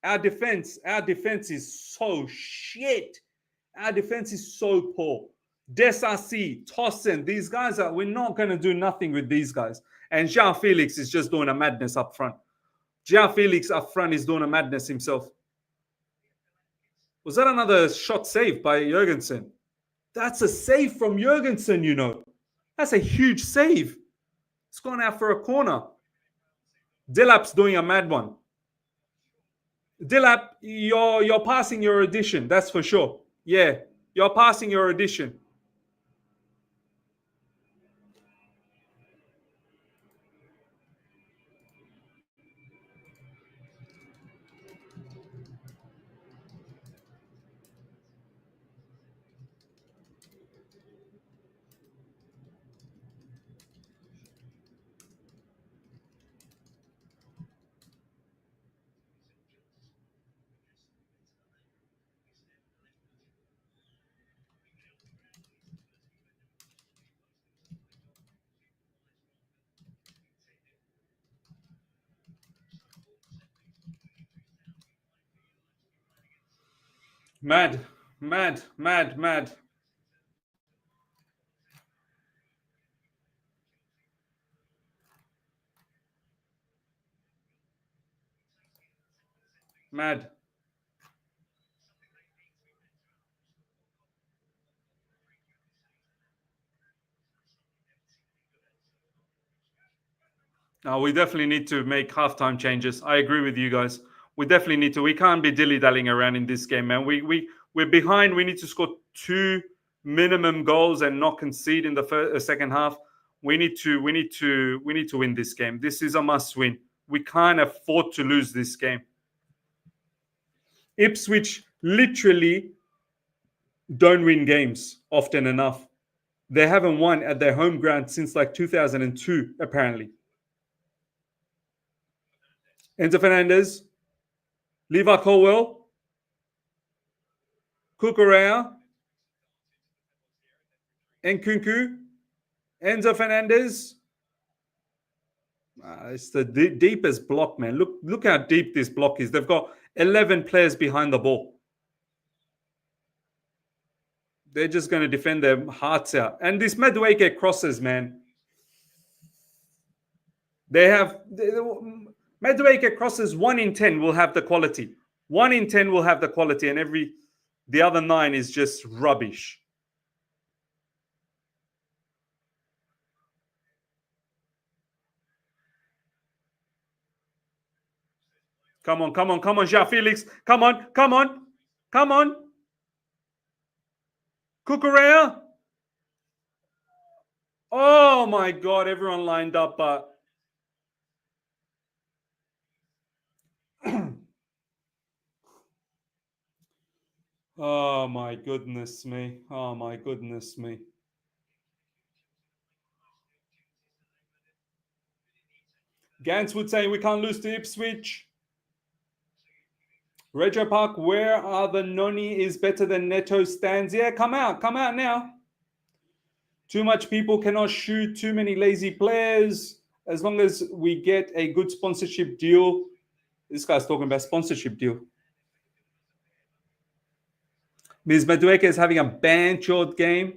Our defense is so shit. Our defense is so poor. Disasi, Tosin, these guys we're not going to do nothing with these guys. And Joao Felix is just doing a madness up front. Joao Felix up front is doing a madness himself. Was that another shot saved by Jorgensen? That's a save from Jorgensen, you know. That's a huge save. It's gone out for a corner. Delap's doing a mad one. Delap, you're passing your audition, that's for sure. Yeah, you're passing your audition. Mad. Mad. No, we definitely need to make halftime changes. I agree with you guys. We definitely need to. We can't be dilly-dallying around in this game, man. We're behind. We need to score 2 minimum goals and not concede in the second half. We need to win this game. This is a must-win. We can't afford to lose this game. Ipswich literally don't win games often enough. They haven't won at their home ground since like 2002, apparently. Enzo Fernandez, Levi Colwill, Cucurella, Nkunku, Enzo Fernandez. It's the deepest block, man. Look how deep this block is. They've got 11 players behind the ball. They're just going to defend their hearts out. And this Madueke crosses, man. Madueke crosses 1 in 10 will have the quality. 1 in 10 will have the quality, and the other 9 is just rubbish. Come on, Joao Felix. Come on. Cucurella. Oh my God, everyone lined up, but oh my goodness me. Gans would say we can't lose to Ipswich. Retro Park, where are the Noni is better than Neto stands? Yeah, come out now. Too much people cannot shoot, too many lazy players. As long as we get a good sponsorship deal. This guy's talking about sponsorship deal. Ms. Madueke is having a band-short game.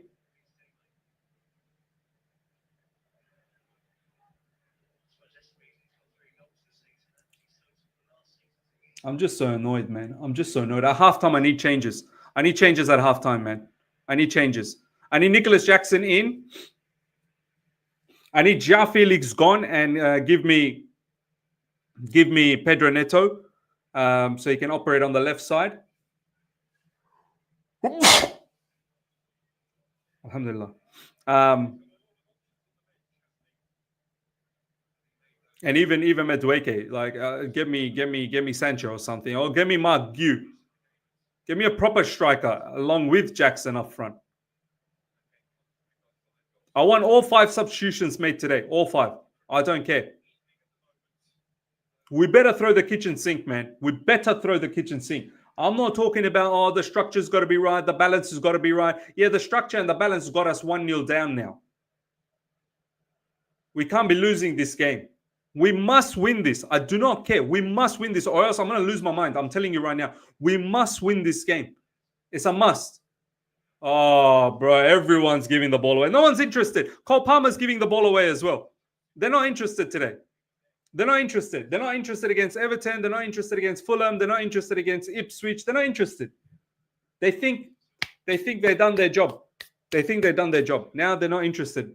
I'm just so annoyed, man. I'm just so annoyed. At halftime, I need changes. I need changes at halftime, man. I need changes. I need Nicholas Jackson in. I need Joao Felix gone and give me Pedro Neto so he can operate on the left side. Alhamdulillah. And even Madueke, like give me Sancho or something, or give me Mark Gu. Give me a proper striker along with Jackson up front. I want all 5 substitutions made today. All 5. I don't care. We better throw the kitchen sink, man. We better throw the kitchen sink. I'm not talking about, the structure's got to be right, the balance has got to be right. Yeah, the structure and the balance got us 1-0 down now. We can't be losing this game. We must win this. I do not care. We must win this, or else I'm going to lose my mind. I'm telling you right now. We must win this game. It's a must. Oh, bro, everyone's giving the ball away. No one's interested. Cole Palmer's giving the ball away as well. They're not interested today. They're not interested. They're not interested against Everton. They're not interested against Fulham. They're not interested against Ipswich. They're not interested. They think they've done their job. They think they've done their job. Now they're not interested.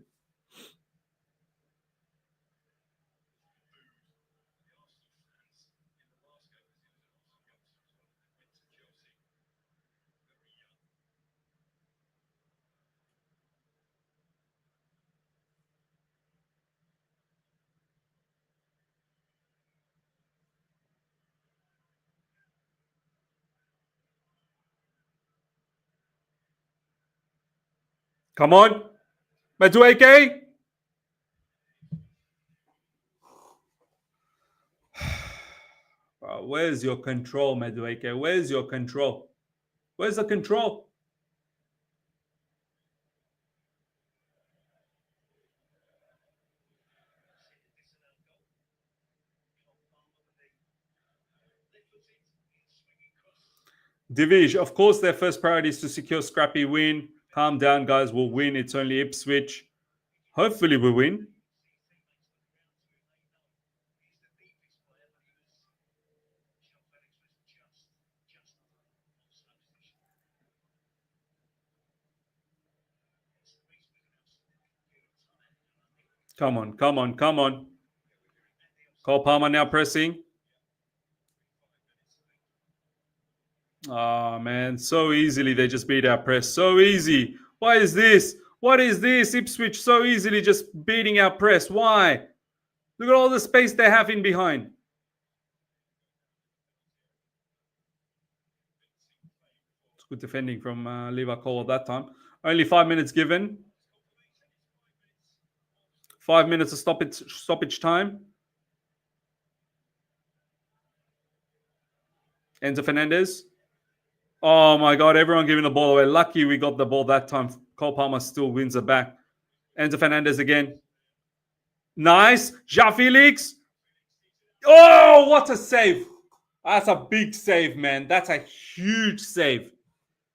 Come on. Madueke. Where's your control, Madueke? Where's your control? Where's the control? Divish, of course, their first priority is to secure scrappy win. Calm down, guys. We'll win. It's only Ipswich. Hopefully we win. Come on, come on, come on. Cole Palmer now pressing. Oh, man. So easily they just beat our press. So easy. Why is this? What is this? Ipswich so easily just beating our press. Why? Look at all the space they have in behind. It's good defending from Levi Cole at that time. Only 5 minutes given. 5 minutes of stoppage time. Enzo Fernandez. Oh my God, everyone giving the ball away. Lucky we got the ball that time. Cole Palmer still wins it back. Enzo Fernandez again. Nice. Joao Felix. Oh, what a save. That's a big save, man. That's a huge save.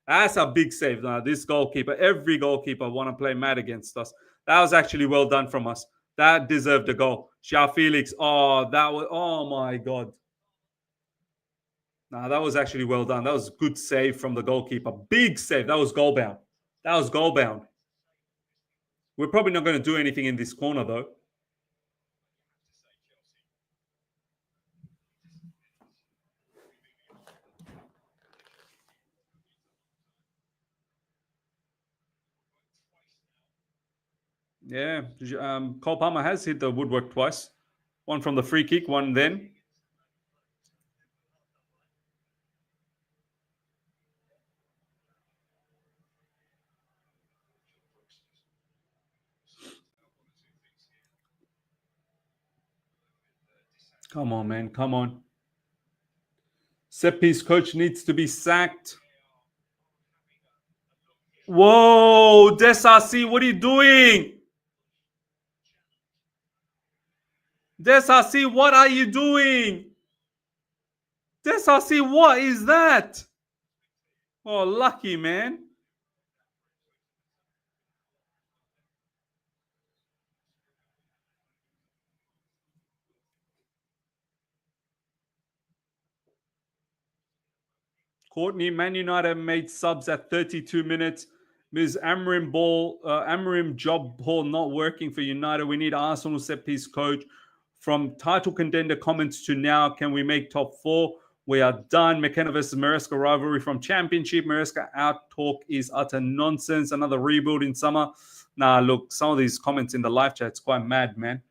That's a big save. Now, this goalkeeper, every goalkeeper want to play mad against us. That was actually well done from us. That deserved a goal. Joao Felix. Oh, that was, oh my God. Nah, that was actually well done. That was a good save from the goalkeeper. Big save. That was goal bound. That was goal bound. We're probably not going to do anything in this corner, though. Yeah, Cole Palmer has hit the woodwork twice. One from the free kick, one then. Come on, man. Come on. Set piece coach needs to be sacked. Whoa, Disasi, what are you doing? Disasi, what are you doing? Disasi, what is that? Oh, lucky, man. Courtney, Man United made subs at 32 minutes. Ms. Amorim job ball not working for United. We need Arsenal set piece coach. From title contender comments to now, can we make top four? We are done. McKenna versus Maresca rivalry from Championship. Maresca out talk is utter nonsense. Another rebuild in summer. Nah, look, some of these comments in the live chat's quite mad, man.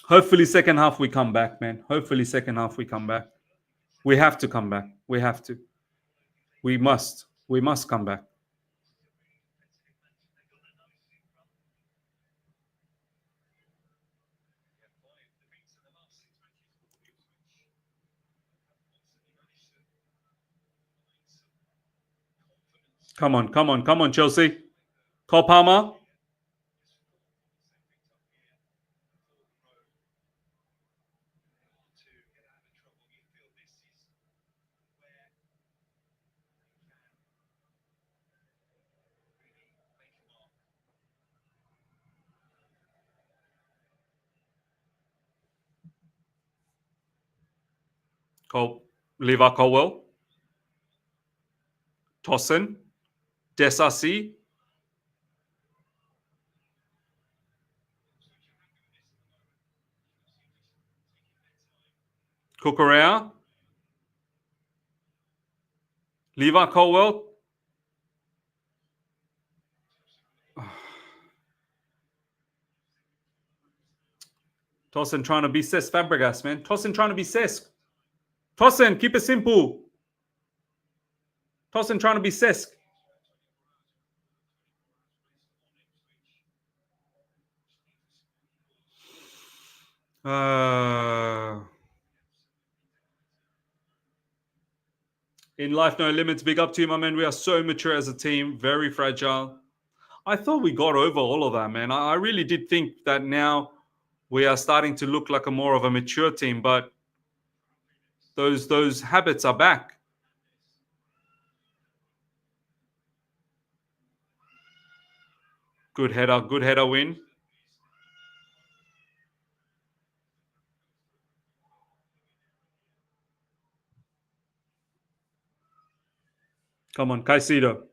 Hopefully, second half we come back, man. Hopefully, second half we come back. We have to come back. We have to. We must. We must come back. Come on, come on, come on, Chelsea. Cole Palmer. Levi Colwill. Tosin. Disasi. Cucurella. Levi Colwill. Tosin trying to be Cesc Fabregas, man. Tosin trying to be Cesc. Tosin, keep it simple. Tosin trying to be Cesc. In life, no limits. Big up to you, my man. We are so mature as a team. Very fragile. I thought we got over all of that, man. I really did think that now we are starting to look like a more of a mature team, but those habits are back. Good header win. Come on, Caicedo.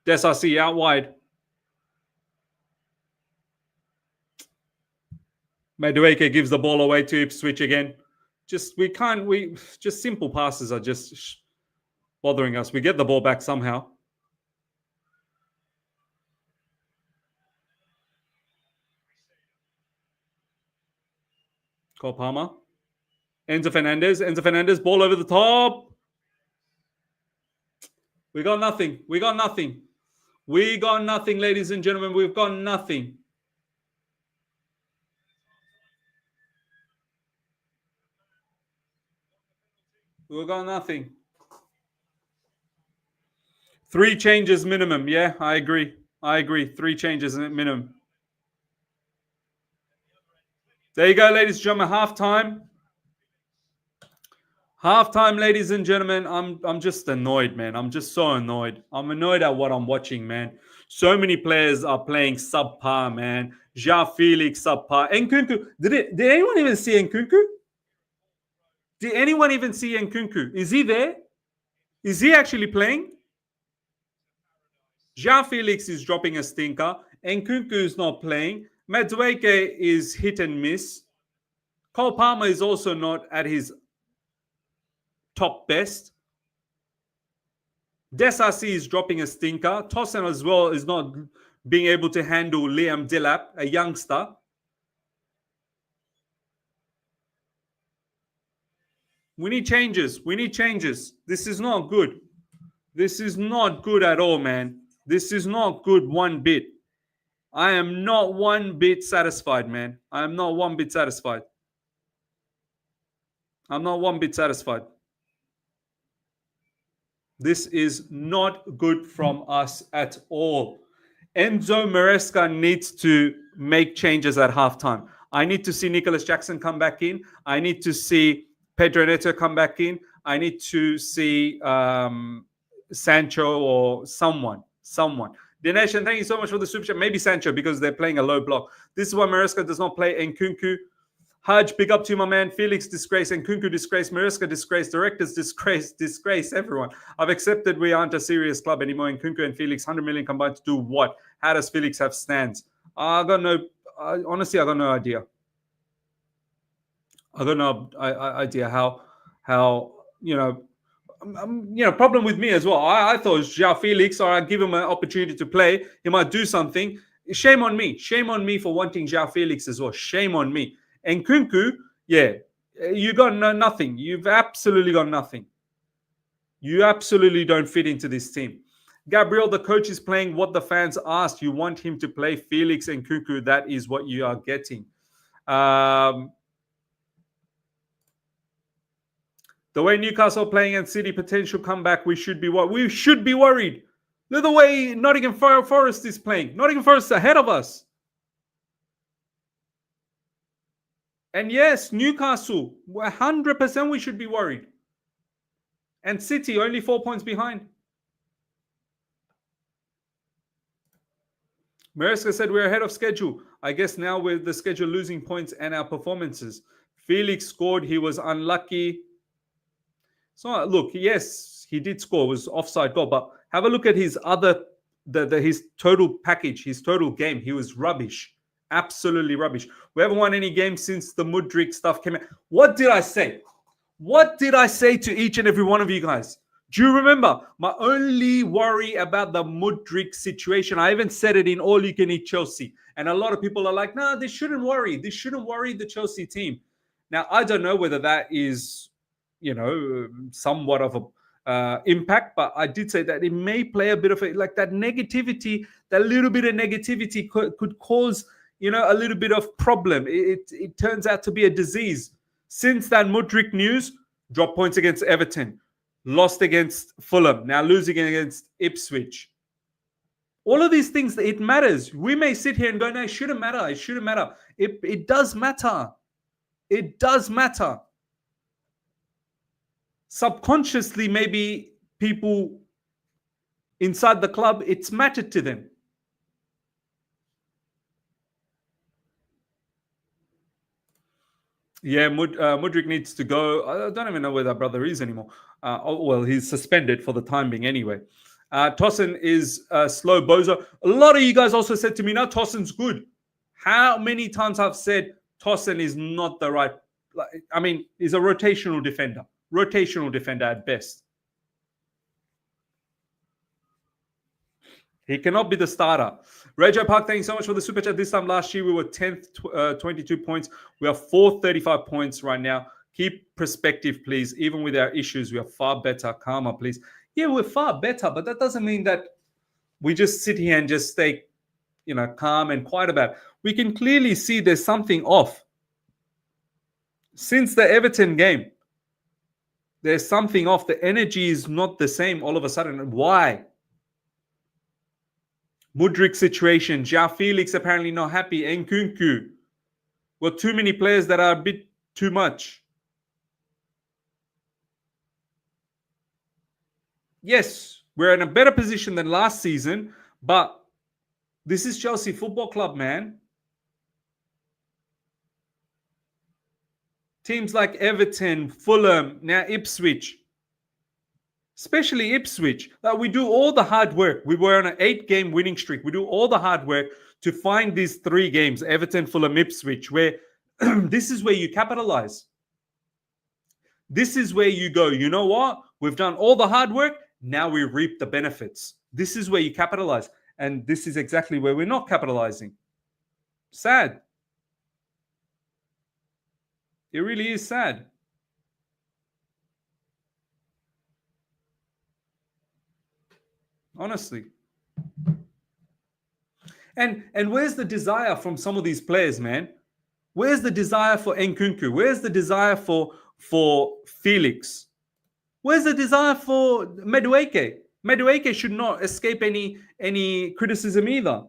Disasi out wide. Madueke gives the ball away to Ipswich again. Just simple passes are just bothering us. We get the ball back somehow. Cole Palmer. Enzo Fernandez, ball over the top. We got nothing, ladies and gentlemen. We've got nothing. We've got nothing. 3 changes minimum. Yeah, I agree. 3 changes minimum. There you go, ladies and gentlemen. Halftime, ladies and gentlemen. I'm just annoyed, man. I'm just so annoyed. I'm annoyed at what I'm watching, man. So many players are playing subpar, man. Joao Felix subpar. Nkunku. Did anyone even see Nkunku? Did anyone even see Nkunku? Is he there? Is he actually playing? Joao Felix is dropping a stinker. Nkunku is not playing. Madueke is hit and miss. Cole Palmer is also not at his top best. Disasi is dropping a stinker. Tosin as well is not being able to handle Liam Delap, a youngster. We need changes. This is not good. This is not good at all, man. This is not good one bit. I am not one bit satisfied, man. I'm not one bit satisfied. This is not good from us at all. Enzo Maresca needs to make changes at halftime. I need to see Nicholas Jackson come back in. I need to see Pedro Neto come back in. I need to see Sancho or someone. Dinesh, thank you so much for the super chat. Maybe Sancho because they're playing a low block. This is why Maresca does not play Nkunku. Hudge, big up to my man. Felix, disgrace. Nkunku, disgrace. Maresca, disgrace. Directors, disgrace. Everyone. I've accepted we aren't a serious club anymore. Nkunku and Felix, 100 million combined to do what? How does Felix have stands? Honestly, I got no idea. I got no idea how problem with me as well. I thought Joao Felix, or I give him an opportunity to play, he might do something. Shame on me for wanting Joao Felix as well. Shame on me. And Nkunku, yeah, you got nothing. You've absolutely got nothing. You absolutely don't fit into this team. Gabriel, the coach is playing what the fans asked. You want him to play Felix and Nkunku. That is what you are getting. The way Newcastle playing and City potential comeback, we should be worried. Look the way Nottingham Forest is playing. Nottingham Forest ahead of us. And yes, Newcastle, 100% we should be worried. And City only 4 points behind. Maresca said we're ahead of schedule. I guess now with the schedule losing points and our performances. Felix scored. He was unlucky. So look, yes, he did score. It was offside goal. But have a look at his his total package, his total game. He was rubbish. Absolutely rubbish. We haven't won any games since the Muric stuff came out. What did I say? What did I say to each and every one of you guys? Do you remember? My only worry about the Muric situation, I even said it in All You Can Eat Chelsea. And a lot of people are like, no, they shouldn't worry. They shouldn't worry the Chelsea team. Now, I don't know whether that is, somewhat of a impact, but I did say that it may play a bit of that negativity, that little bit of negativity could cause, a little bit of problem. It turns out to be a disease. Since that Muric news, drop points against Everton, lost against Fulham, now losing against Ipswich. All of these things, it matters. We may sit here and go, no, it shouldn't matter. It shouldn't matter. It does matter. It does matter. Subconsciously, maybe people inside the club, it's mattered to them. Yeah, Muric needs to go. I don't even know where that brother is anymore. He's suspended for the time being anyway. Tosin is slow bozo. A lot of you guys also said to me, now Tosin's good. How many times I've said Tosin is not the right... I mean, he's a rotational defender. Rotational defender at best. He cannot be the starter. Rejo Park, thank you so much for the super chat. This time last year, we were 10th, 22 points. We are 4th, 35 points right now. Keep perspective, please. Even with our issues, we are far better. Calmer, please. Yeah, we're far better, but that doesn't mean that we just sit here and just stay, calm and quiet about it. We can clearly see there's something off. Since the Everton game, there's something off. The energy is not the same all of a sudden. Why? Muric situation. Joao Felix apparently not happy. Nkunku. Well, too many players that are a bit too much. Yes, we're in a better position than last season, but this is Chelsea Football Club, man. Teams like Everton, Fulham, now Ipswich. Especially Ipswich. We do all the hard work. We were on an 8-game winning streak. We do all the hard work to find these 3 games, Everton, Fulham, Ipswich, where this is where you capitalize. This is where you go, you know what? We've done all the hard work. Now we reap the benefits. This is where you capitalize. And this is exactly where we're not capitalizing. Sad. It really is sad. Honestly. And where's the desire from some of these players, man? Where's the desire for Nkunku? Where's the desire for Felix? Where's the desire for Madueke? Madueke should not escape any criticism either.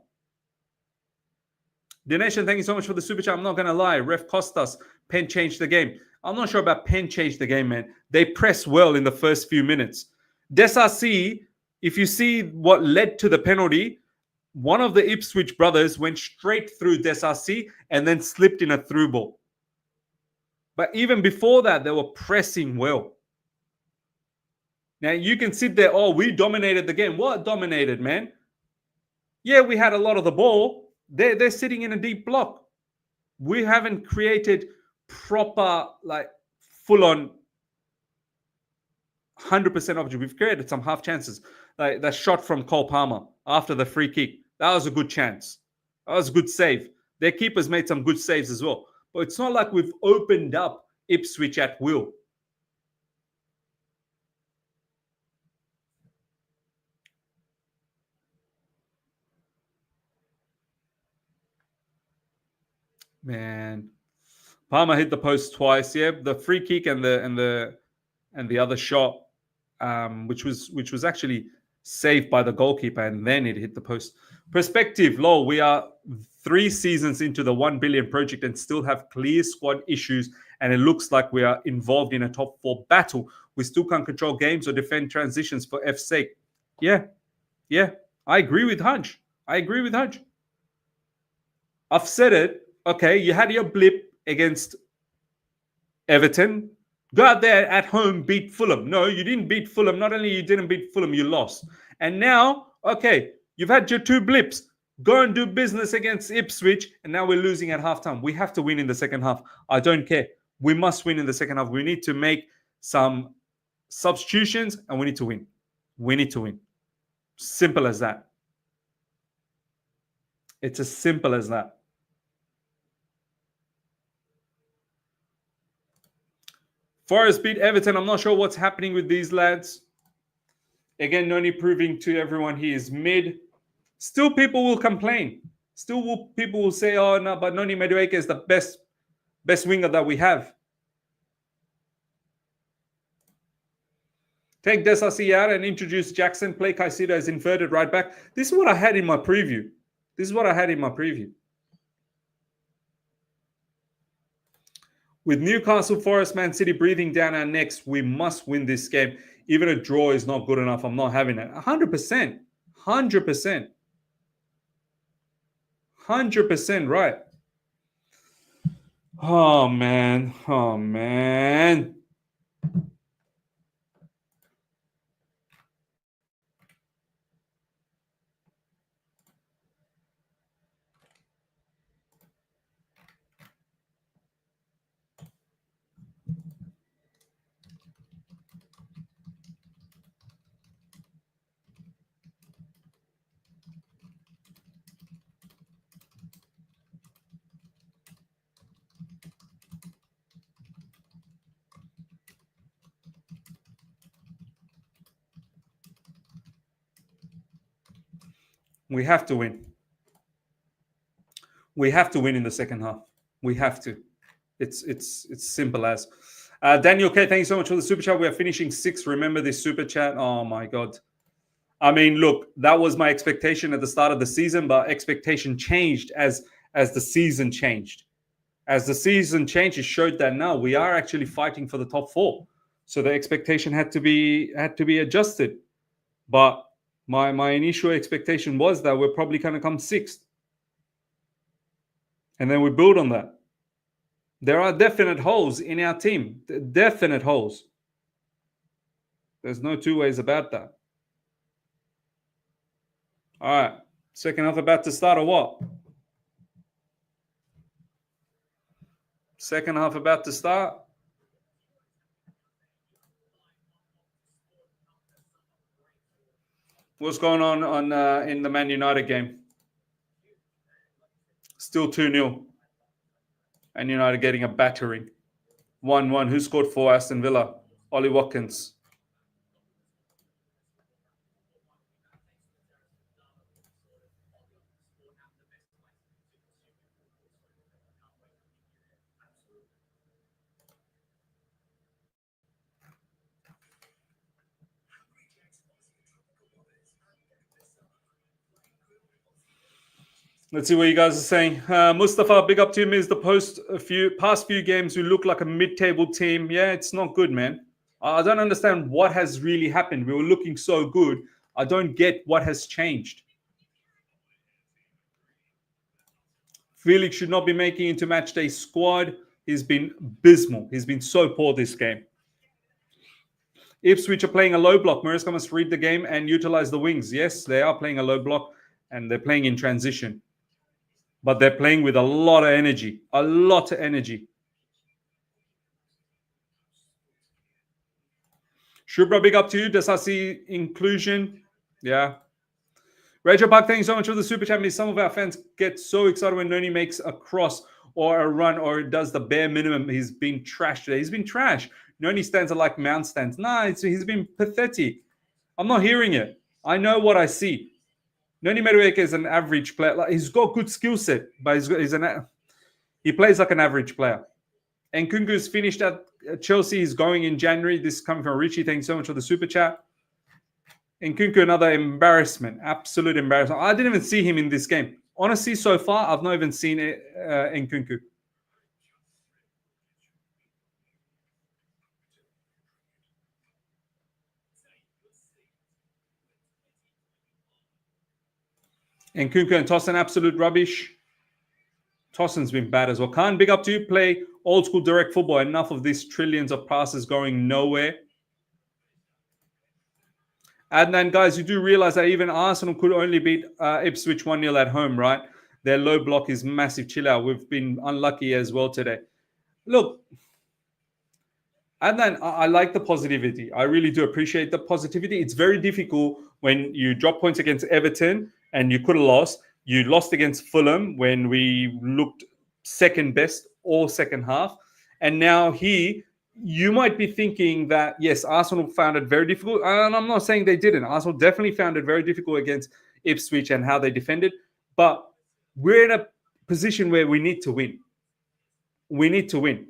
Donation, thank you so much for the super chat. I'm not going to lie. Ref cost us. Pen changed the game. I'm not sure about Pen changed the game, man. They pressed well in the first few minutes. Disasi, if you see what led to the penalty, one of the Ipswich brothers went straight through Disasi and then slipped in a through ball. But even before that, they were pressing well. Now, you can sit there, oh, we dominated the game. What dominated, man? Yeah, we had a lot of the ball. They're sitting in a deep block. We haven't created proper, full-on 100% object. We've created some half chances. Like that shot from Cole Palmer after the free kick. That was a good chance. That was a good save. Their keepers made some good saves as well. But it's not like we've opened up Ipswich at will. Man, Palmer hit the post twice. Yeah, the free kick and the other shot, which was actually saved by the goalkeeper, and then it hit the post. Perspective, lol. We are 3 seasons into the 1 billion project and still have clear squad issues, and it looks like we are involved in a top 4 battle. We still can't control games or defend transitions for F's sake. Yeah, I agree with Hutch. I've said it. Okay, you had your blip against Everton. Go out there at home, beat Fulham. No, you didn't beat Fulham. Not only you didn't beat Fulham, you lost. And now, okay, you've had your 2 blips. Go and do business against Ipswich, and now we're losing at halftime. We have to win in the second half. I don't care. We must win in the second half. We need to make some substitutions, and we need to win. We need to win. Simple as that. It's as simple as that. Forest beat Everton. I'm not sure what's happening with these lads. Again, Noni proving to everyone he is mid. Still, people will complain. People will say, oh, no, but Noni Madueke is the best winger that we have. Take Disasi out and introduce Jackson. Play Caicedo as inverted right back. This is what I had in my preview. With Newcastle, Forest, Man City breathing down our necks, we must win this game. Even a draw is not good enough. I'm not having it. 100%. 100%. 100% right. Oh, man. We have to win. We have to win in the second half. We have to. It's simple as. Daniel K, thank you so much for the super chat. We are finishing 6th. Remember this super chat? Oh my God. I mean, look, that was my expectation at the start of the season, but expectation changed as the season changed. As the season changed, it showed that now we are actually fighting for the top 4. So the expectation had to be adjusted. But my initial expectation was that we're probably going to come 6th. And then we build on that. There are definite holes in our team. Definite holes. There's no two ways about that. All right. Second half about to start or what? Second half about to start. What's going on in the Man United game? Still 2-0. And United getting a battering. 1-1. Who scored for Aston Villa? Ollie Watkins. Let's see what you guys are saying. Mustafa, big up to him. Is the past few games we look like a mid-table team. Yeah, it's not good, man. I don't understand what has really happened. We were looking so good. I don't get what has changed. Felix should not be making into matchday squad. He's been abysmal. He's been so poor this game. Ipswich are playing a low block. Muric must read the game and utilize the wings. Yes, they are playing a low block and they're playing in transition. But they're playing with a lot of energy. A lot of energy. Shubra, big up to you. Disasi inclusion. Yeah. Rachel Park, thank you so much for the super chat. Some of our fans get so excited when Noni makes a cross or a run or does the bare minimum. He's been trashed today. He's been trash. Noni stands are like Mount stands. Nah, he's been pathetic. I'm not hearing it. I know what I see. Noni Madueke is an average player. Like, he's got good skill set, but he plays like an average player. And Nkunku's finished at Chelsea. He's going in January. This is coming from Richie. Thank you so much for the super chat. Nkunku, another embarrassment. Absolute embarrassment. I didn't even see him in this game. Honestly, so far, I've not even seen Nkunku. Nkunku and Tosin, absolute rubbish. Tosin's been bad as well. Khan, big up to you. Play old school direct football. Enough of these trillions of passes going nowhere. Adnan, guys, you do realize that even Arsenal could only beat Ipswich 1-0 at home, right? Their low block is massive. Chill out. We've been unlucky as well today. Look, Adnan, I like the positivity. I really do appreciate the positivity. It's very difficult when you drop points against Everton and you could have lost. You lost against Fulham when we looked second best all second half. And now you might be thinking that, yes, Arsenal found it very difficult. And I'm not saying they didn't. Arsenal definitely found it very difficult against Ipswich and how they defended. But we're in a position where we need to win. We need to win.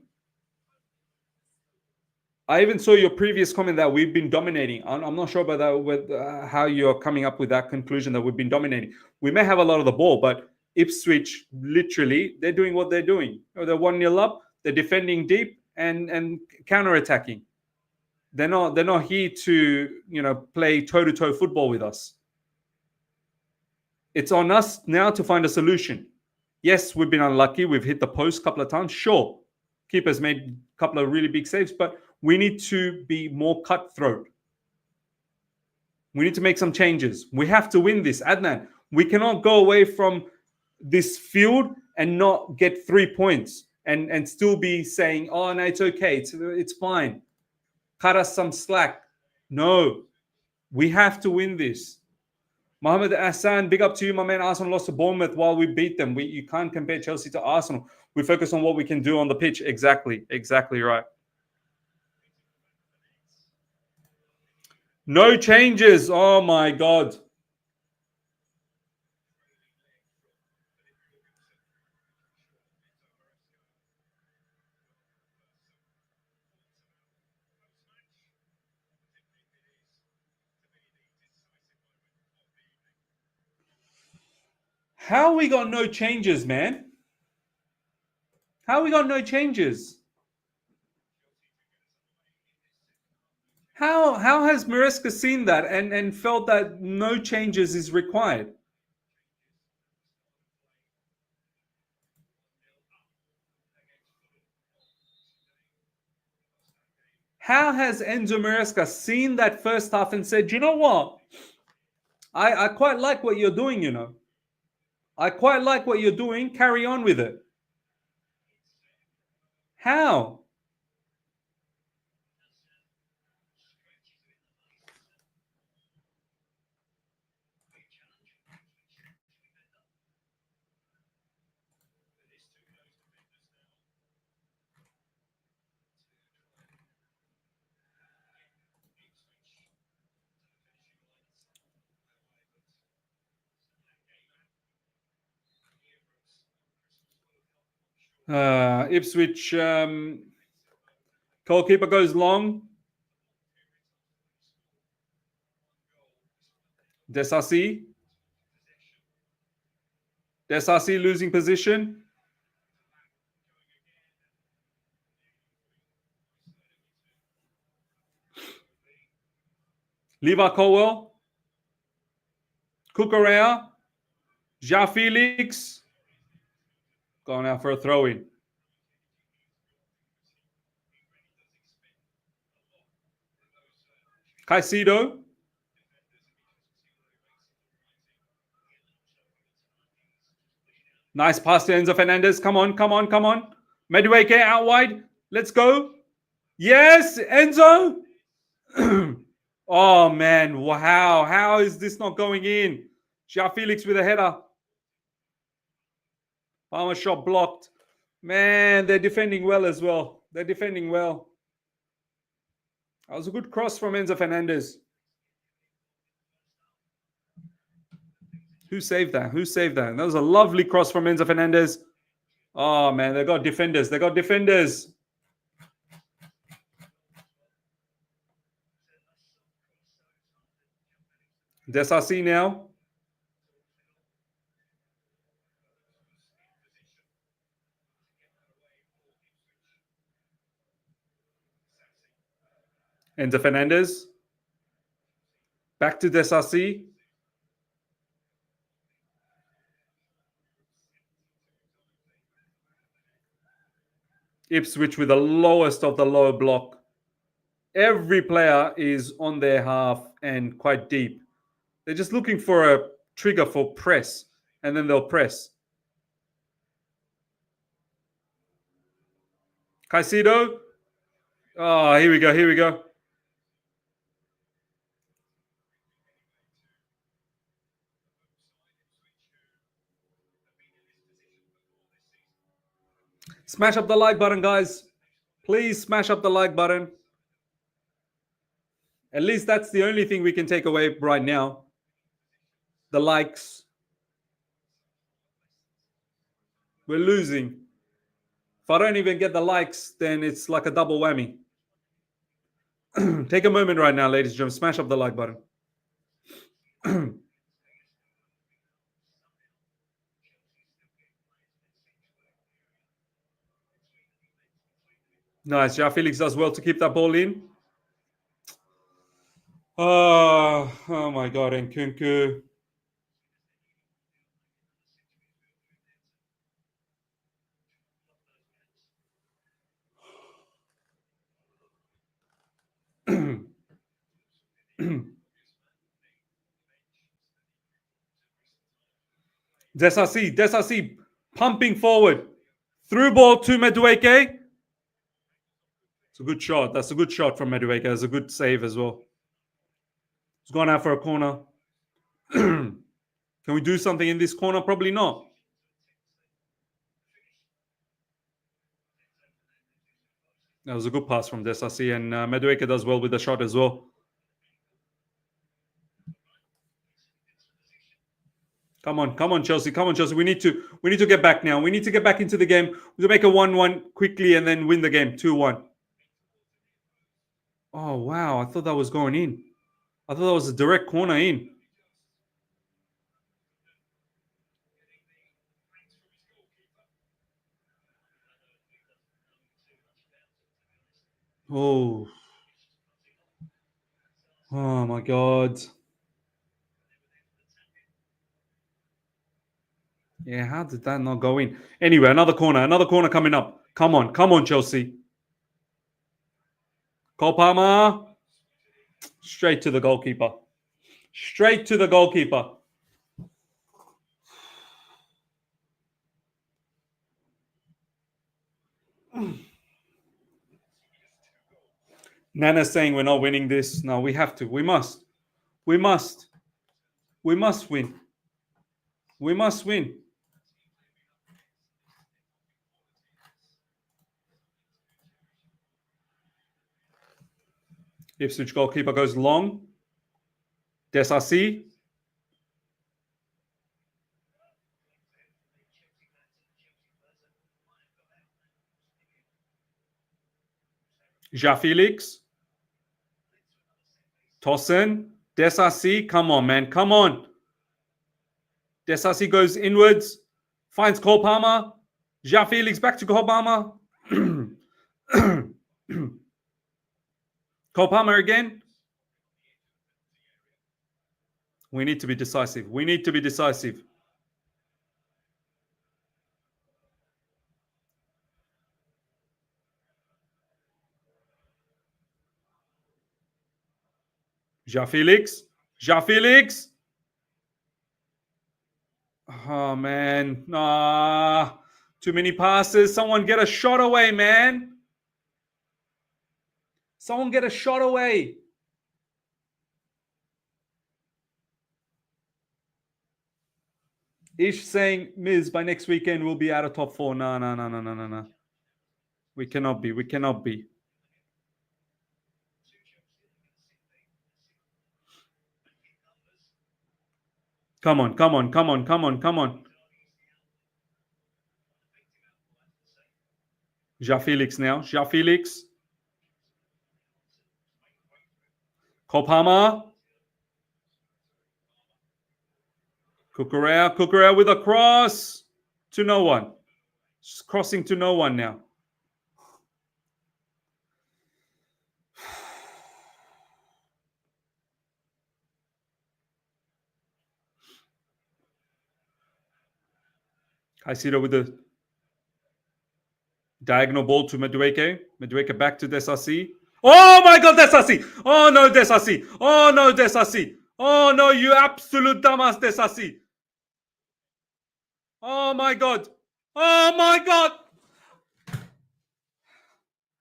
I even saw your previous comment that we've been dominating. I'm not sure about that, with how you're coming up with that conclusion that we've been dominating. We may have a lot of the ball, but Ipswich, literally, they're doing what they're doing. They're 1-0 up. They're defending deep and counter-attacking. They're not here to play toe-to-toe football with us. It's on us now to find a solution. Yes, we've been unlucky. We've hit the post a couple of times. Sure, keeper's made a couple of really big saves, but we need to be more cutthroat. We need to make some changes. We have to win this. Adnan, we cannot go away from this field and not get 3 points and still be saying, oh, no, it's okay. It's fine. Cut us some slack. No, we have to win this. Mohamed Hassan, big up to you, my man. Arsenal lost to Bournemouth while we beat them. You can't compare Chelsea to Arsenal. We focus on what we can do on the pitch. Exactly right. No changes. Oh, my God. How we got no changes, man? How we got no changes? How has Maresca seen that and felt that no changes is required? How has Enzo Maresca seen that first half and said, you know what? I quite like what you're doing, you know. I quite like what you're doing. Carry on with it. How? Ipswich goalkeeper goes long. Disasi losing position. Levi Colwill. Cucurella. Joao Felix. Going out for a throw-in. Caicedo. Nice pass to Enzo Fernandez. Come on. Madueke out wide. Let's go. Yes, Enzo. Oh, man. Wow. How is this not going in? Joao Felix with a header. Palmer shot blocked. Man, they're defending well as well. They're defending well. That was a good cross from Enzo Fernandez. Who saved that? That was a lovely cross from Enzo Fernandez. Oh, man, they got defenders. Disasi now. Enzo Fernandez. Back to Disasi. Ipswich with the lowest of the low block. Every player is on their half and quite deep. They're just looking for a trigger for press, and then they'll press. Caicedo. Oh, here we go. Smash up the like button, guys. Please smash up the like button. At least that's the only thing we can take away right now. The likes. We're losing. If I don't even get the likes, then it's like a double whammy. Take a moment right now, ladies and gentlemen. Smash up the like button. Nice. Joao Felix does well to keep that ball in. Oh my God. Nkunku. Disasi pumping forward. Through ball to Madueke. It's a good shot. That's a good shot from Madueke. That's a good save as well. He's gone out for a corner. Can we do something in this corner? Probably not. That was a good pass from Disasi, and Madueke does well with the shot as well. Come on, Chelsea. We need to get back now. We need to get back into the game. We'll make a 1-1 quickly and then win the game 2-1. Oh wow! I thought that was going in. I thought that was a direct corner in. Oh. Oh my God. Yeah, how did that not go in? Anyway, another corner coming up. Come on, Chelsea. Cole Palmer. Straight to the goalkeeper. Straight to the goalkeeper. Nana's saying we're not winning this. No, we have to. We must. We must. We must win. We must win. Ipswich goalkeeper goes long. Disasi. Felix. Tosin. Disasi. Come on, man. Come on. Disasi goes inwards. Finds Cole Palmer. Felix back to Cole Palmer. Cole Palmer again. We need to be decisive. We need to be decisive. Felix. Felix. Oh, man. Too many passes. Someone get a shot away, man. Someone get a shot away. Ish saying, Miz, by next weekend we'll be out of top 4. No. We cannot be. We cannot be. Come on. Felix now. Felix. Kopama. Cucurella with a cross to no one. Just crossing to no one now. Caicedo with the diagonal ball to Madueke. Madueke back to Disasi. Oh my God, Disasi! Oh no, Disasi! Oh no, Disasi! Oh no, you absolute dumbass, Disasi! Oh my God! Oh my God!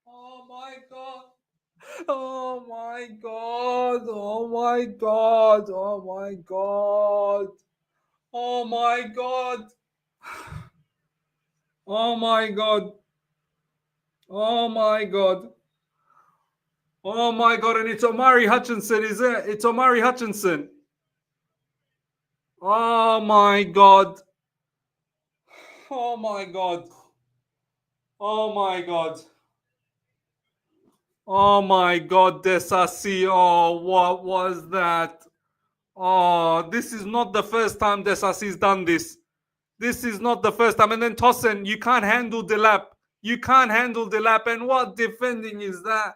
Oh my God! Oh my God! Oh my God! Oh my God! Oh my God! Oh my God! Oh my God! Oh my God! And it's Omari Hutchinson, is it? It's Omari Hutchinson. Oh my God! Oh my God! Oh my God! Oh my God, Disasi. Oh, what was that? Oh, this is not the first time Disasi's done this. This is not the first time. And then Tosin, you can't handle Delap. You can't handle Delap. And what defending is that?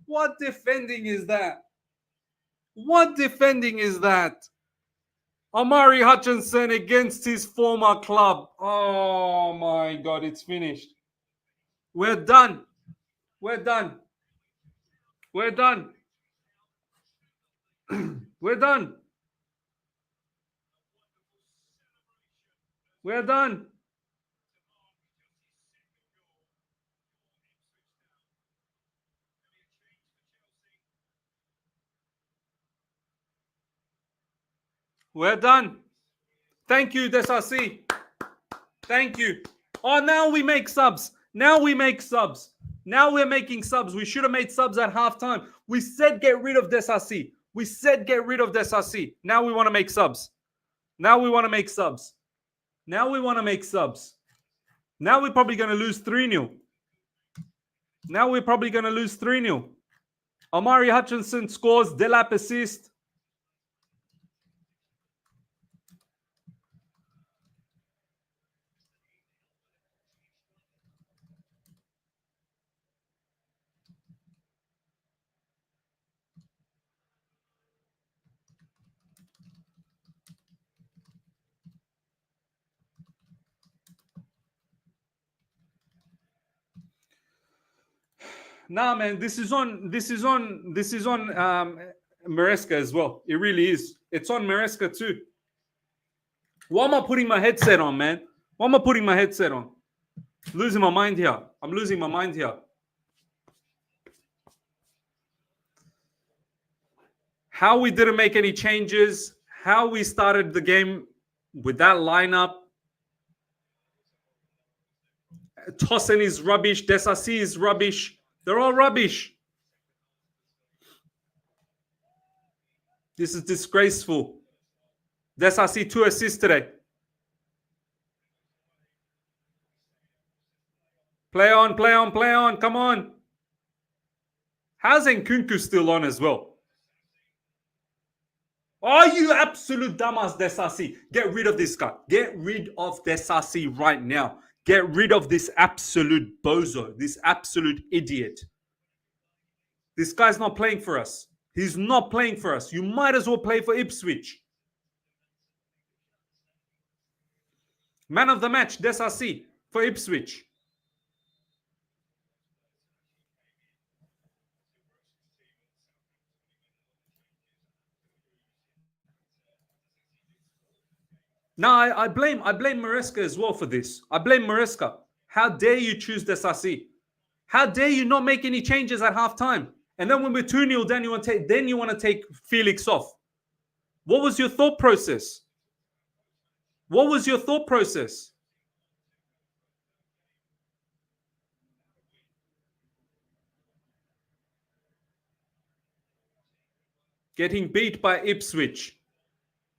What defending is that? What defending is that? Omari Hutchinson against his former club. Oh my God, it's finished. We're done. We're done. We're done. We're done. We're done. We're done. Thank you, Disasi. Thank you. Oh, now we make subs. Now we make subs. Now we're making subs. We should have made subs at halftime. We said get rid of Disasi. We said get rid of Disasi. Now we want to make subs. Now we want to make subs. Now we want to make subs. Now we're probably going to lose 3-0. Now we're probably going to lose 3-0. Omari Hutchinson scores. Delap assist. Nah, man, this is on Maresca as well. It really is. It's on Maresca too. Why am I putting my headset on, man? Why am I putting my headset on? Losing my mind here. I'm losing my mind here. How we didn't make any changes, how we started the game with that lineup. Tosin is rubbish. Disasi is rubbish. They're all rubbish. This is disgraceful. Disasi 2 assists today. Play on, play on, play on. Come on. How's Nkunku still on as well? Are you absolute dumbass, Disasi? Get rid of this guy. Get rid of Disasi right now. Get rid of this absolute bozo, this absolute idiot. This guy's not playing for us. He's not playing for us. You might as well play for Ipswich. Man of the match, Disasi for Ipswich. Now, I blame Maresca as well for this. I blame Maresca. How dare you choose Disasi? How dare you not make any changes at halftime? And then when we're 2-0 down, you want to take Felix off. What was your thought process? What was your thought process? Getting beat by Ipswich.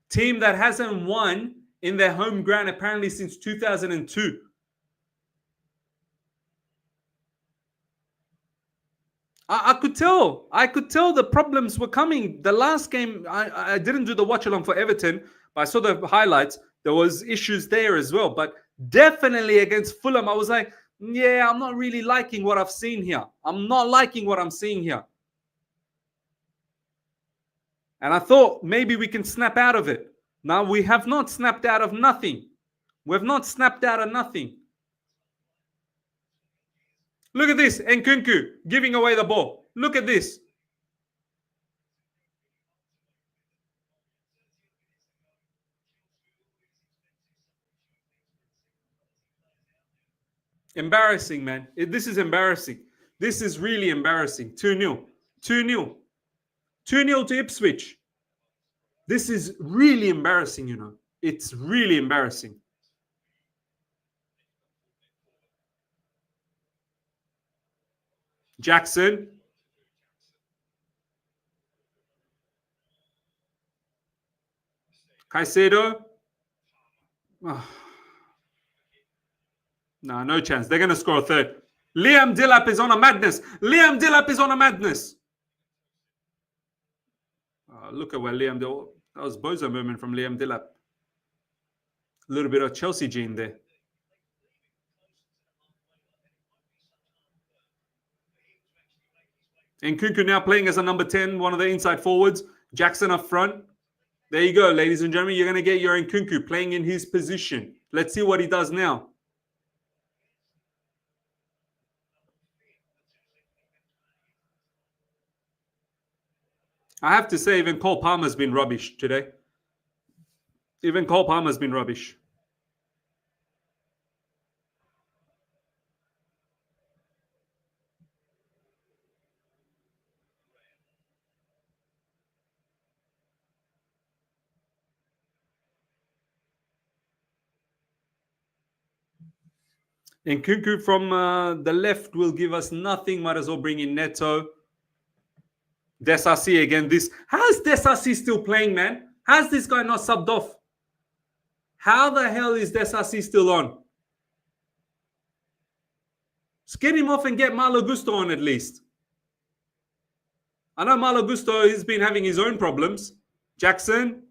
Team that hasn't won in their home ground apparently since 2002. I could tell the problems were coming. The last game, I didn't do the watch along for Everton, but I saw the highlights. There was issues there as well. But definitely against Fulham, I was like, yeah, I'm not really liking what I've seen here. I'm not liking what I'm seeing here. And I thought maybe we can snap out of it. Now, we have not snapped out of nothing. We have not snapped out of nothing. Look at this. Nkunku giving away the ball. Look at this. Embarrassing, man. This is embarrassing. This is really embarrassing. 2-0. 2-0. 2-0 to Ipswich. This is really embarrassing, you know. It's really embarrassing. Jackson. Caicedo. Oh. No chance. They're going to score a third. Liam Delap is on a madness. Liam Delap is on a madness. Look at where Liam Delap. That was bozo movement from Liam Delap. A little bit of Chelsea gene there. Nkunku now playing as a number 10, one of the inside forwards. Jackson up front. There you go, ladies and gentlemen. You're going to get your Nkunku playing in his position. Let's see what he does now. I have to say, even Cole Palmer's been rubbish today. Even Cole Palmer's been rubbish. Nkunku from the left will give us nothing. Might as well bring in Neto. Disasi again. How's Disasi still playing, man? How's this guy not subbed off? How the hell is Disasi still on? Just get him off and get Malo Gusto on at least. I know Malo Gusto has been having his own problems. Jackson.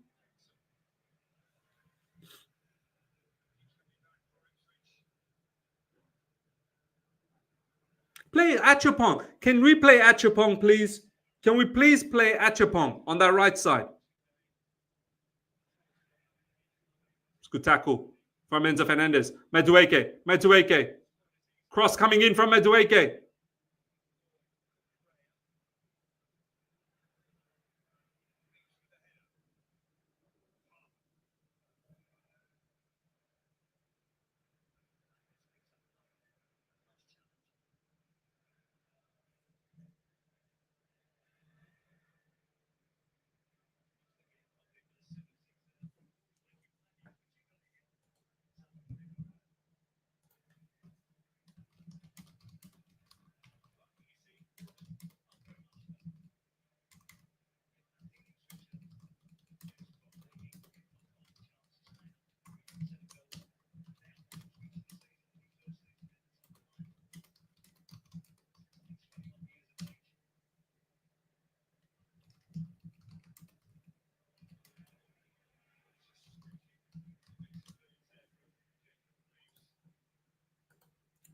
Play Acheampong. Can we play Acheampong, please? Can we please play Acheampong on that right side? It's a good tackle from Enzo Fernandez. Madueke. Cross coming in from Madueke.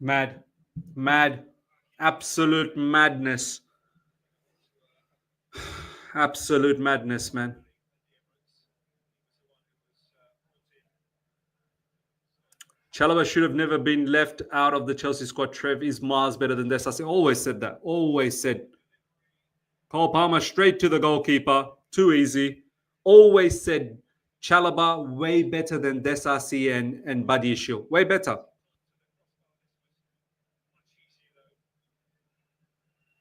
Mad. Absolute madness. Absolute madness, man. Chalobah should have never been left out of the Chelsea squad. Trev is miles better than Disasi. Always said that. Always said. Cole Palmer straight to the goalkeeper. Too easy. Always said Chalobah way better than Disasi and Buddy Ishil. Way better.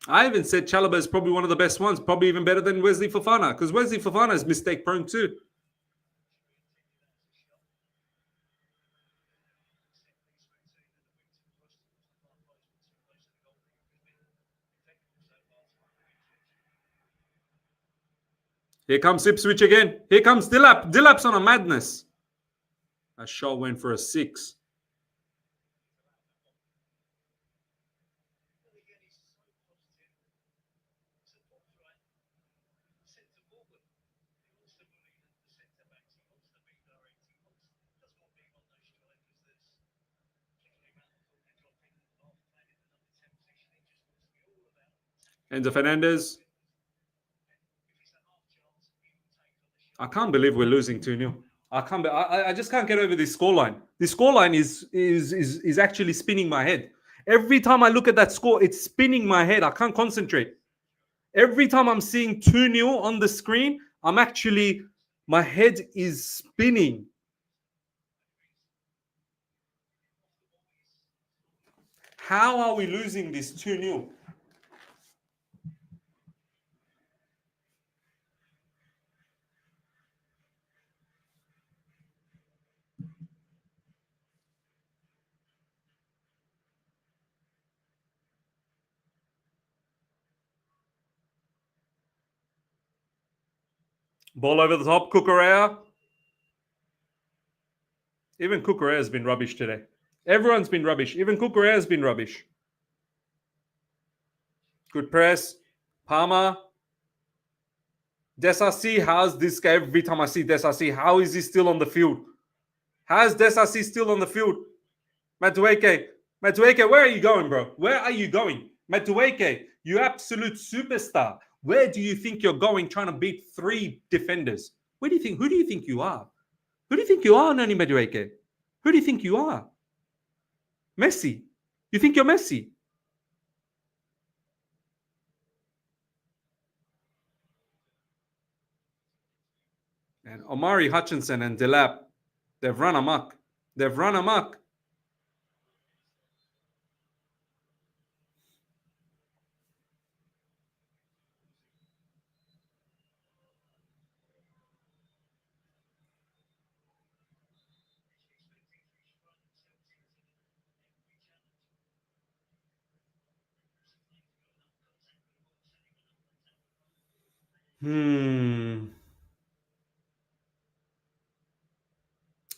I even said Chalobah is probably one of the best ones. Probably even better than Wesley Fofana. Because Wesley Fofana is mistake prone too. Here comes Ipswich again. Here comes Delap. Delap's on a madness. That shot went for a 6. Enzo Fernandez. I can't believe we're losing 2-0. I just can't get over this scoreline. This scoreline is actually spinning my head. Every time I look at that score, it's spinning my head. I can't concentrate. Every time I'm seeing 2-0 on the screen, my head is spinning. How are we losing this 2-0? Ball over the top, Cucurella. Even Cucurella has been rubbish today. Everyone's been rubbish. Even Cucurella has been rubbish. Good press. Palmer. Disasi, how's this guy? Every time I see Disasi, how is he still on the field? How is Disasi still on the field? Madueke, where are you going, bro? Where are you going? Madueke, you absolute superstar. Where do you think you're going trying to beat 3 defenders? Who do you think you are? Who do you think you are, Noni Madueke? Who do you think you are? Messi? You think you're Messi? And Omari, Hutchinson, and Delap, they've run amok.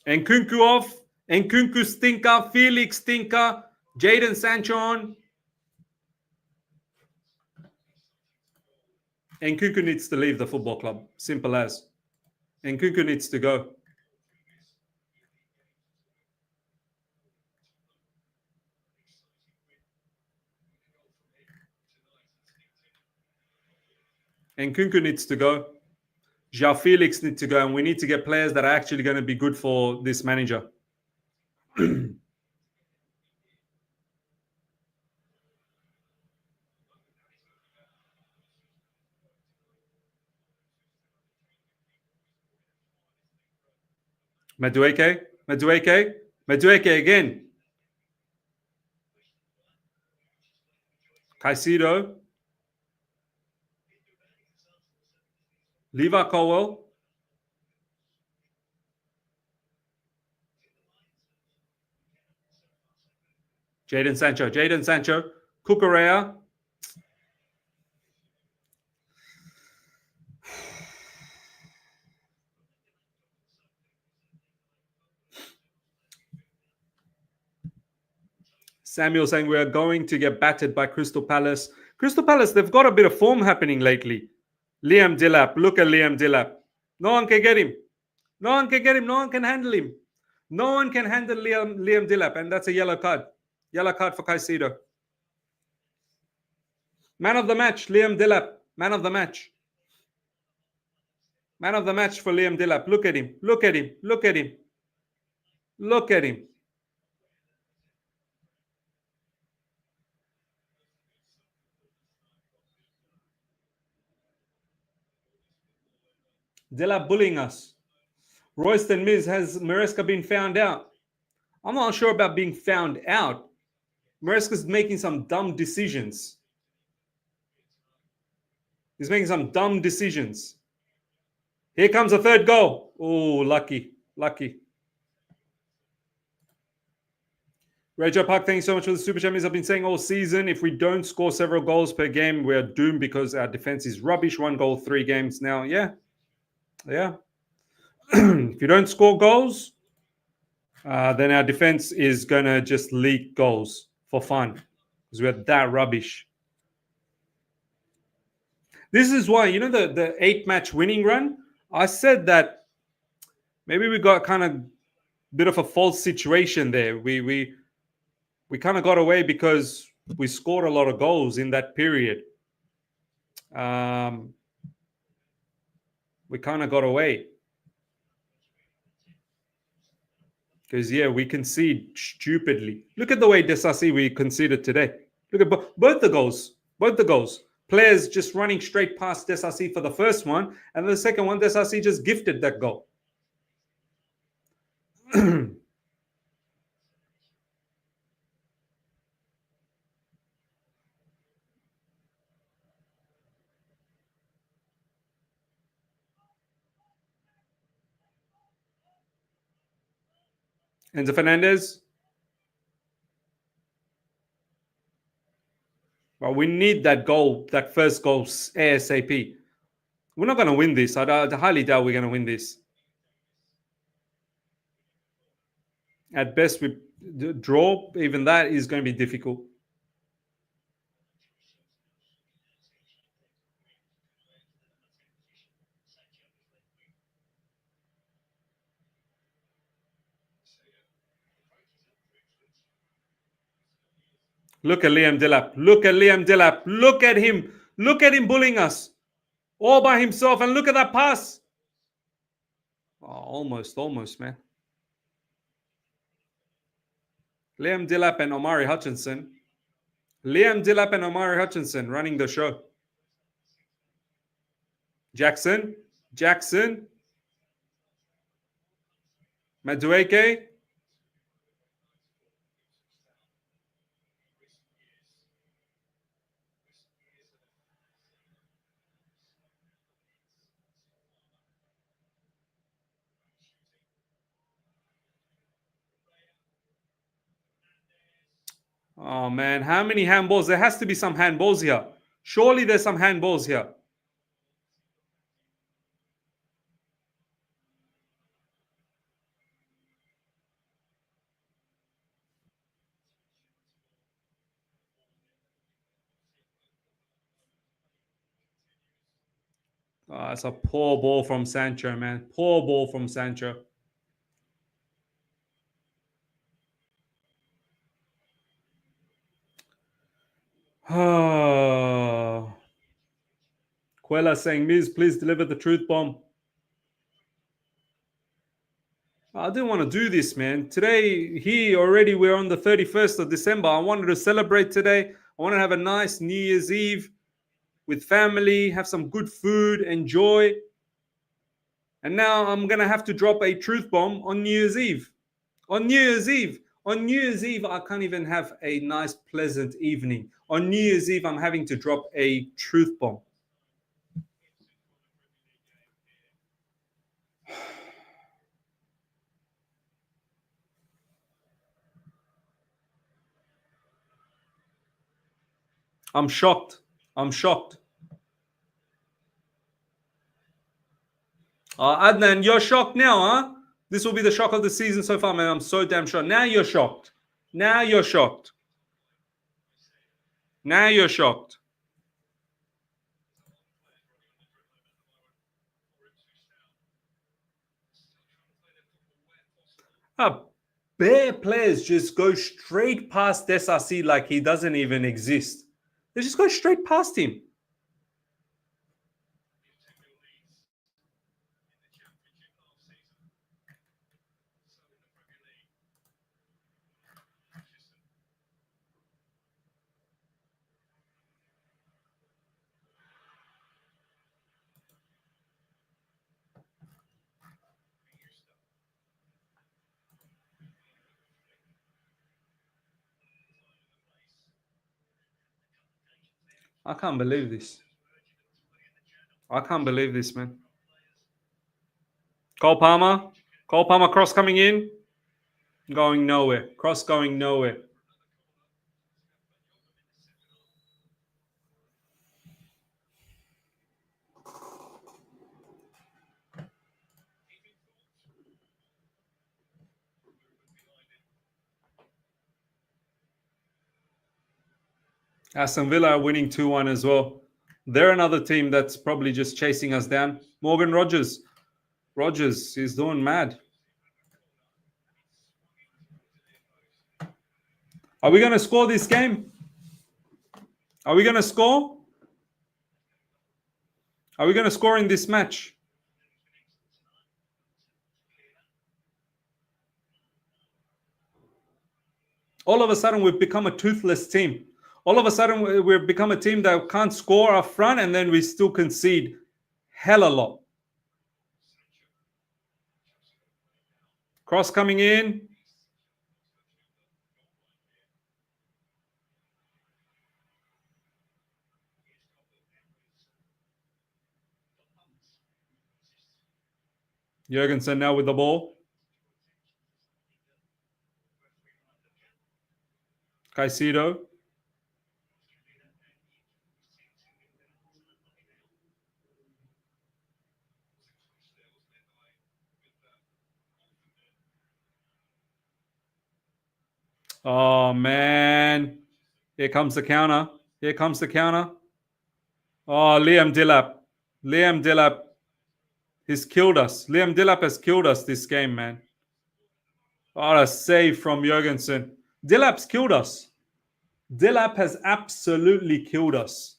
Nkunku off. Nkunku stinker. Felix stinker. Jadon Sancho on. Nkunku needs to leave the football club. Simple as. Nkunku needs to go. Nkunku needs to go. Joao Felix needs to go. And we need to get players that are actually going to be good for this manager. Madueke again. Caicedo. Levi Colwill. Jadon Sancho. Cucurella. Samuel saying we are going to get battered by Crystal Palace. Crystal Palace, they've got a bit of form happening lately. Liam Delap. Look at Liam Delap. No one can get him. No one can handle him. No one can handle Liam Delap. And that's a yellow card. Yellow card for Caicedo. Man of the match, Liam Delap. Man of the match. Man of the match for Liam Delap. Look at him. Look at him. Look at him. Look at him. Delap bullying us. Royston Miz, has Maresca been found out? I'm not sure about being found out. Maresca's making some dumb decisions. He's making some dumb decisions. Here comes a third goal. Oh, lucky. Lucky. Rachel Park, thank you so much for the super champions. I've been saying all season, if we don't score several goals per game, we're doomed because our defense is rubbish. 1 goal, 3 games now. Yeah. If you don't score goals, then our defense is going to just leak goals for fun because we're that rubbish. This is why, you know, the 8-match winning run, I said that maybe we got kind of bit of a false situation there. We kind of got away because we scored a lot of goals in that period. We kind of got away. Because, yeah, we concede stupidly. Look at the way Disasi we conceded today. Look at both the goals. Both the goals. Players just running straight past Disasi for the first one. And the second one, Disasi just gifted that goal. Enzo Fernandez. Well, we need that goal, that first goal ASAP. We're not going to win this. I highly doubt we're going to win this. At best, we draw. Even that is going to be difficult. Look at Liam Delap. Look at Liam Delap. Look at him. Look at him bullying us. All by himself. And look at that pass. Oh, almost, man. Liam Delap and Omari Hutchinson. Liam Delap and Omari Hutchinson running the show. Jackson. Madueke. Oh, man. How many handballs? There has to be some handballs here. Surely there's some handballs here. It's a poor ball from Sancho, man. Poor ball from Sancho. Quella saying, Miz, please deliver the truth bomb. I didn't want to do this, man. Today, we're on the 31st of December. I wanted to celebrate today. I want to have a nice New Year's Eve with family, have some good food, enjoy. And now I'm going to have to drop a truth bomb on New Year's Eve. On New Year's Eve, I can't even have a nice, pleasant evening. On New Year's Eve, I'm having to drop a truth bomb. I'm shocked. Adnan, you're shocked now, huh? This will be the shock of the season so far, man. I'm so damn shocked. Now you're shocked. bare players just go straight past Disasi like he doesn't even exist. They just go straight past him. I can't believe this. I can't believe this, man. Cole Palmer. Cole Palmer cross coming in. Going nowhere. Cross going nowhere. Aston Villa are winning 2-1 as well. They're another team that's probably just chasing us down. Morgan Rogers. Rogers is doing mad. Are we going to score this game? Are we going to score? Are we going to score in this match? All of a sudden, we've become a toothless team. All of a sudden, we've become a team that can't score up front, and then we still concede hell a lot. Cross coming in. Jorgensen now with the ball. Caicedo. Oh, man. Here comes the counter. Here comes the counter. Oh, Liam Delap. Liam Delap. He's killed us. Liam Delap has killed us this game, man. What a save from Jorgensen. Delap's killed us. Delap has absolutely killed us.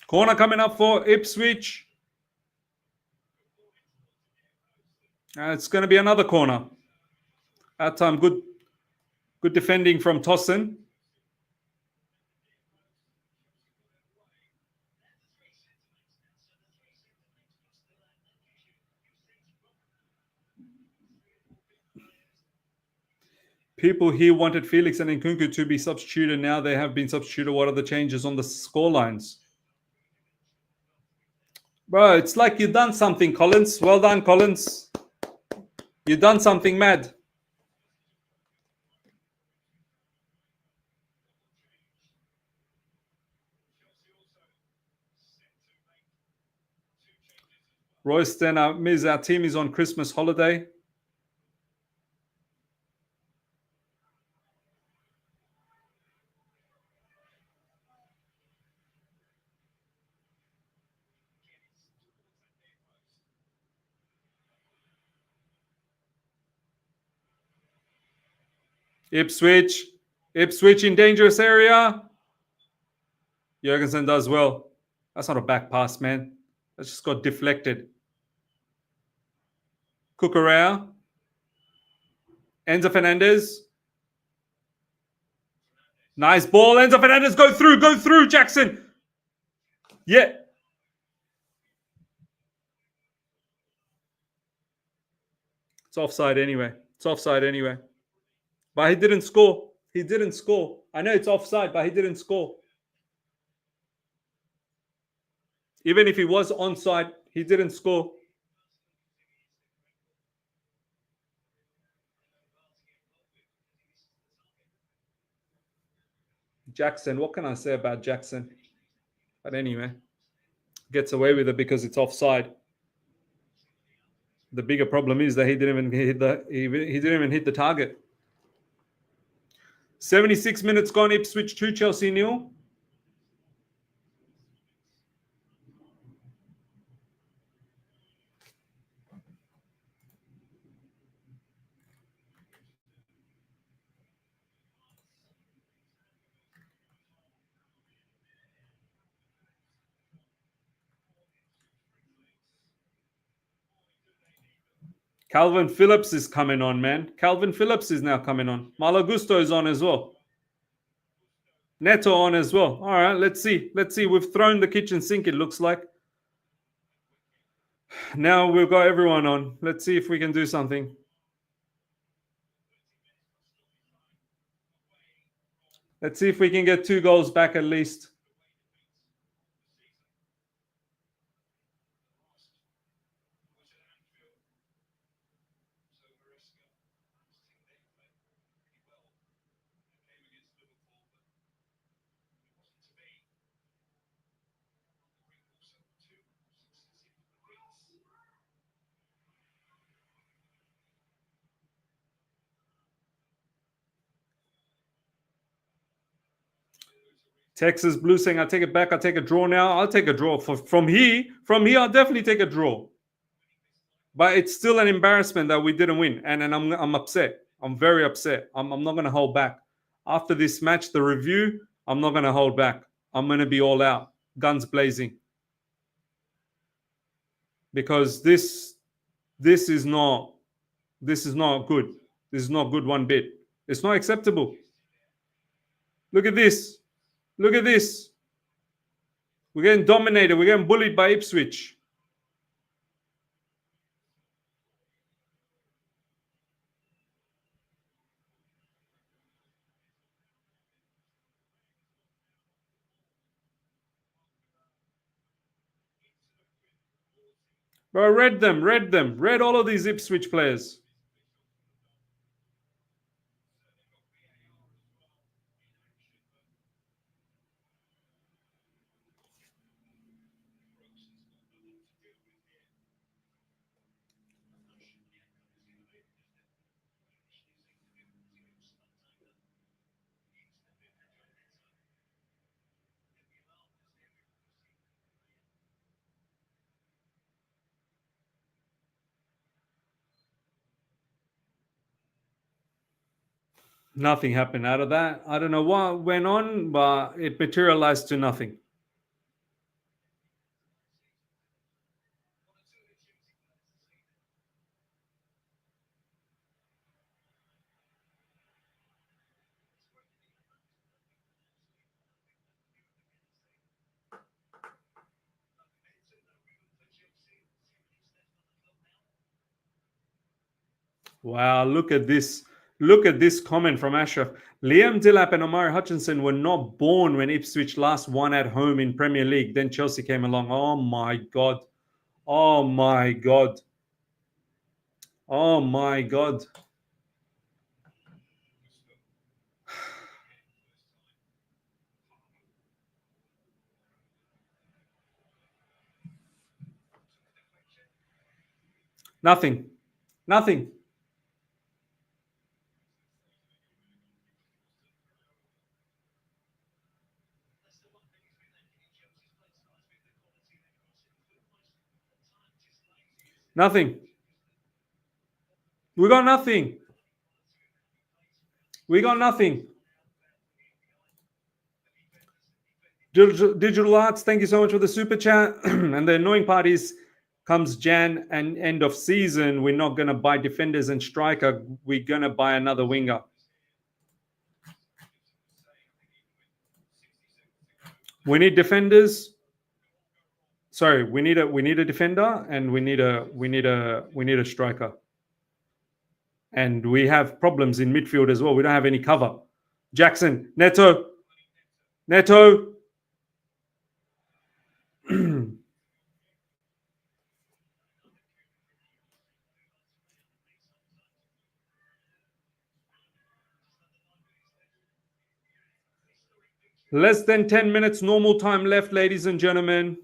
Corner coming up for Ipswich. It's going to be another corner. That time, good defending from Tosin. People here wanted Felix and Nkunku to be substituted. Now they have been substituted. What are the changes on the score lines? Bro, it's like you've done something, Collins. Well done, Collins. You've done something mad. Royston, our team is on Christmas holiday. Ipswich in dangerous area. Jorgensen does well. That's not a back pass, man. That just got deflected. Cucurella. Enzo Fernandez. Nice ball. Enzo Fernandez, go through, Jackson. Yeah. offside anyway. It's offside anyway. But he didn't score. He didn't score. I know it's offside, but he didn't score. Even if he was onside, he didn't score. Jackson, what can I say about Jackson? But anyway, gets away with it because it's offside. The bigger problem is that he didn't even hit the target. 76 minutes gone. Ipswich 2, Chelsea 0. Calvin Phillips is coming on, man. Calvin Phillips is now coming on. Malagusto is on as well. Neto on as well. All right, let's see. Let's see. We've thrown the kitchen sink, it looks like. Now we've got everyone on. Let's see if we can do something. Let's see if we can get 2 goals back at least. Texas Blue saying, I take it back. I take a draw now. I'll take a draw. From here, I'll definitely take a draw. But it's still an embarrassment that we didn't win. And I'm upset. I'm very upset. I'm not going to hold back. After this match, the review, I'm not going to hold back. I'm going to be all out. Guns blazing. Because this is not good. This is not good one bit. It's not acceptable. Look at this. Look at this. We're getting dominated. We're getting bullied by Ipswich. Bro, read them. Read all of these Ipswich players. Nothing happened out of that. I don't know what went on, but it materialized to nothing. Wow, look at this. Look at this comment from Ashraf. Liam Delap and Omari Hutchinson were not born when Ipswich last won at home in Premier League. Then Chelsea came along. Oh my God. Oh my God. Oh my God. Nothing. Nothing. Nothing. We got nothing. We got nothing. Digital Arts, thank you so much for the super chat. And the annoying part is, comes Jan and end of season, we're not going to buy defenders and striker. We're going to buy another winger. We need defenders. Sorry, we need a defender and we need a striker. And we have problems in midfield as well. We don't have any cover. Jackson, Neto. Neto. Less than 10 minutes normal time left, ladies and gentlemen.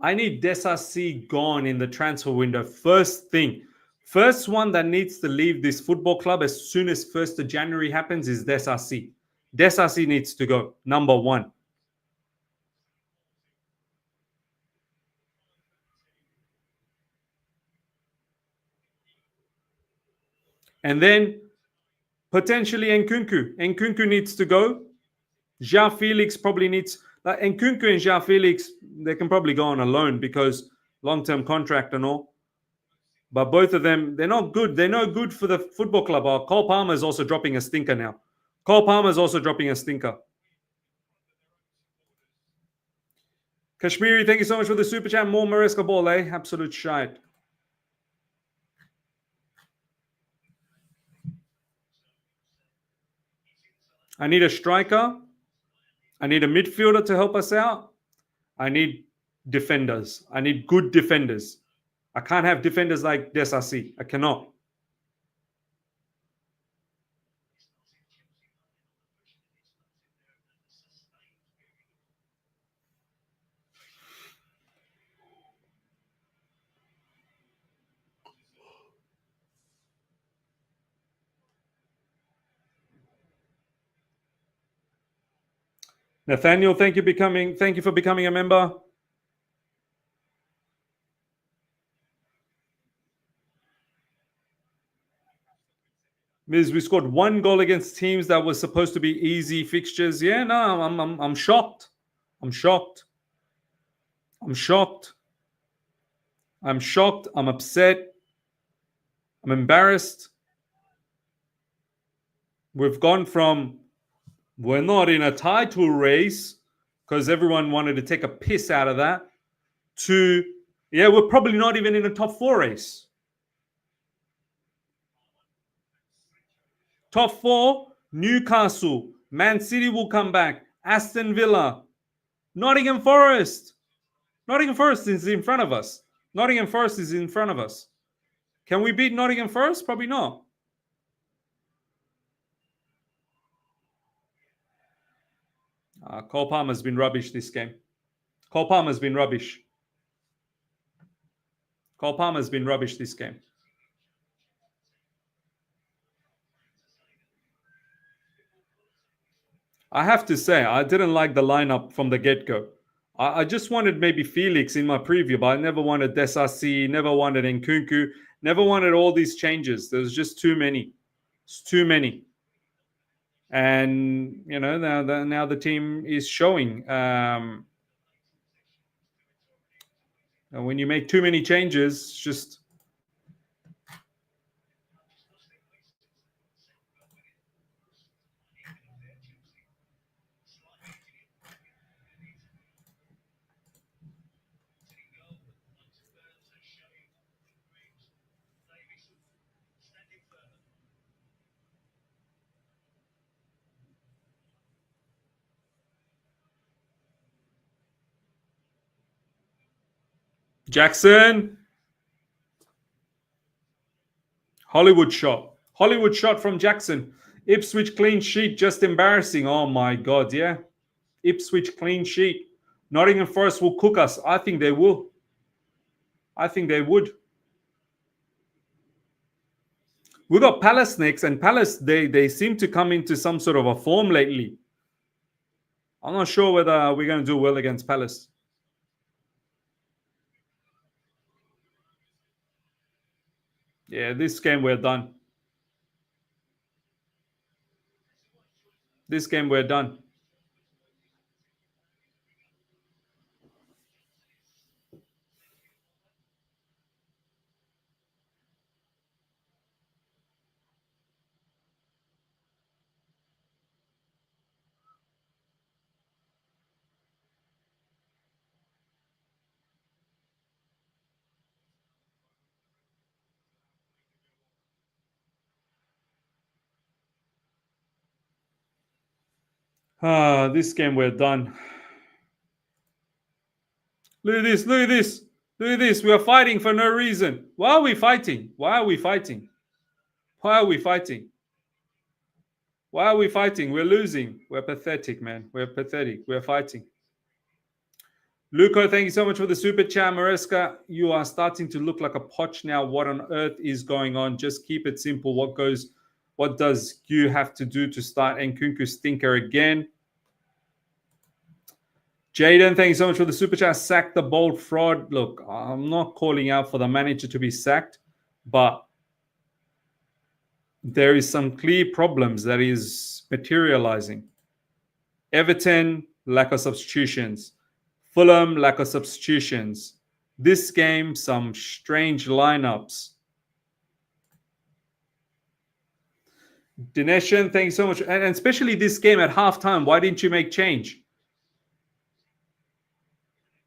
I need Disasi gone in the transfer window. First thing. First one that needs to leave this football club as soon as 1st of January happens is Disasi. Disasi needs to go. Number one. And then potentially Nkunku. Nkunku needs to go. Joao Felix probably needs... Nkunku and Joao Felix, they can probably go on a loan because long-term contract and all. But both of them, they're not good. They're no good for the football club. Cole Palmer is also dropping a stinker now. Cole Palmer is also dropping a stinker. Kashmiri, thank you so much for the super chat. More Maresca ball, eh? Absolute shite. I need a striker. I need a midfielder to help us out. I need defenders. I need good defenders. I can't have defenders like Disasi. I cannot. Nathaniel, thank you for becoming a member. Miz, we scored 1 goal against teams that was supposed to be easy fixtures. Yeah, no, I'm shocked. I'm shocked. I'm shocked. I'm shocked. I'm upset. I'm embarrassed. We've gone from we're not in a title race because everyone wanted to take a piss out of that to, yeah, we're probably not even in a top 4 race. Top 4, Newcastle. Man City will come back. Aston Villa. Nottingham Forest. Nottingham Forest is in front of us. Nottingham Forest is in front of us. Can we beat Nottingham Forest? Probably not. Cole Palmer's been rubbish this game. Cole Palmer's been rubbish. Cole Palmer's been rubbish this game. I have to say, I didn't like the lineup from the get-go. I just wanted maybe Felix in my preview, but I never wanted Disasi, never wanted Nkunku, never wanted all these changes. There's just too many. It's too many. And, you know, now the team is showing. When you make too many changes, just... Jackson. Hollywood shot. Hollywood shot from Jackson. Ipswich clean sheet. Just embarrassing. Oh, my God. Yeah. Ipswich clean sheet. Nottingham Forest will cook us. I think they will. I think they would. We got Palace next, and Palace, they seem to come into some sort of a form lately. I'm not sure whether we're going to do well against Palace. Yeah, this game we're done. This game we're done. This game we're done. Look at this, look at this, look at this. We are fighting for no reason. Why are we fighting? Why are we fighting? Why are we fighting? Why are we fighting? We're losing. We're pathetic, man. We're pathetic. We're fighting. Luco, thank you so much for the super chat. Maresca, you are starting to look like a poch now. What on earth is going on? Just keep it simple. What does you have to do to start Nkunku stinker again? Jaden, thank you so much for the super chat. Sack the bold fraud. Look, I'm not calling out for the manager to be sacked, but there is some clear problems that is materializing. Everton, lack of substitutions. Fulham, lack of substitutions. This game, some strange lineups. Dineshan, thank you so much. And especially this game at halftime, why didn't you make change?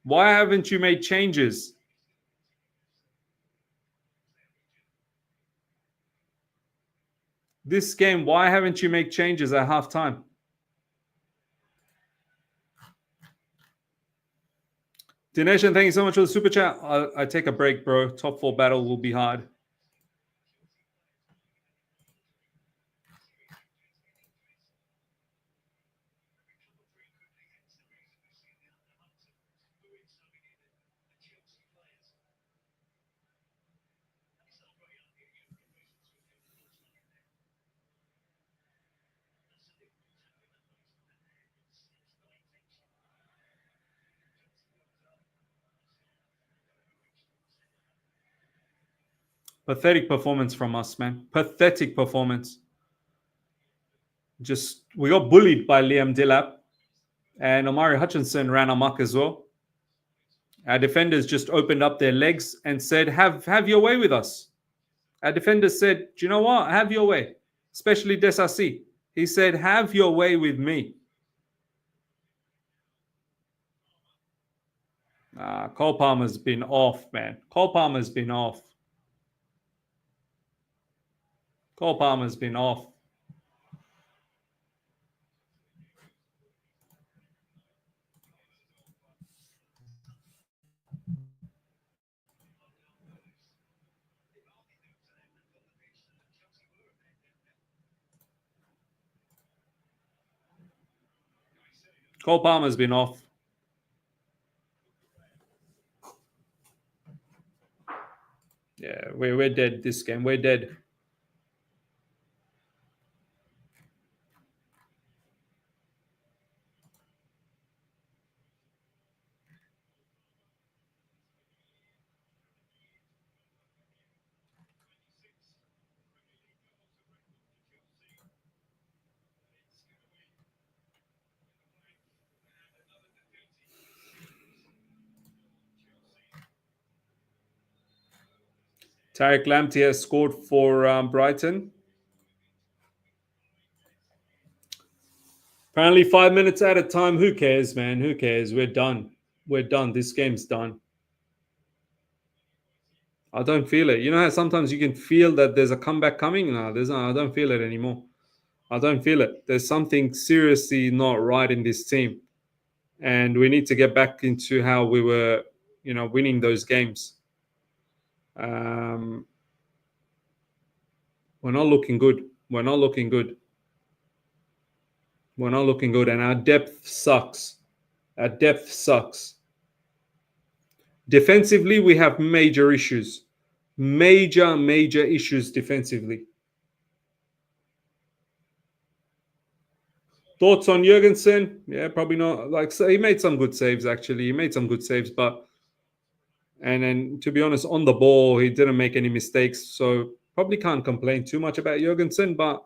Why haven't you made changes? This game, why haven't you made changes at halftime? Dineshan, thank you so much for the super chat. I take a break, bro. Top 4 battle will be hard. Pathetic performance from us, man. Pathetic performance. We got bullied by Liam Delap, and Omari Hutchinson ran amok as well. Our defenders just opened up their legs and said, have your way with us. Our defenders said, do you know what? Have your way. Especially Disasi. He said, have your way with me. Cole Palmer's been off, man. Cole Palmer's been off. Cole Palmer's been off. Cole Palmer's been off. Yeah, we're dead this game. We're dead. Tariq Lamptey has scored for Brighton. Apparently 5 minutes at a time. Who cares, man? Who cares? We're done. We're done. This game's done. I don't feel it. You know how sometimes you can feel that there's a comeback coming? No, I don't feel it anymore. I don't feel it. There's something seriously not right in this team. And we need to get back into how we were, winning those games. We're not looking good. We're not looking good. We're not looking good. And our depth sucks. Our depth sucks. Defensively, we have major issues. Major issues defensively. Thoughts on Jorgensen? Yeah, probably not. He made some good saves, actually. He made some good saves, and then, to be honest, on the ball, he didn't make any mistakes. So probably can't complain too much about Jorgensen. But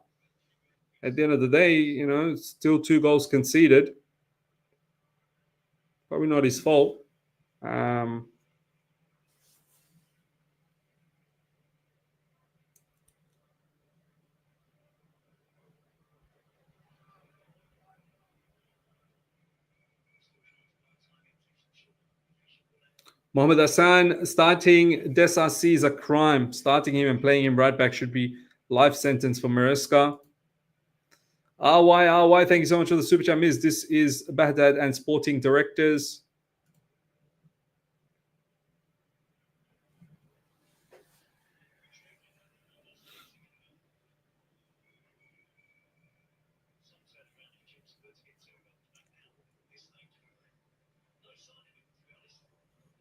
at the end of the day, still 2 goals conceded. Probably not his fault. Mohamed Hassan, starting Disasi is a crime. Starting him and playing him right back should be life sentence for Maresca. RY, thank you so much for the super chat, Miz. This is Baghdad and Sporting Directors.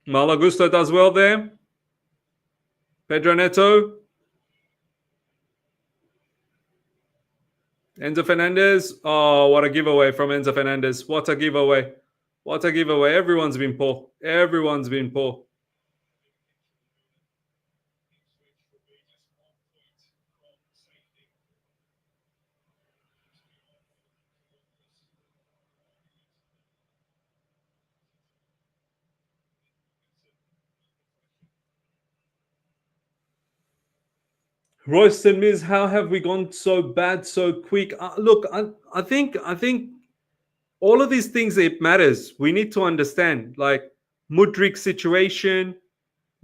Malagusto does well there. Pedro Neto. Enzo Fernandez. Oh, what a giveaway from Enzo Fernandez. What a giveaway. What a giveaway. Everyone's been poor. Everyone's been poor. Royston Miz, how have we gone so bad so quick? Look, I think all of these things, it matters. We need to understand, like Muric situation,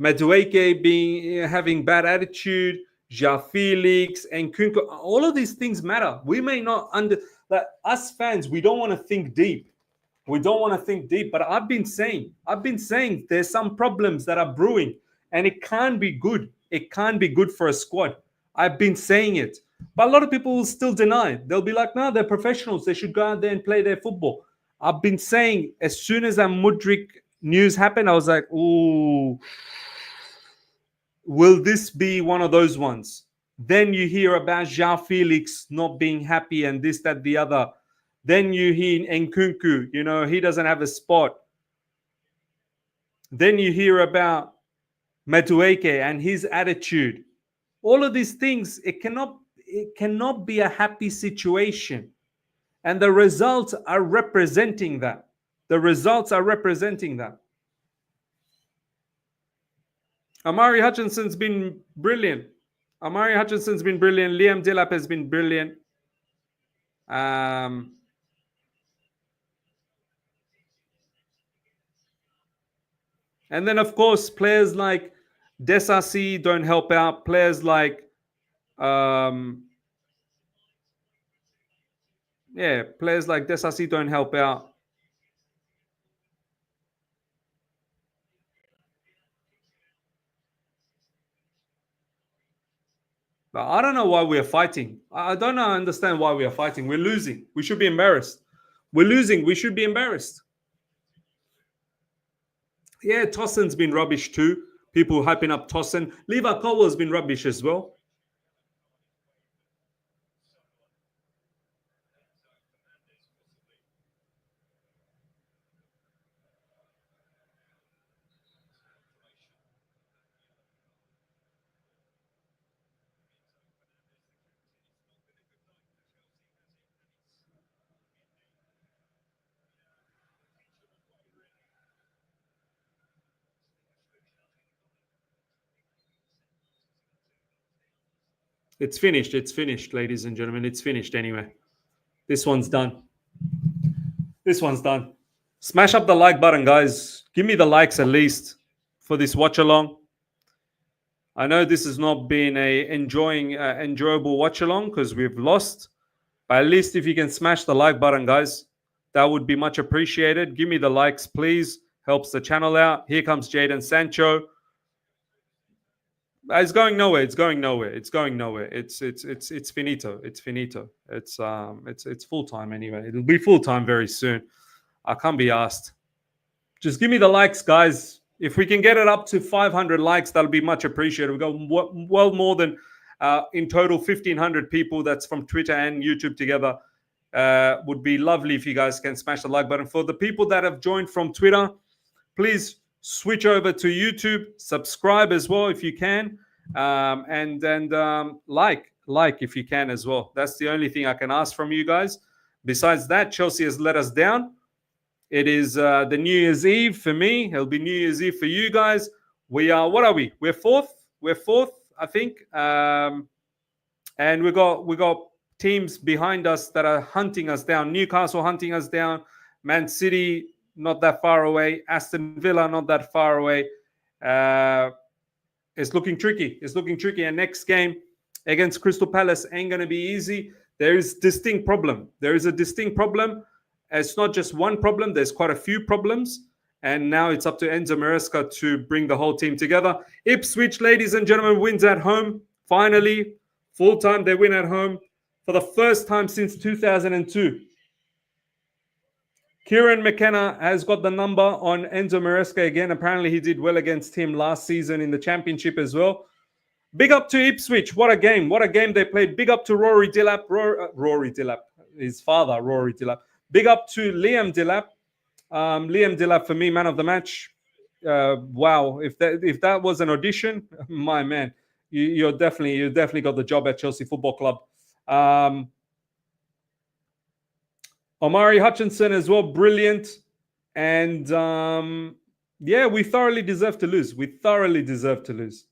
Madueke having bad attitude, Felix, and Nkunku. All of these things matter. We may not us fans, we don't want to think deep. We don't want to think deep. But I've been saying there's some problems that are brewing, and it can't be good. It can't be good for a squad. I've been saying it. But a lot of people will still deny. They'll be like, no, they're professionals. They should go out there and play their football. I've been saying, as soon as that Muric news happened, I was like, ooh, will this be one of those ones? Then you hear about Joao Felix not being happy and this, that, the other. Then you hear Nkunku, he doesn't have a spot. Then you hear about Madueke and his attitude. All of these things, it cannot be a happy situation. And the results are representing that. The results are representing that. Amari Hutchinson's been brilliant. Liam Delap has been brilliant. And then, of course, players like Disasi don't help out. Players like, players like Disasi don't help out. But I don't know why we are fighting. I don't understand why we are fighting. We're losing. We should be embarrassed. We're losing. We should be embarrassed. Yeah, Tosin's been rubbish too. People hyping up Tosin. Levi Colwill's been rubbish as well. It's finished. It's finished, ladies and gentlemen. It's finished anyway. This one's done. This one's done. Smash up the like button, guys. Give me the likes at least for this watch along. I know this has not been a enjoyable watch along because we've lost. But at least if you can smash the like button, guys, that would be much appreciated. Give me the likes, please. Helps the channel out. Here comes Jadon Sancho. It's going nowhere. It's going nowhere. It's going nowhere. It's finito. It's finito. It's full time anyway. It'll be full time very soon. I can't be asked. Just give me the likes, guys. If we can get it up to 500 likes, that'll be much appreciated. We've got well more than in total 1,500 people. That's from Twitter and YouTube together. Would be lovely if you guys can smash the like button. For the people that have joined from Twitter, please switch over to YouTube, subscribe as well if you can, and like if you can as well. That's the only thing I can ask from you guys. Besides that, Chelsea has let us down. It is the New Year's Eve for me. It'll be New Year's Eve for you guys. We are, what are we? We're fourth, I think. And we got teams behind us that are hunting us down. Newcastle hunting us down. Man City not that far away. Aston Villa not that far away. It's looking tricky. And next game against Crystal Palace ain't going to be easy. There is distinct problem. There is a distinct problem. It's not just one problem. There's quite a few problems. And now it's up to Enzo Maresca to bring the whole team together. Ipswich, ladies and gentlemen, wins at home. Finally, full time, they win at home for the first time since 2002. Kieran McKenna has got the number on Enzo Maresca again. Apparently, he did well against him last season in the championship as well. Big up to Ipswich. What a game. What a game they played. Big up to Rory Delap. Rory Delap. His father, Rory Delap. Big up to Liam Delap. Liam Delap, for me, man of the match. Wow. If that was an audition, my man, you definitely got the job at Chelsea Football Club. Omari Hutchinson as well, brilliant. And yeah, we thoroughly deserve to lose. We thoroughly deserve to lose.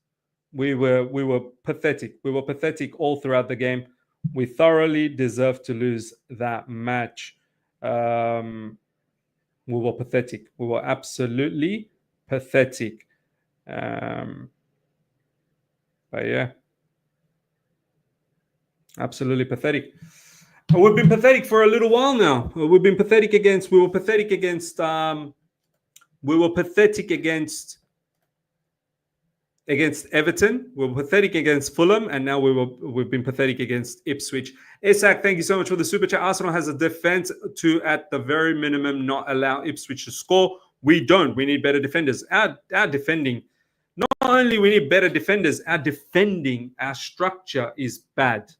We were pathetic. We were pathetic all throughout the game. We thoroughly deserve to lose that match. We were pathetic. We were absolutely pathetic. But yeah, absolutely pathetic. We've been pathetic for a little while now. We've been pathetic against. We were pathetic against. We were pathetic against Everton. We were pathetic against Fulham, and now we've been pathetic against Ipswich. Isak, thank you so much for the super chat. Arsenal has a defense to, at the very minimum, not allow Ipswich to score. We don't. We need better defenders. Our defending. Not only we need better defenders, our defending, our structure is bad.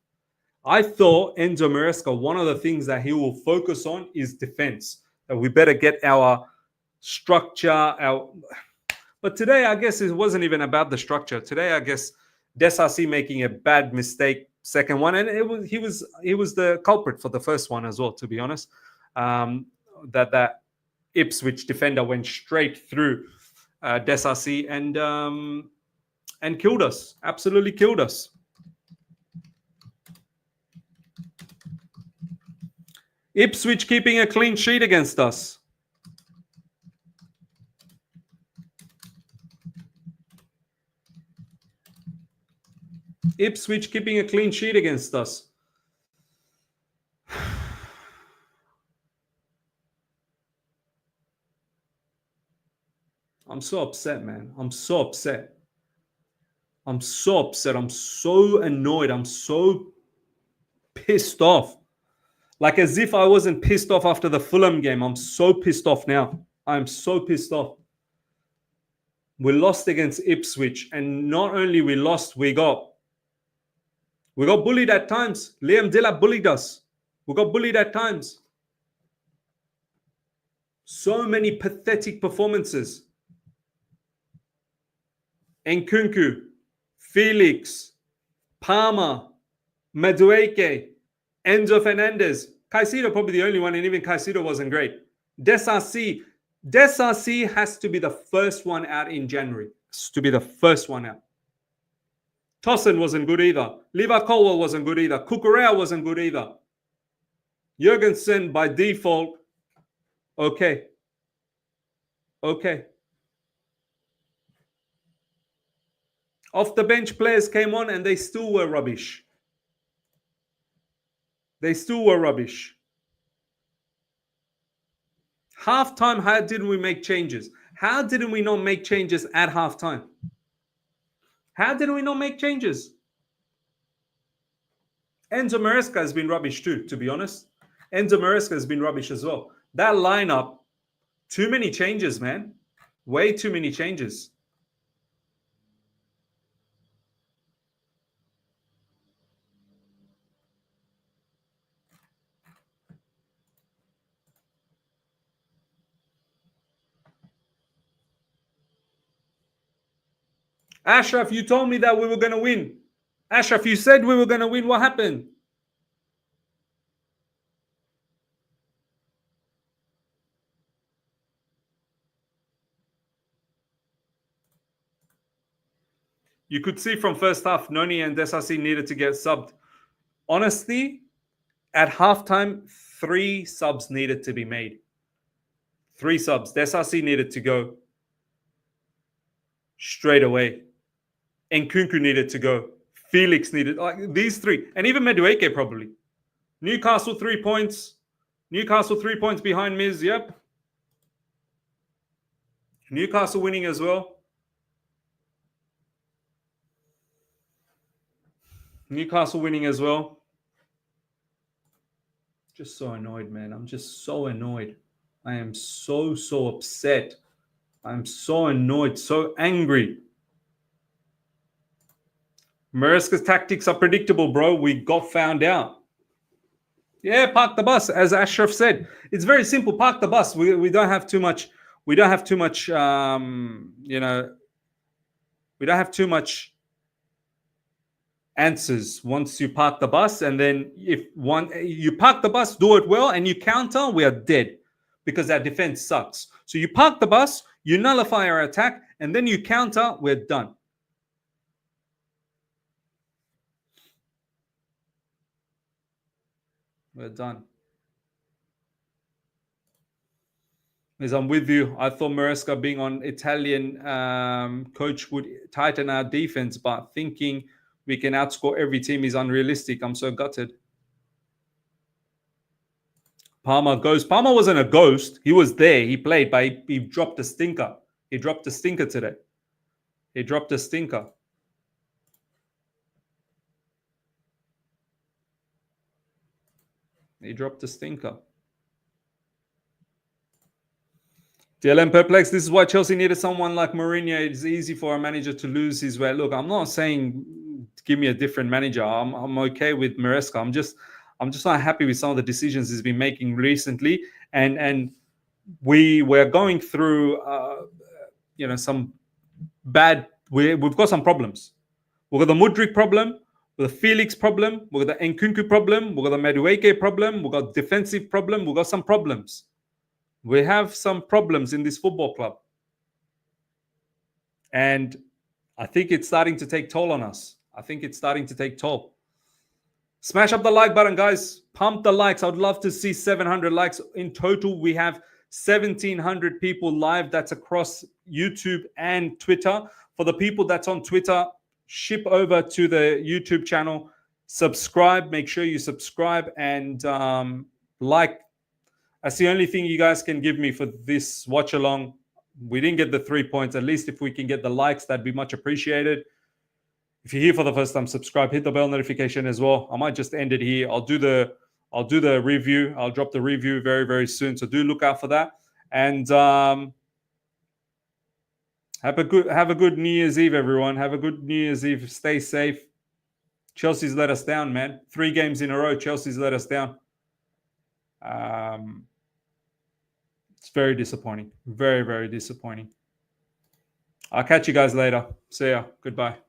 I thought Enzo Maresca, one of the things that he will focus on is defense. That we better get our structure, But today, I guess it wasn't even about the structure. Today, I guess Disasi making a bad mistake, second one, and he was the culprit for the first one as well. To be honest, that Ipswich defender went straight through Disasi and killed us. Absolutely killed us. Ipswich keeping a clean sheet against us. Ipswich keeping a clean sheet against us. I'm so upset, man. I'm so upset. I'm so upset. I'm so annoyed. I'm so pissed off. Like as if I wasn't pissed off after the Fulham game. I'm so pissed off now. I'm so pissed off. We lost against Ipswich. And not only we lost, we got bullied at times. Liam Delap bullied us. We got bullied at times. So many pathetic performances. Nkunku, Felix, Palmer, Madueke, Enzo Fernandez. Caicedo probably the only one, and even Caicedo wasn't great. Disasi has to be the first one out in January. Has to be the first one out. Tosin wasn't good either. Levi Colwill wasn't good either. Cucurella wasn't good either. Jorgensen by default. Okay. Off the bench players came on and they still were rubbish. Halftime, how didn't we make changes? How didn't we not make changes at halftime? How did we not make changes? Enzo Maresca has been rubbish too, to be honest. Enzo Maresca has been rubbish as well. That lineup, too many changes, man. Way too many changes. Ashraf, you told me that we were going to win. Ashraf, you said we were going to win. What happened? You could see from first half, Noni and Disasi needed to get subbed. Honestly, at halftime, 3 subs needed to be made. 3 subs. Disasi needed to go straight away. Nkunku needed to go. Felix needed, like these 3. And even Madueke probably. Newcastle 3 points. Newcastle 3 points behind Miz. Yep. Newcastle winning as well. Newcastle winning as well. Just so annoyed, man. I'm just so annoyed. I am so upset. I'm so annoyed, so angry. Maresca's tactics are predictable, bro. We got found out. Yeah, park the bus, as Ashraf said. It's very simple. Park the bus. We don't have too much. We don't have too much. We don't have too much answers once you park the bus. And then if you park the bus, do it well, and you counter, we are dead because our defense sucks. So you park the bus, you nullify our attack, and then you counter, we're done. We're done. As I'm with you, I thought Maresca being on Italian coach would tighten our defense, but thinking we can outscore every team is unrealistic. I'm so gutted. Palmer goes. Palmer wasn't a ghost. He was there. He played, but he dropped a stinker. He dropped a stinker today. He dropped a stinker. He dropped a stinker. DLM Perplex, this is why Chelsea needed someone like Mourinho. It's easy for a manager to lose his way. Look, I'm not saying give me a different manager. I'm okay with Maresca. I'm just not happy with some of the decisions he's been making recently. And we were going through some bad. We've got some problems. We've got the Muric problem, we've got the Felix problem, we've got the Nkunku problem, we've got the Madueke problem, we've got defensive problem, we've got some problems. We have some problems in this football club. And I think it's starting to take toll on us. I think it's starting to take toll. Smash up the like button, guys. Pump the likes. I would love to see 700 likes. In total, we have 1,700 people live. That's across YouTube and Twitter. For the people that's on Twitter, ship over to the YouTube channel. Subscribe. Make sure you subscribe and like. That's the only thing you guys can give me for this watch along. We didn't get the 3 points. At least if we can get the likes, that'd be much appreciated. If you're here for the first time, subscribe, hit the bell notification as well. I might just end it here. I'll do the review. I'll drop the review very, very soon. So do look out for that. And have a good New Year's Eve, everyone. Have a good New Year's Eve. Stay safe. Chelsea's let us down, man. 3 games in a row. Chelsea's let us down. It's very disappointing. Very, very disappointing. I'll catch you guys later. See ya. Goodbye.